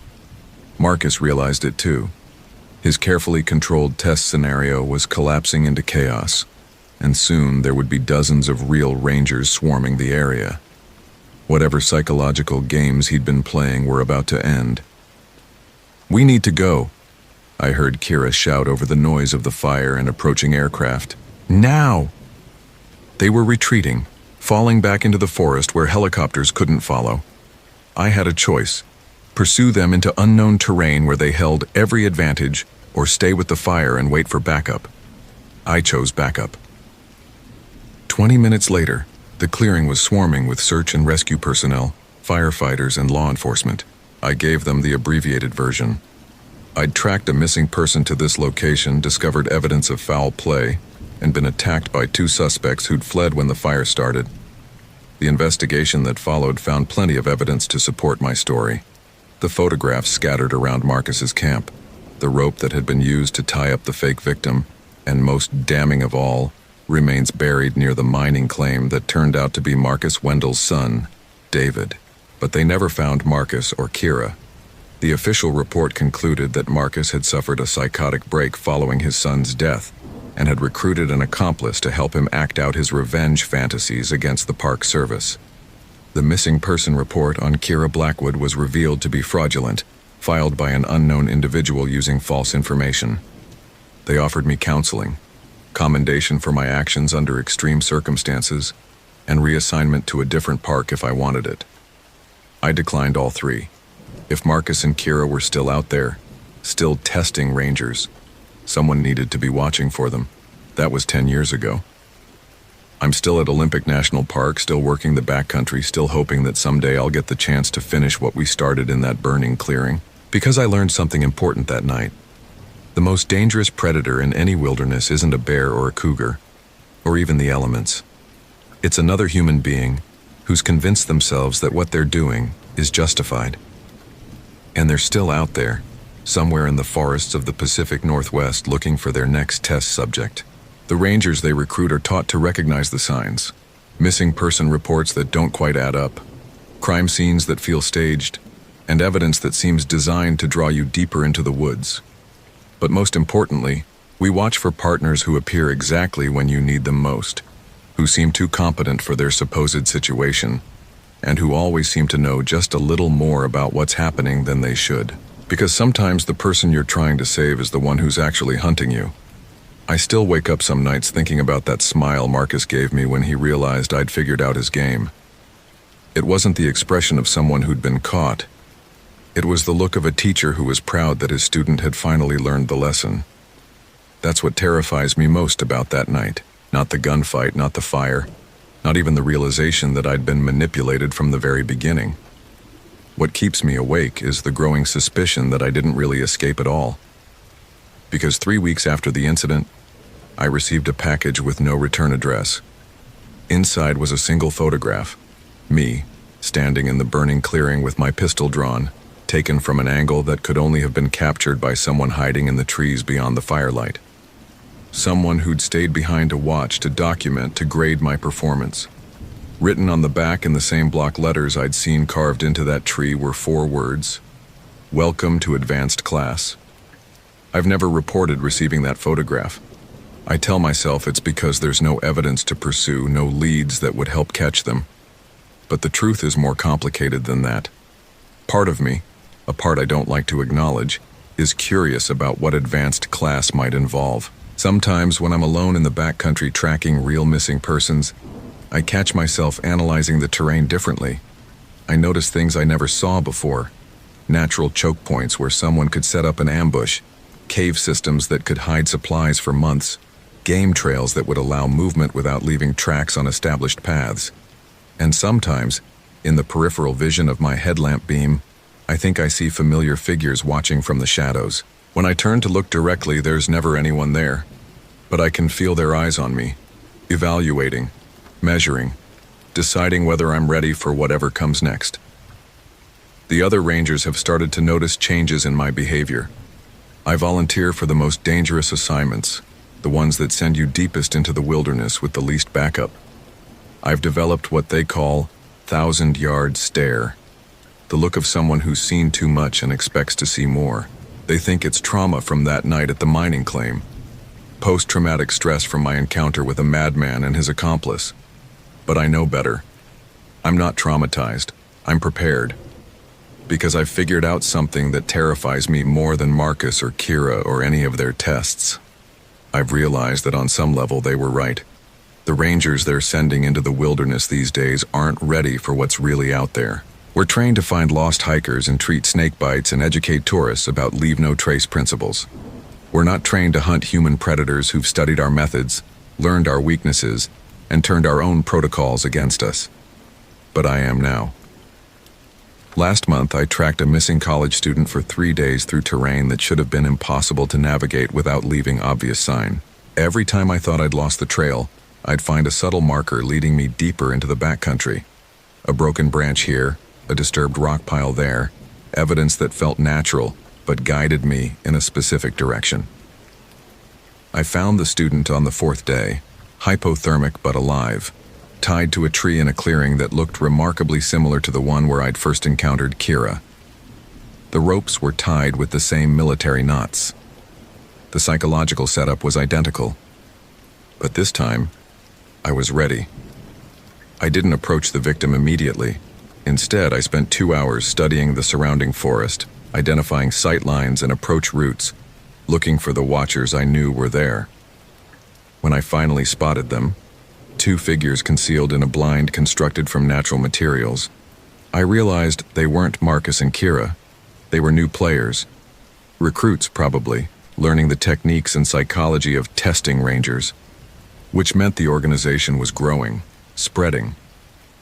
Marcus realized it too. His carefully controlled test scenario was collapsing into chaos, and soon there would be dozens of real rangers swarming the area. Whatever psychological games he'd been playing were about to end. "We need to go," I heard Kira shout over the noise of the fire and approaching aircraft. "Now!" They were retreating, falling back into the forest where helicopters couldn't follow. I had a choice: pursue them into unknown terrain where they held every advantage, or stay with the fire and wait for backup. I chose backup. 20 minutes later, the clearing was swarming with search and rescue personnel, firefighters, and law enforcement. I gave them the abbreviated version. I'd tracked a missing person to this location, discovered evidence of foul play, and been attacked by 2 suspects who'd fled when the fire started. The investigation that followed found plenty of evidence to support my story. The photographs scattered around Marcus's camp, the rope that had been used to tie up the fake victim, and most damning of all, remains buried near the mining claim that turned out to be Marcus Wendel's son, David. But they never found Marcus or Kira. The official report concluded that Marcus had suffered a psychotic break following his son's death, and had recruited an accomplice to help him act out his revenge fantasies against the Park Service. The missing person report on Kira Blackwood was revealed to be fraudulent, filed by an unknown individual using false information. They offered me counseling, commendation for my actions under extreme circumstances, and reassignment to a different park if I wanted it. I declined all 3. If Marcus and Kira were still out there, still testing rangers, someone needed to be watching for them. That was 10 years ago. I'm still at Olympic National Park, still working the backcountry, still hoping that someday I'll get the chance to finish what we started in that burning clearing. Because I learned something important that night. The most dangerous predator in any wilderness isn't a bear or a cougar, or even the elements. It's another human being who's convinced themselves that what they're doing is justified. And they're still out there, somewhere in the forests of the Pacific Northwest looking for their next test subject. The rangers they recruit are taught to recognize the signs. Missing person reports that don't quite add up, crime scenes that feel staged, and evidence that seems designed to draw you deeper into the woods. But most importantly, we watch for partners who appear exactly when you need them most, who seem too competent for their supposed situation, and who always seem to know just a little more about what's happening than they should. Because sometimes the person you're trying to save is the one who's actually hunting you. I still wake up some nights thinking about that smile Marcus gave me when he realized I'd figured out his game. It wasn't the expression of someone who'd been caught. It was the look of a teacher who was proud that his student had finally learned the lesson. That's what terrifies me most about that night. Not the gunfight, not the fire, not even the realization that I'd been manipulated from the very beginning. What keeps me awake is the growing suspicion that I didn't really escape at all. Because 3 weeks after the incident, I received a package with no return address. Inside was a single photograph, me, standing in the burning clearing with my pistol drawn, taken from an angle that could only have been captured by someone hiding in the trees beyond the firelight. Someone who'd stayed behind to watch, to document, to grade my performance. Written on the back in the same block letters I'd seen carved into that tree were 4 words: "Welcome to advanced class." I've never reported receiving that photograph. I tell myself it's because there's no evidence to pursue, no leads that would help catch them. But the truth is more complicated than that. Part of me, a part I don't like to acknowledge, is curious about what advanced class might involve. Sometimes when I'm alone in the backcountry tracking real missing persons, I catch myself analyzing the terrain differently. I notice things I never saw before. Natural choke points where someone could set up an ambush, cave systems that could hide supplies for months, game trails that would allow movement without leaving tracks on established paths. And sometimes, in the peripheral vision of my headlamp beam, I think I see familiar figures watching from the shadows. When I turn to look directly, there's never anyone there. But I can feel their eyes on me, evaluating, measuring, deciding whether I'm ready for whatever comes next. The other rangers have started to notice changes in my behavior. I volunteer for the most dangerous assignments, the ones that send you deepest into the wilderness with the least backup. I've developed what they call 1,000-yard stare, the look of someone who's seen too much and expects to see more. They think it's trauma from that night at the mining claim, post-traumatic stress from my encounter with a madman and his accomplice. But I know better. I'm not traumatized. I'm prepared. Because I've figured out something that terrifies me more than Marcus or Kira or any of their tests. I've realized that on some level they were right. The rangers they're sending into the wilderness these days aren't ready for what's really out there. We're trained to find lost hikers and treat snake bites and educate tourists about leave-no-trace principles. We're not trained to hunt human predators who've studied our methods, learned our weaknesses, and turned our own protocols against us. But I am now. Last month, I tracked a missing college student for 3 days through terrain that should have been impossible to navigate without leaving obvious sign. Every time I thought I'd lost the trail, I'd find a subtle marker leading me deeper into the backcountry. A broken branch here, a disturbed rock pile there, evidence that felt natural but guided me in a specific direction. I found the student on the 4th day, hypothermic but alive, tied to a tree in a clearing that looked remarkably similar to the one where I'd first encountered Kira. The ropes were tied with the same military knots. The psychological setup was identical. But this time, I was ready. I didn't approach the victim immediately. Instead, I spent 2 hours studying the surrounding forest, identifying sight lines and approach routes, looking for the watchers I knew were there. When I finally spotted them, 2 figures concealed in a blind constructed from natural materials, I realized they weren't Marcus and Kira. They were new players. Recruits, probably, learning the techniques and psychology of testing rangers. which meant the organization was growing, spreading,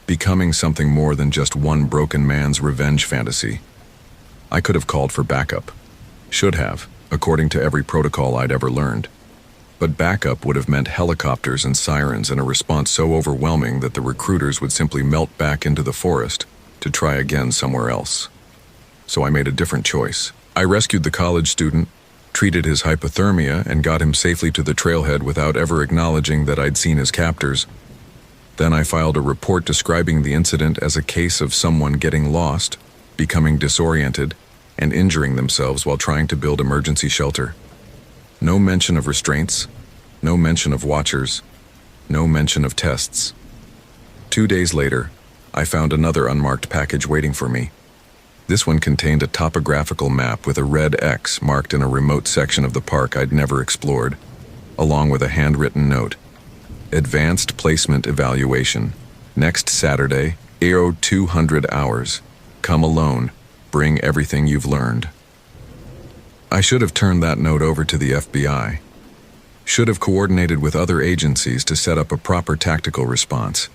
becoming something more than just one broken man's revenge fantasy. I could have called for backup. Should have, according to every protocol I'd ever learned. But backup would have meant helicopters and sirens and a response so overwhelming that the recruiters would simply melt back into the forest to try again somewhere else. So I made a different choice. I rescued the college student, treated his hypothermia, and got him safely to the trailhead without ever acknowledging that I'd seen his captors. Then I filed a report describing the incident as a case of someone getting lost, becoming disoriented, and injuring themselves while trying to build emergency shelter. No mention of restraints, no mention of watchers, no mention of tests. 2 days later, I found another unmarked package waiting for me. This one contained a topographical map with a red X marked in a remote section of the park I'd never explored, along with a handwritten note. Advanced Placement Evaluation. Next Saturday, AO 200 hours. Come alone. Bring everything you've learned. I should have turned that note over to the FBI. Should have coordinated with other agencies to set up a proper tactical response.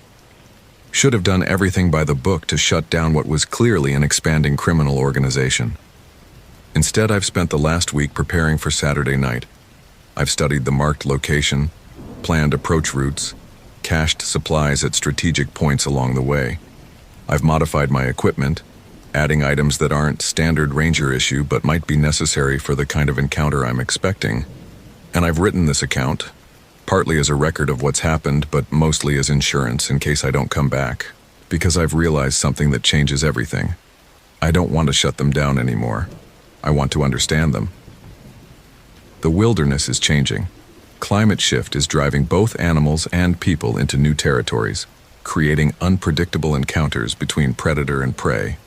Should have done everything by the book to shut down what was clearly an expanding criminal organization. Instead, I've spent the last week preparing for Saturday night. I've studied the marked location, planned approach routes, cached supplies at strategic points along the way. I've modified my equipment, adding items that aren't standard Ranger issue but might be necessary for the kind of encounter I'm expecting. And I've written this account, partly as a record of what's happened, but mostly as insurance in case I don't come back, because I've realized something that changes everything. I don't want to shut them down anymore. I want to understand them. The wilderness is changing. Climate shift is driving both animals and people into new territories, creating unpredictable encounters between predator and prey.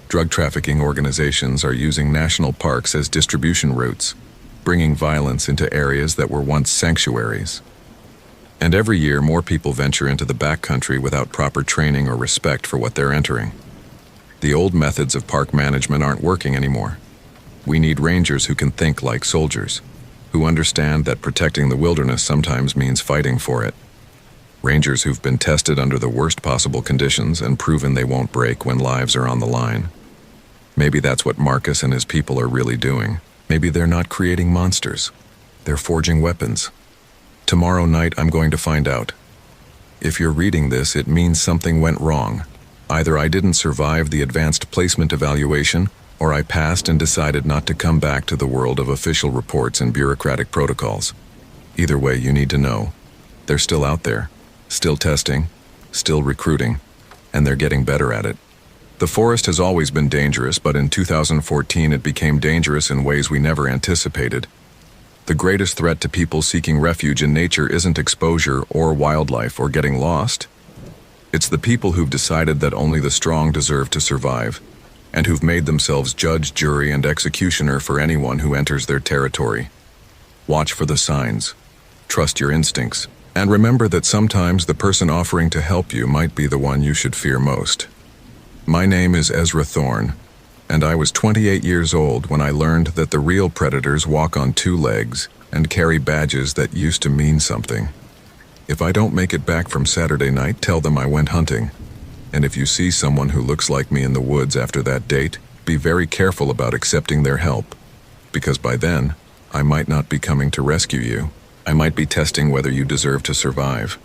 Drug trafficking organizations are using national parks as distribution routes, bringing violence into areas that were once sanctuaries. And every year, more people venture into the backcountry without proper training or respect for what they're entering. The old methods of park management aren't working anymore. We need rangers who can think like soldiers, who understand that protecting the wilderness sometimes means fighting for it. Rangers who've been tested under the worst possible conditions and proven they won't break when lives are on the line. Maybe that's what Marcus and his people are really doing. Maybe they're not creating monsters. They're forging weapons. Tomorrow night I'm going to find out. If you're reading this, it means something went wrong. Either I didn't survive the advanced placement evaluation, or I passed and decided not to come back to the world of official reports and bureaucratic protocols. Either way, you need to know. They're still out there, still testing, still recruiting, and they're getting better at it. The forest has always been dangerous, but in 2014 it became dangerous in ways we never anticipated. The greatest threat to people seeking refuge in nature isn't exposure or wildlife or getting lost. It's the people who've decided that only the strong deserve to survive, and who've made themselves judge, jury, and executioner for anyone who enters their territory. Watch for the signs. Trust your instincts. And remember that sometimes the person offering to help you might be the one you should fear most. My name is Ezra Thorne, and I was 28 years old when I learned that the real predators walk on 2 legs and carry badges that used to mean something. If I don't make it back from Saturday night, tell them I went hunting. And if you see someone who looks like me in the woods after that date, be very careful about accepting their help, because by then, I might not be coming to rescue you. I might be testing whether you deserve to survive.